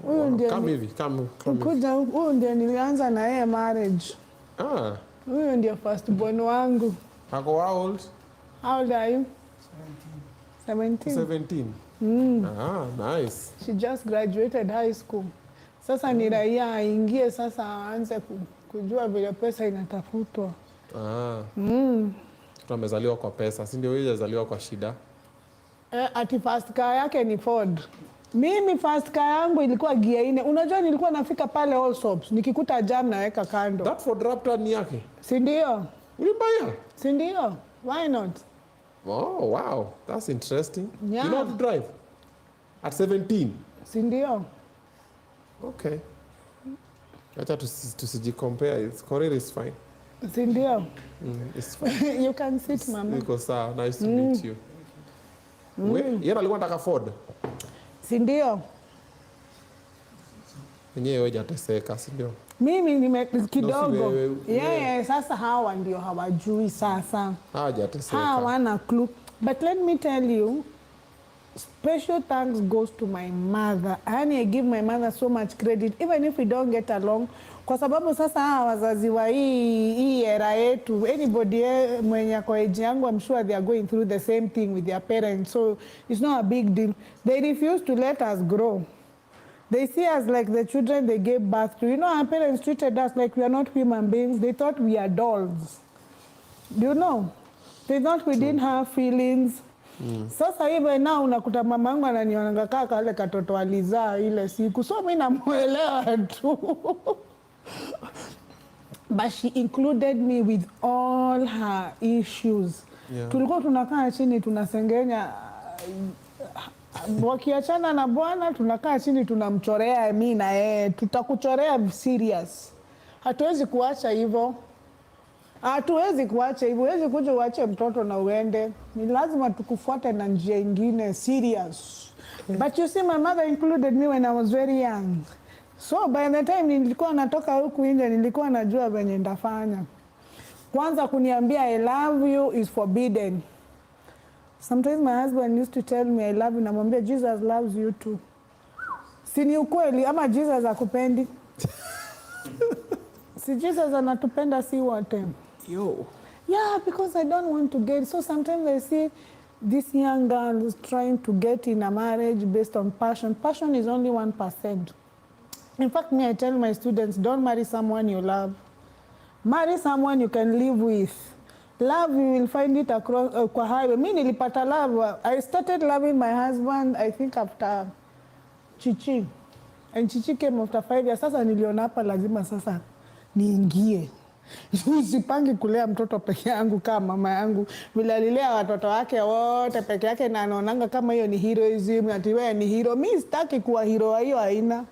Wow. Come hivi, come
kuja huyu ndio nilianza na yeye marriage. Huyu ndio first born wangu.
How old?
How old are you?
17. Nice.
She just graduated high school. Sasa ni raia aingie sasa aanze kujua vile pesa inatafutwa.
Tumezaliwa kwa pesa, si ndio wewe hujazaliwa kwa shida?
Ati first car yake ni Ford. Mimi first car yangu ilikuwa gear 4. Unajua nilikuwa nafika pale all shops, nikikuta jam naweka kando.
That Ford Raptor ni yake?
Si ndio?
Ulimbaya?
Si ndio? Why not?
Oh, wow. That's interesting.
Yeah.
You know how to drive? At 17?
Si ndio?
Okay. Acha tusijicompare. Career is fine.
Si ndio?
It's fine.
You can sit, mama.
Niko sawa. Nice to meet you. Yeye alikuwa anataka Ford?
Si ndio?
Mwenyewe hajateseka, si ndio?
Mimi kidogo.
Yeah.
Sasa hawa ndio hawajui sasa.
Hajateseka.
Hawana clue. But let me tell you, special thanks goes to my mother. I give my mother so much credit, even if we don't get along. Kwa sababu sasa hawa wazazi wa hii era yetu, anybody mwenye kwa age yangu, I'm sure they are going through the same thing with their parents. So it's not a big deal. They refuse to let us grow. They see us like the children they gave birth to. You know, our parents treated us like we are not human beings. They thought we are dolls. Do you know? They thought we didn't have feelings. Sasa hivi na unakuta mamangu ananionanga kaka kale katoto alizaa ile siku. So mimi namuelewa tu. But she included me with all her issues.
Yeah.
Tulikuwa tunakaa chini tunasengenya, wakiachana na bwana tunakaa chini tunamchorea mimi na yeye, tutakuchorea serious. Hatuwezi kuacha hivyo. Hatuwezi kuacha hivyo. Huwezi kuja uache mtoto na uende. Ni lazima tukufuate na njia nyingine serious. But you see, my mother included me when I was very young. So by the time nilikuwa natoka huku nje nilikuwa najua venye ndafanya. Kwanza kuniambia I love you is forbidden. Sometimes my husband used to tell me I love you, namwambia Jesus loves you too. Si ni ukweli ama Jesus akupendi? Si Jesus anatupenda si wote.
Yo.
Yeah, because I don't want to get. So sometimes I see this young girl is trying to get in a marriage based on passion. Passion is only 1%. In fact, me, I tell my students, don't marry someone you love. Marry someone you can live with. Love, you will find it across kwa highway. Me nilipata love. I started loving my husband, I think after Chichi. And Chichi came after 5 years. Sasa niliona hapa lazima sasa niingie. Usipangi kulea mtoto peke yangu kama mama yangu. Bila alilea watoto wake wote peke yake na anaonanga kama hiyo ni heroism, ati wewe ni hero. Mimi sitaki kuwa hero hiyo haina.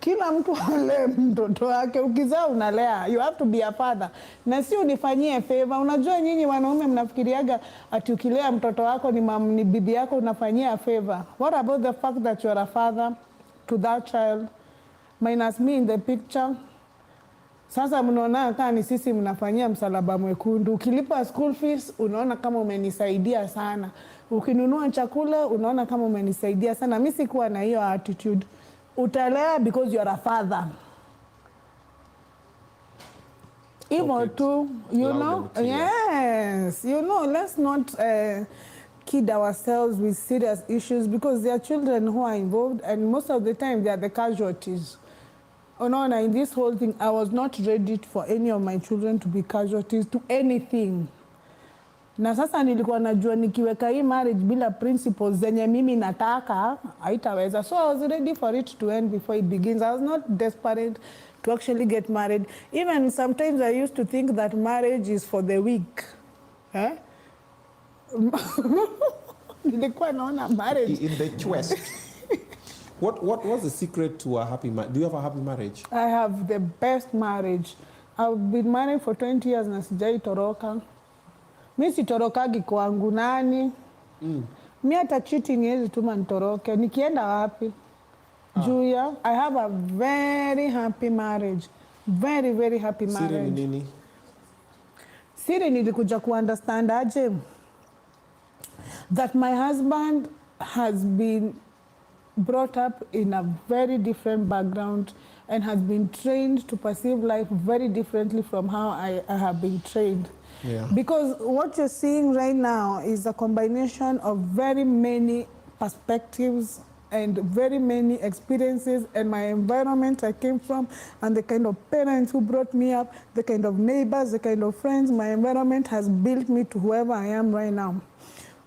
Kila mtu alee mtoto wake. Ukizaa unalea. You have to be a father. Na si unifanyie favor. Unajua nyinyi wanaume mnafikiriaga ati ukilea mtoto wako ni bibi yako unafanyia favor. What about the fact that you are a father to that child? Minus me in the picture. Sasa mnaona kama ni sisi mnafanyia msalaba mwekundu. Ukilipa school fees unaona kama umenisaidia sana. Ukinunua chakula unaona kama umenisaidia sana. Mimi sikuwa na hiyo attitude. utalea because you are a father. Even too, you know, yes, you know, let's not kid ourselves with serious issues because there are children who are involved and most of the time they are the casualties. Oh no, in this whole thing, I was not ready for any of my children to be casualties to anything. Na sasa nilikuwa najua nikiweka hii marriage bila principles zenye mimi nataka, haitaweza. So I was ready for it to end before it begins. I was not desperate to actually get married. Even sometimes I used to think that marriage is for the weak. Eh? Nilikuwa naona marriage.
In the quest. What was the secret to a happy marriage? Do you have a happy marriage?
I have the best marriage. I've been married for 20 years na sijai toroka. Mi sitorokagi kwangu nani. Mi hata cheating yezi tuma nitoroke. Nikienda wapi? Julia, I have a very happy marriage. Very, very happy marriage.
Siri ni nini?
Siri nilikuja understand aje that my husband has been brought up in a very different background and has been trained to perceive life very differently from how I have been trained.
Yeah.
Because what you're seeing right now is a combination of very many perspectives and very many experiences and my environment I came from and the kind of parents who brought me up, the kind of neighbors, the kind of friends, my environment has built me to whoever I am right now.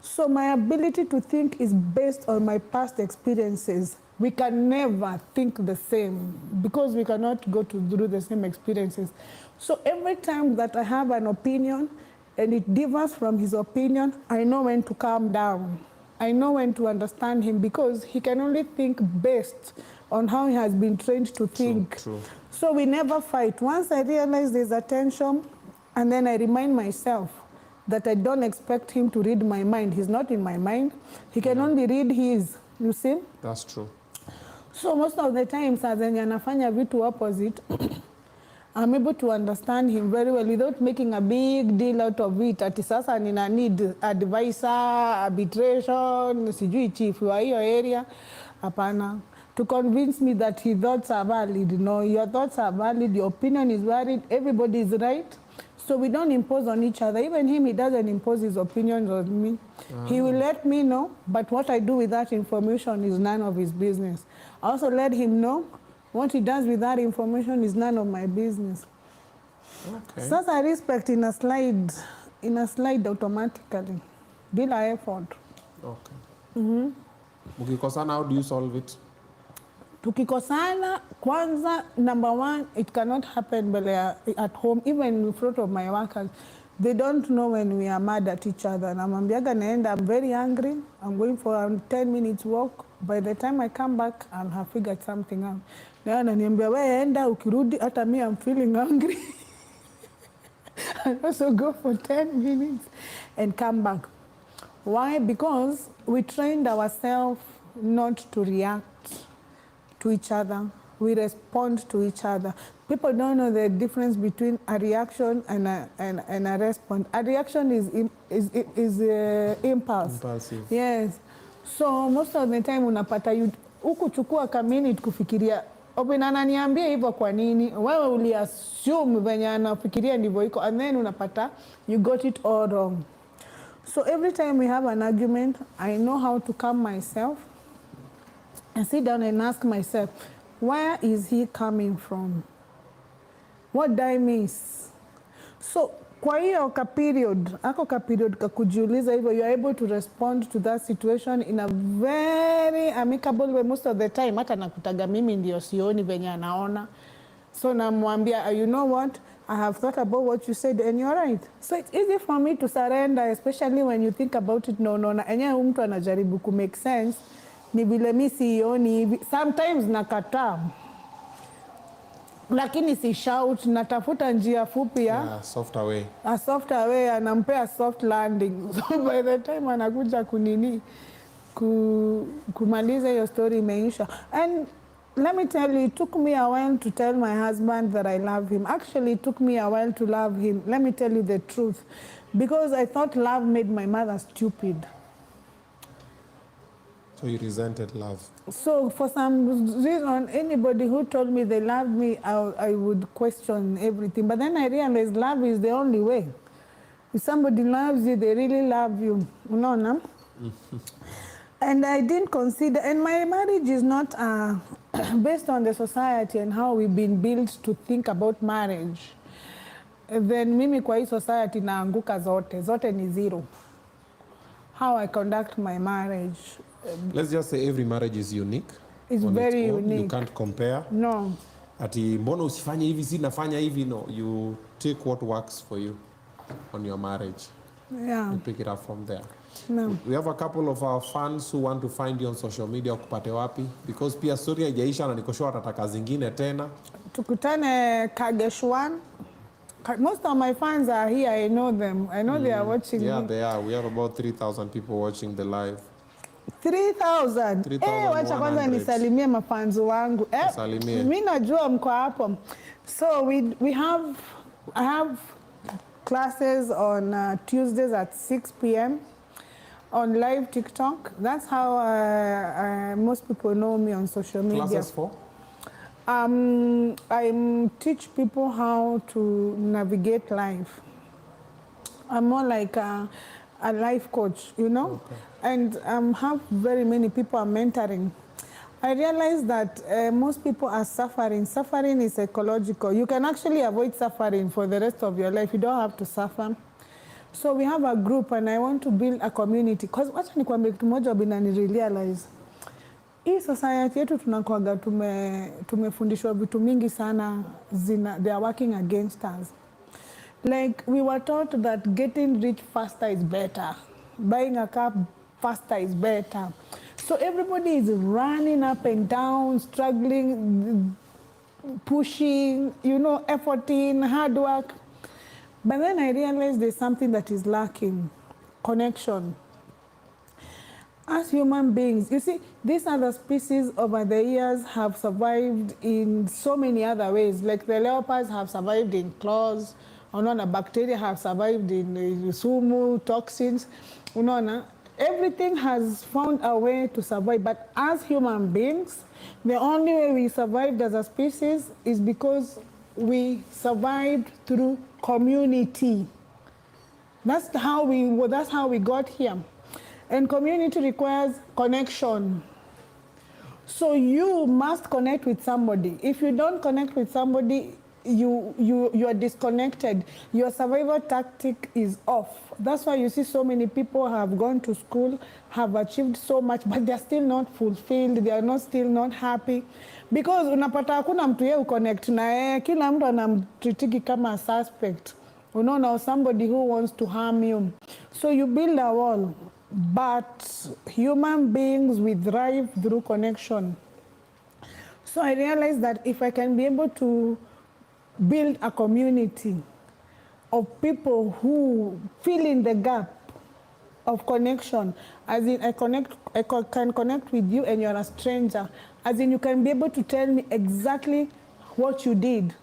So my ability to think is based on my past experiences. We can never think the same because we cannot go through the same experiences. So every time that I have an opinion and it differs from his opinion, I know when to calm down. I know when to understand him because he can only think based on how he has been trained to think.
True.
So we never fight. Once I realize there's a tension, and then I remind myself that I don't expect him to read my mind. He's not in my mind. He can only read his. You see?
That's true.
So most of the time, saa zenye anafanya vitu opposite, I'm able to understand him very well without making a big deal out of it. Ati sasa nina need advisor, arbitration, sijui chief wa hiyo area. Hapana. To convince me that his thoughts are valid. No, your thoughts are valid, your opinion is valid, everybody is right. So we don't impose on each other. Even him, he doesn't impose his opinions on me. He will let me know, but what I do with that information is none of his business. I also let him know what he does with that information is none of my business.
Okay.
Sasa I respect in a slide automatically, bila effort.
Okay. Mkikosana, how do you solve it?
Tukikosana, kwanza, number one, it cannot happen at home, even in front of my workers. They don't know when we are mad at each other. Namwambiaga naenda, I'm very angry. I'm going for a 10 minutes walk. By the time I come back, I'll have figured something out. Na ananiambia, wewe enda, ukirudi, hata me, I'm feeling angry. I also go for 10 minutes and come back. Why? Because we trained ourselves not to react to each other. We respond to each other. People don't know the difference between a reaction and a response. A reaction is impulse.
Impulsive.
Yes. So most of the time unapata ukuchukua ka minute kufikiria Obinna ananiambia hivyo kwa nini? Wewe uliassume venye anafikiria ndivyo iko and then unapata you got it all wrong. So every time we have an argument, I know how to calm myself and sit down and ask myself, where is he coming from? What did I miss? So kwa hiyo ka period kakujiuliza hivyo, you are able to respond to that situation in a very amicable way most of the time. Hata nakutaga mimi ndio sioni venye anaona. So namwambia, you know what? I have thought about what you said and you're right. So it's easy for me to surrender, especially when you think about it. No. Enyewe mtu anajaribu ku make sense. Ni vile mi sioni hivi. Sometimes nakataa. Lakini si shout, natafuta njia fupi ya.
Yeah, softer way.
A softer way, anampea soft landing. So by the time anakuja kumaliza hiyo story imeisha. And let me tell you, it took me a while to tell my husband that I love him. Actually, it took me a while to love him. Let me tell you the truth. Because I thought love made my mother stupid.
So you resented love.
So for some reason, anybody who told me they loved me, I would question everything. But then I realized love is the only way. If somebody loves you, they really love you. No, no. And I didn't consider, and my marriage is not based on the society and how we've been built to think about marriage. Then mimi kwa hii society naanguka zote ni zero. How I conduct my marriage.
Let's just say every marriage is unique.
It's very unique.
You can't compare.
No.
Ati mbona usifanye hivi, si nafanya hivi, no. You take what works for you on your marriage.
Yeah.
You pick it up from there.
No.
We have a couple of our fans who want to find you on social media. Kupate wapi? Because pia story haijaisha na niko sure watataka zingine tena.
Tukutane Kagesh'S. Most of my fans are here. I know them. I know they are watching.
Yeah,
me.
they are. We have about 3,000 people watching the live.
3,000.
3,100.
Wacha kwanza nisalimie mafanzu wangu.
Salimie.
Mimi najua mko hapo. So I have classes on Tuesdays at 6 p.m. on live TikTok. That's how most people know me on social media.
Classes for?
I teach people how to navigate life. I'm more like a life coach, you know?
Okay.
And have very many people I'm mentoring. I realize that most people are suffering. Suffering is psychological. You can actually avoid suffering for the rest of your life. You don't have to suffer. So we have a group and I want to build a community. Because wacha nikwambie kitu moja Obinna ni realize. Hii society yetu tunakuaga tumefundishwa vitu mingi sana they are working against us. Like we were taught that getting rich faster is better. Buying a car faster is better. So everybody is running up and down, struggling, pushing, you know, efforting, hard work. But then I realized there's something that is lacking, connection. As human beings, you see, these other species over the years have survived in so many other ways. Like the leopards have survived in claws, bacteria have survived in sumu, toxins. Everything has found a way to survive. But as human beings, the only way we survived as a species is because we survived through community. That's how we got here. And community requires connection. So you must connect with somebody. If you don't connect with somebody, you are disconnected. Your survival tactic is off. That's why you see so many people have gone to school, have achieved so much, but they're still not fulfilled. They are still not happy. Because unapata hakuna mtu yeye uconnect na yeye, kila mtu anamtreatiki kama a suspect. Unaona, somebody who wants to harm you. So you build a wall. But human beings, we thrive through connection. So I realized that if I can be able to build a community of people who fill in the gap of connection, as in I can connect with you and you're a stranger, as in you can be able to tell me exactly what you did.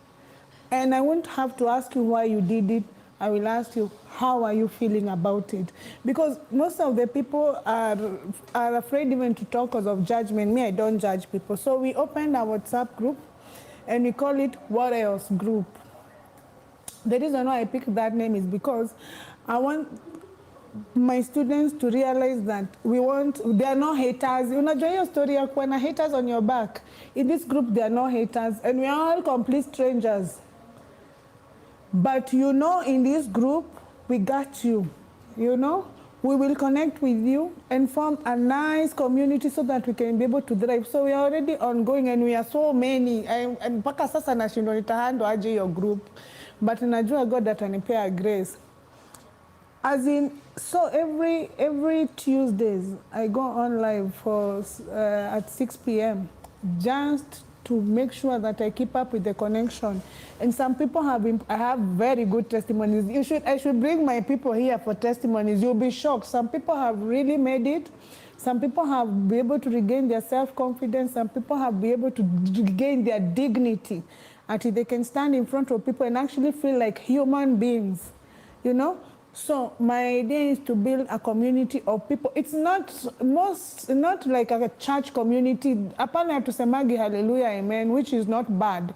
And I won't have to ask you why you did it. I will ask you, how are you feeling about it? Because most of the people are afraid even to talk because of judgment. Me, I don't judge people. So we opened our WhatsApp group and we call it What Else Group. The reason why I picked that name is because I want my students to realize that there are no haters. Unajua hiyo story ya kuwa na haters on your back. In this group, there are no haters and we are all complete strangers. But you know, in this group, we got you, you know? We will connect with you and form a nice community so that we can be able to thrive. So we are already ongoing and we are so many. Mpaka sasa nashindwa nitahandle aje your group. But najua God atanipea grace. As in, so every Tuesdays, I go on live at 6 p.m. just to make sure that I keep up with the connection. And some people I have very good testimonies. I should bring my people here for testimonies. You'll be shocked. Some people have really made it. Some people have been able to regain their self-confidence. Some people have been able to regain their dignity until they can stand in front of people and actually feel like human beings, you know? So my idea is to build a community of people. It's not like a church community. Hapana tusemagi hallelujah amen, which is not bad.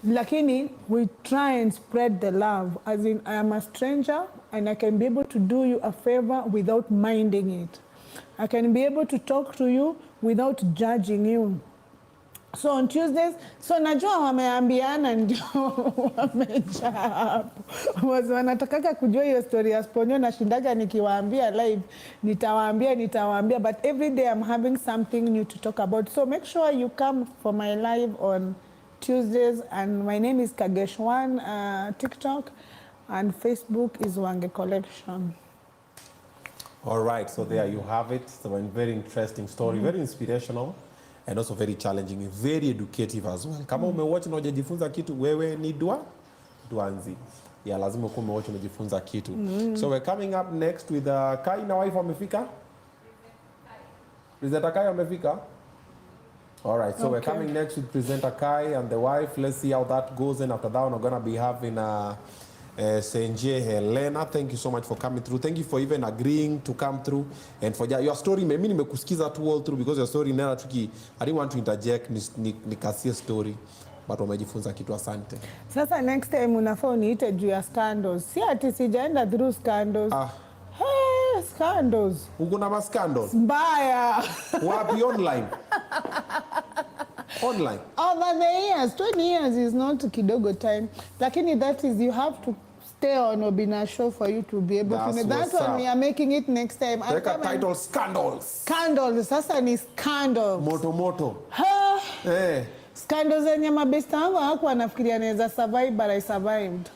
Lakini we try and spread the love. As in, I am a stranger and I can be able to do you a favor without minding it. I can be able to talk to you without judging you. So on Tuesdays, so najua wameambiana ndio wamejaa hapo. Wanatakaka kujua hiyo story ya Sponyo na shindaga nikiwaambia live, nitawaambia, but every day I'm having something new to talk about. So make sure you come for my live on Tuesdays, and my name is Kagesh'S, TikTok, and Facebook is Wange Collection.
All right, so there you have it. So a very interesting story, very inspirational. And also very challenging, very educative as well. Kama umewatch na hujajifunza kitu, wewe ni duanzi. Yeah, lazima uko umewatch na umejifunza kitu. So we're coming up next with Kai na wife wamefika? Presenter Kai wamefika? All right, so we're coming next with presenter Kai and the wife. Let's see how that goes. And after that, we're going to be having Senje Helena. Thank you so much for coming through. Thank you for even agreeing to come through. And for your story, mimi nimekusikiza tu all through because your story nera tuki. I didn't want to interject nikasie story. But umejifunza kitu, asante.
Sasa next time unafaa uniite juu ya scandals. Si ati sijaenda through scandals. Hey, scandals.
Uko na ma scandals?
Mbaya.
Wapi online? Online.
Over the years, 20 years is not kidogo time. Lakini that is, you have to stay on Obinna Show for you to be able to know. That's when we are making it next time.
Take a title, Scandals.
Scandals. Sasa ni scandals.
Moto.
Ha!
Eh.
Scandals zenye mabesta wangu hawakuwa nafikiria naweza survive, but I survived.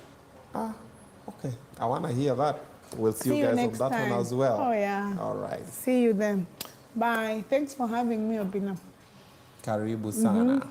Okay. I want to hear that. We'll see you guys on that time. One as well.
Oh, yeah.
All right.
See you then. Bye. Thanks for having me, Obinna.
Karibu sana.